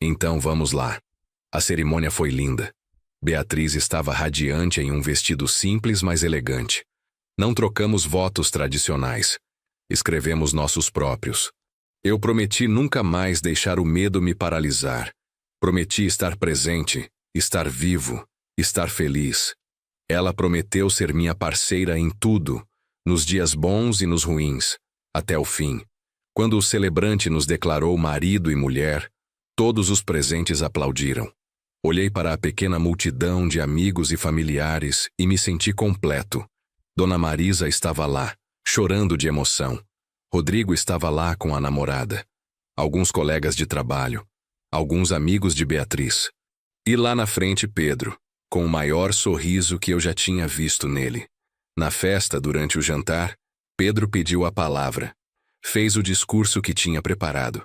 Então vamos lá. A cerimônia foi linda. Beatriz estava radiante em um vestido simples, mas elegante. Não trocamos votos tradicionais. Escrevemos nossos próprios. Eu prometi nunca mais deixar o medo me paralisar. Prometi estar presente, estar vivo, estar feliz. Ela prometeu ser minha parceira em tudo, nos dias bons e nos ruins, até o fim. Quando o celebrante nos declarou marido e mulher, todos os presentes aplaudiram. Olhei para a pequena multidão de amigos e familiares e me senti completo. Dona Marisa estava lá, chorando de emoção. Rodrigo estava lá com a namorada. Alguns colegas de trabalho. Alguns amigos de Beatriz. E lá na frente Pedro, com o maior sorriso que eu já tinha visto nele. Na festa, durante o jantar, Pedro pediu a palavra. Fez o discurso que tinha preparado.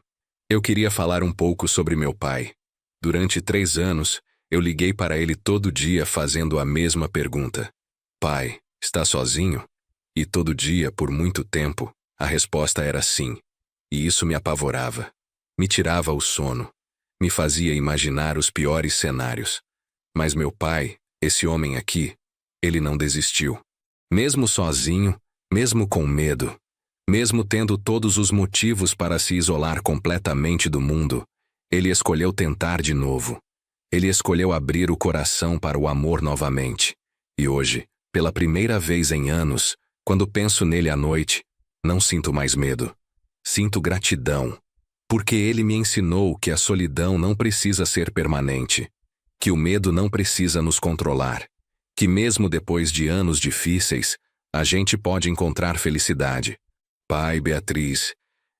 Eu queria falar um pouco sobre meu pai. Durante 3 anos, eu liguei para ele todo dia fazendo a mesma pergunta. Pai, está sozinho? E todo dia, por muito tempo, a resposta era sim. E isso me apavorava. Me tirava o sono. Me fazia imaginar os piores cenários. Mas meu pai, esse homem aqui, ele não desistiu. Mesmo sozinho, mesmo com medo, mesmo tendo todos os motivos para se isolar completamente do mundo, ele escolheu tentar de novo. Ele escolheu abrir o coração para o amor novamente. E hoje, pela primeira vez em anos, quando penso nele à noite, não sinto mais medo. Sinto gratidão. Porque ele me ensinou que a solidão não precisa ser permanente. Que o medo não precisa nos controlar. Que mesmo depois de anos difíceis, a gente pode encontrar felicidade. Pai, Beatriz,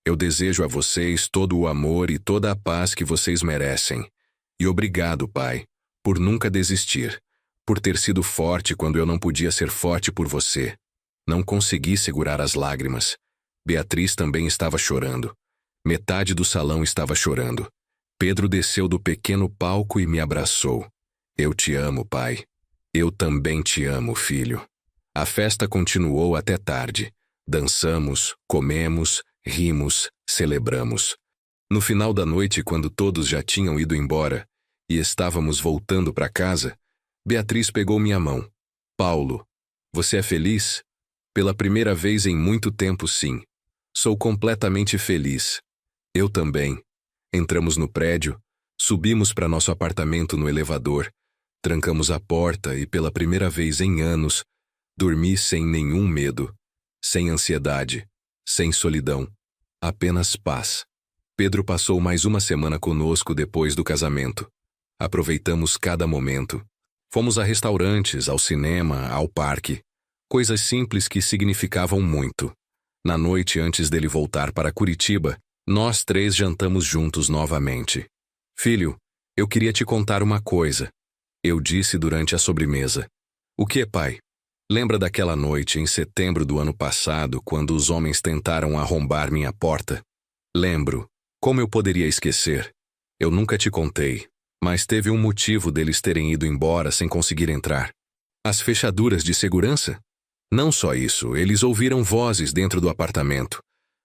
eu desejo a vocês todo o amor e toda a paz que vocês merecem. E obrigado, Pai, por nunca desistir, por ter sido forte quando eu não podia ser forte por você. Não consegui segurar as lágrimas. Beatriz também estava chorando. Metade do salão estava chorando. Pedro desceu do pequeno palco e me abraçou. Eu te amo, pai. Eu também te amo, filho. A festa continuou até tarde. Dançamos, comemos, rimos, celebramos. No final da noite, quando todos já tinham ido embora e estávamos voltando para casa, Beatriz pegou minha mão. Paulo, você é feliz? Pela primeira vez em muito tempo, sim. Sou completamente feliz. Eu também. Entramos no prédio, subimos para nosso apartamento no elevador, trancamos a porta e, pela primeira vez em anos, dormi sem nenhum medo, sem ansiedade, sem solidão, apenas paz. Pedro passou mais uma semana conosco depois do casamento. Aproveitamos cada momento. Fomos a restaurantes, ao cinema, ao parque. Coisas simples que significavam muito. Na noite antes dele voltar para Curitiba, nós 3 jantamos juntos novamente. Filho, eu queria te contar uma coisa. Eu disse durante a sobremesa. O que, pai? Lembra daquela noite em setembro do ano passado, quando os homens tentaram arrombar minha porta? Lembro. Como eu poderia esquecer? Eu nunca te contei, mas teve um motivo deles terem ido embora sem conseguir entrar. As fechaduras de segurança? Não só isso, eles ouviram vozes dentro do apartamento.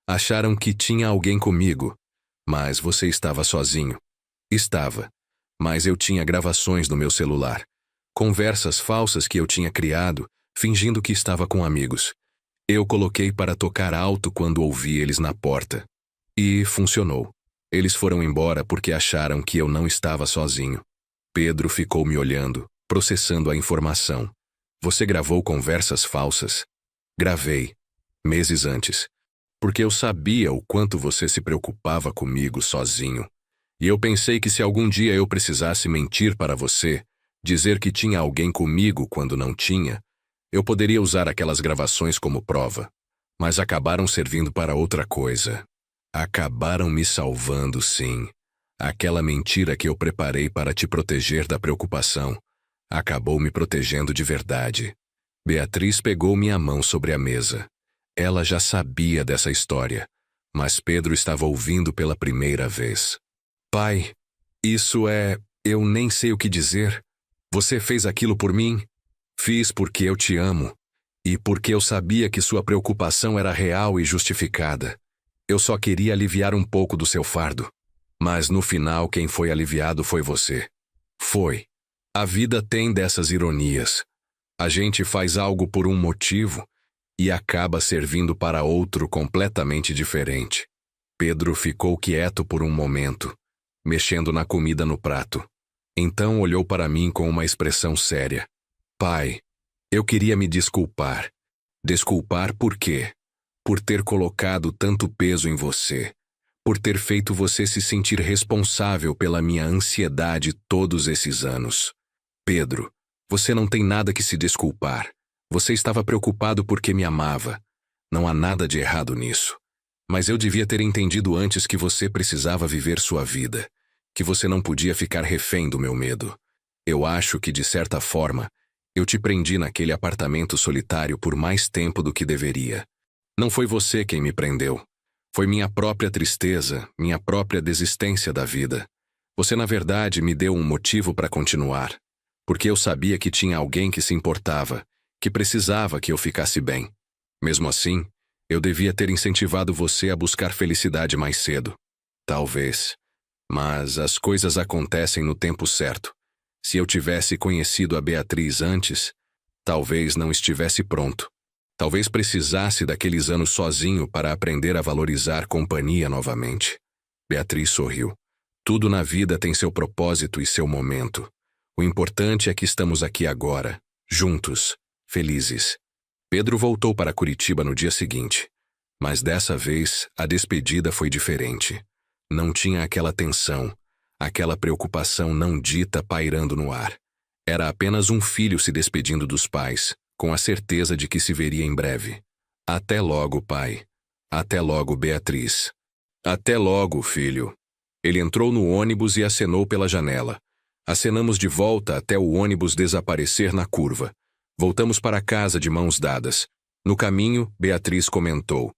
Acharam que tinha alguém comigo. Mas você estava sozinho. Estava. Mas eu tinha gravações no meu celular. Conversas falsas que eu tinha criado, fingindo que estava com amigos. Eu coloquei para tocar alto quando ouvi eles na porta. E funcionou. Eles foram embora porque acharam que eu não estava sozinho. Pedro ficou me olhando, processando a informação. Você gravou conversas falsas? Gravei, meses antes, porque eu sabia o quanto você se preocupava comigo sozinho. E eu pensei que se algum dia eu precisasse mentir para você, dizer que tinha alguém comigo quando não tinha, eu poderia usar aquelas gravações como prova. Mas acabaram servindo para outra coisa. Acabaram me salvando, sim. Aquela mentira que eu preparei para te proteger da preocupação acabou me protegendo de verdade. Beatriz pegou minha mão sobre a mesa. Ela já sabia dessa história, mas Pedro estava ouvindo pela primeira vez. Pai, eu nem sei o que dizer. Você fez aquilo por mim? Fiz porque eu te amo. E porque eu sabia que sua preocupação era real e justificada. Eu só queria aliviar um pouco do seu fardo. Mas no final quem foi aliviado foi você. Foi. A vida tem dessas ironias. A gente faz algo por um motivo e acaba servindo para outro completamente diferente. Pedro ficou quieto por um momento, mexendo na comida no prato. Então olhou para mim com uma expressão séria. Pai, eu queria me desculpar. Desculpar por quê? Por ter colocado tanto peso em você. Por ter feito você se sentir responsável pela minha ansiedade todos esses anos. Pedro, você não tem nada que se desculpar. Você estava preocupado porque me amava. Não há nada de errado nisso. Mas eu devia ter entendido antes que você precisava viver sua vida. Que você não podia ficar refém do meu medo. Eu acho que, de certa forma, eu te prendi naquele apartamento solitário por mais tempo do que deveria. Não foi você quem me prendeu. Foi minha própria tristeza, minha própria desistência da vida. Você, na verdade, me deu um motivo para continuar. Porque eu sabia que tinha alguém que se importava, que precisava que eu ficasse bem. Mesmo assim, eu devia ter incentivado você a buscar felicidade mais cedo. Talvez. Mas as coisas acontecem no tempo certo. Se eu tivesse conhecido a Beatriz antes, talvez não estivesse pronto. Talvez precisasse daqueles anos sozinho para aprender a valorizar companhia novamente. Beatriz sorriu. Tudo na vida tem seu propósito e seu momento. O importante é que estamos aqui agora, juntos, felizes. Pedro voltou para Curitiba no dia seguinte. Mas dessa vez, a despedida foi diferente. Não tinha aquela tensão, aquela preocupação não dita pairando no ar. Era apenas um filho se despedindo dos pais, com a certeza de que se veria em breve. Até logo, pai. Até logo, Beatriz. Até logo, filho. Ele entrou no ônibus e acenou pela janela. Acenamos de volta até o ônibus desaparecer na curva. Voltamos para casa de mãos dadas. No caminho, Beatriz comentou.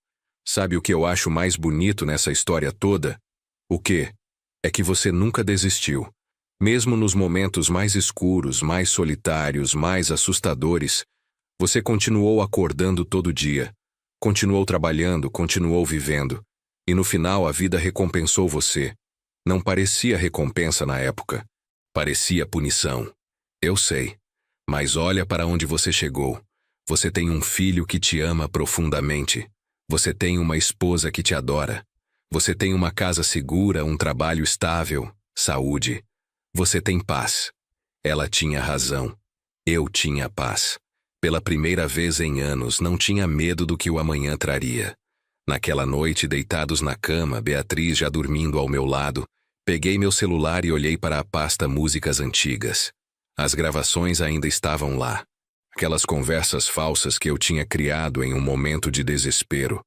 Sabe o que eu acho mais bonito nessa história toda? O quê? É que você nunca desistiu. Mesmo nos momentos mais escuros, mais solitários, mais assustadores, você continuou acordando todo dia. Continuou trabalhando, continuou vivendo. E no final a vida recompensou você. Não parecia recompensa na época. Parecia punição. Eu sei. Mas olha para onde você chegou. Você tem um filho que te ama profundamente. Você tem uma esposa que te adora. Você tem uma casa segura, um trabalho estável, saúde. Você tem paz. Ela tinha razão. Eu tinha paz. Pela primeira vez em anos, não tinha medo do que o amanhã traria. Naquela noite, deitados na cama, Beatriz já dormindo ao meu lado, peguei meu celular e olhei para a pasta Músicas Antigas. As gravações ainda estavam lá. Aquelas conversas falsas que eu tinha criado em um momento de desespero.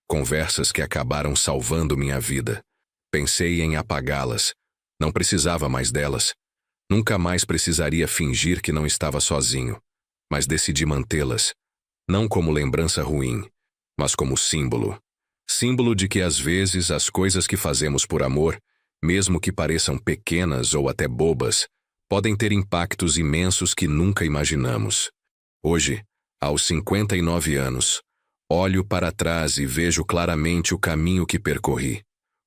Conversas que acabaram salvando minha vida. Pensei em apagá-las. Não precisava mais delas. Nunca mais precisaria fingir que não estava sozinho. Mas decidi mantê-las. Não como lembrança ruim, mas como símbolo. Símbolo de que às vezes as coisas que fazemos por amor, mesmo que pareçam pequenas ou até bobas, podem ter impactos imensos que nunca imaginamos. Hoje, aos 59 anos, olho para trás e vejo claramente o caminho que percorri.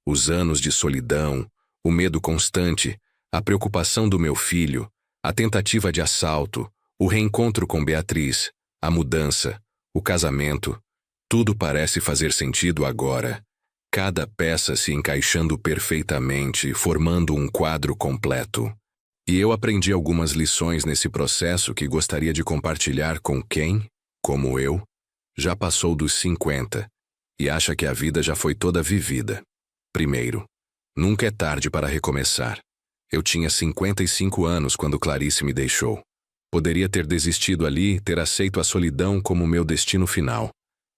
Os anos de solidão, o medo constante, a preocupação do meu filho, a tentativa de assalto, o reencontro com Beatriz, a mudança, o casamento, tudo parece fazer sentido agora. Cada peça se encaixando perfeitamente, formando um quadro completo. E eu aprendi algumas lições nesse processo que gostaria de compartilhar com quem, como eu, já passou dos 50 e acha que a vida já foi toda vivida. Primeiro, nunca é tarde para recomeçar. Eu tinha 55 anos quando Clarice me deixou. Poderia ter desistido ali e ter aceito a solidão como meu destino final,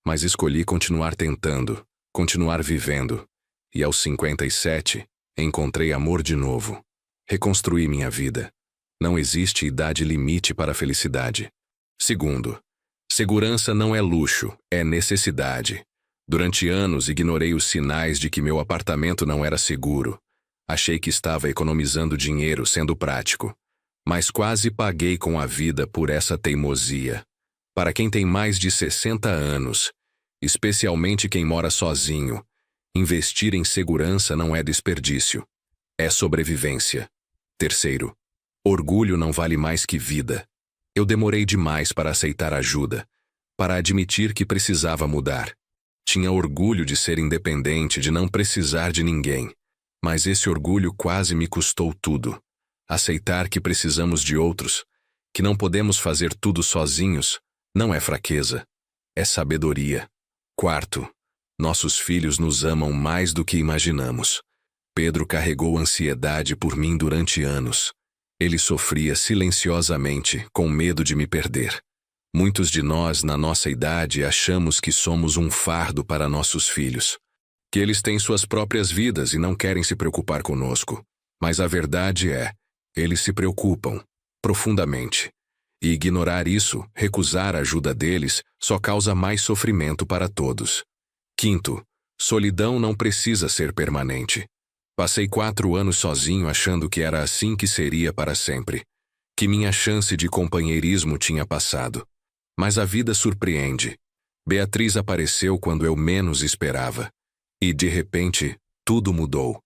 mas escolhi continuar tentando, continuar vivendo. E aos 57, encontrei amor de novo. Reconstruí minha vida. Não existe idade limite para a felicidade. Segundo, segurança não é luxo, é necessidade. Durante anos ignorei os sinais de que meu apartamento não era seguro. Achei que estava economizando dinheiro sendo prático. Mas quase paguei com a vida por essa teimosia. Para quem tem mais de 60 anos, especialmente quem mora sozinho, investir em segurança não é desperdício. É sobrevivência. Terceiro, orgulho não vale mais que vida. Eu demorei demais para aceitar ajuda, para admitir que precisava mudar. Tinha orgulho de ser independente, de não precisar de ninguém. Mas esse orgulho quase me custou tudo. Aceitar que precisamos de outros, que não podemos fazer tudo sozinhos, não é fraqueza, é sabedoria. Quarto, nossos filhos nos amam mais do que imaginamos. Pedro carregou ansiedade por mim durante anos. Ele sofria silenciosamente, com medo de me perder. Muitos de nós, na nossa idade, achamos que somos um fardo para nossos filhos, que eles têm suas próprias vidas e não querem se preocupar conosco. Mas a verdade é, eles se preocupam, profundamente. E ignorar isso, recusar a ajuda deles, só causa mais sofrimento para todos. Quinto, solidão não precisa ser permanente. Passei 4 anos sozinho achando que era assim que seria para sempre, que minha chance de companheirismo tinha passado. Mas a vida surpreende. Beatriz apareceu quando eu menos esperava. E, de repente, tudo mudou.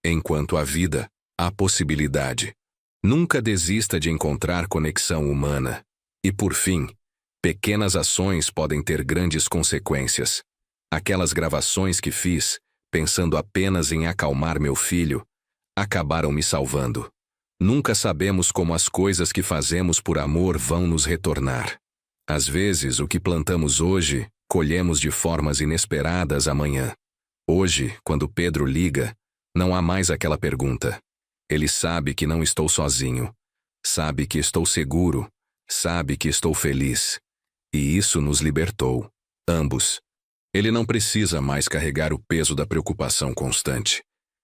Enquanto há vida, há possibilidade. Nunca desista de encontrar conexão humana. E, por fim, pequenas ações podem ter grandes consequências. Aquelas gravações que fiz, pensando apenas em acalmar meu filho, acabaram me salvando. Nunca sabemos como as coisas que fazemos por amor vão nos retornar. Às vezes, o que plantamos hoje, colhemos de formas inesperadas amanhã. Hoje, quando Pedro liga, não há mais aquela pergunta. Ele sabe que não estou sozinho. Sabe que estou seguro. Sabe que estou feliz. E isso nos libertou, ambos. Ele não precisa mais carregar o peso da preocupação constante.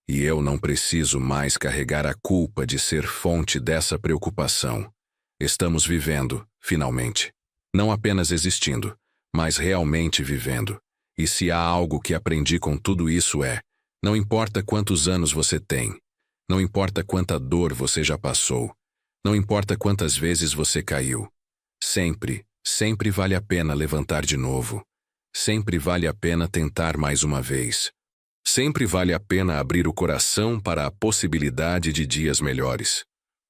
E eu não preciso mais carregar a culpa de ser fonte dessa preocupação. Estamos vivendo, finalmente. Não apenas existindo, mas realmente vivendo. E se há algo que aprendi com tudo isso é, não importa quantos anos você tem, não importa quanta dor você já passou, não importa quantas vezes você caiu, sempre, sempre vale a pena levantar de novo. Sempre vale a pena tentar mais uma vez. Sempre vale a pena abrir o coração para a possibilidade de dias melhores.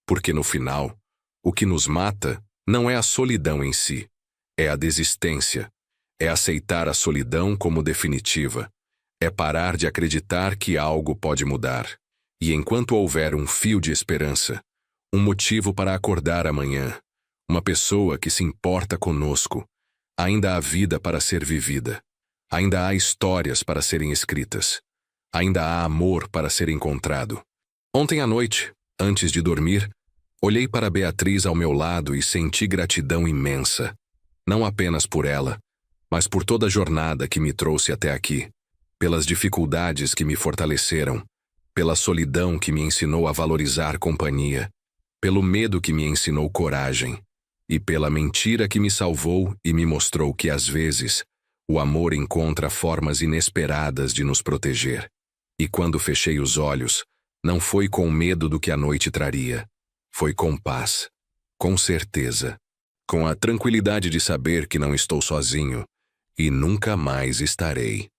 Porque no final, o que nos mata não é a solidão em si, é a desistência. É aceitar a solidão como definitiva. É parar de acreditar que algo pode mudar. E enquanto houver um fio de esperança, um motivo para acordar amanhã, uma pessoa que se importa conosco, ainda há vida para ser vivida. Ainda há histórias para serem escritas. Ainda há amor para ser encontrado. Ontem à noite, antes de dormir, olhei para Beatriz ao meu lado e senti gratidão imensa. Não apenas por ela, mas por toda a jornada que me trouxe até aqui, pelas dificuldades que me fortaleceram, pela solidão que me ensinou a valorizar companhia, pelo medo que me ensinou coragem, e pela mentira que me salvou e me mostrou que, às vezes, o amor encontra formas inesperadas de nos proteger. E quando fechei os olhos, não foi com medo do que a noite traria, foi com paz, com certeza, com a tranquilidade de saber que não estou sozinho, e nunca mais estarei.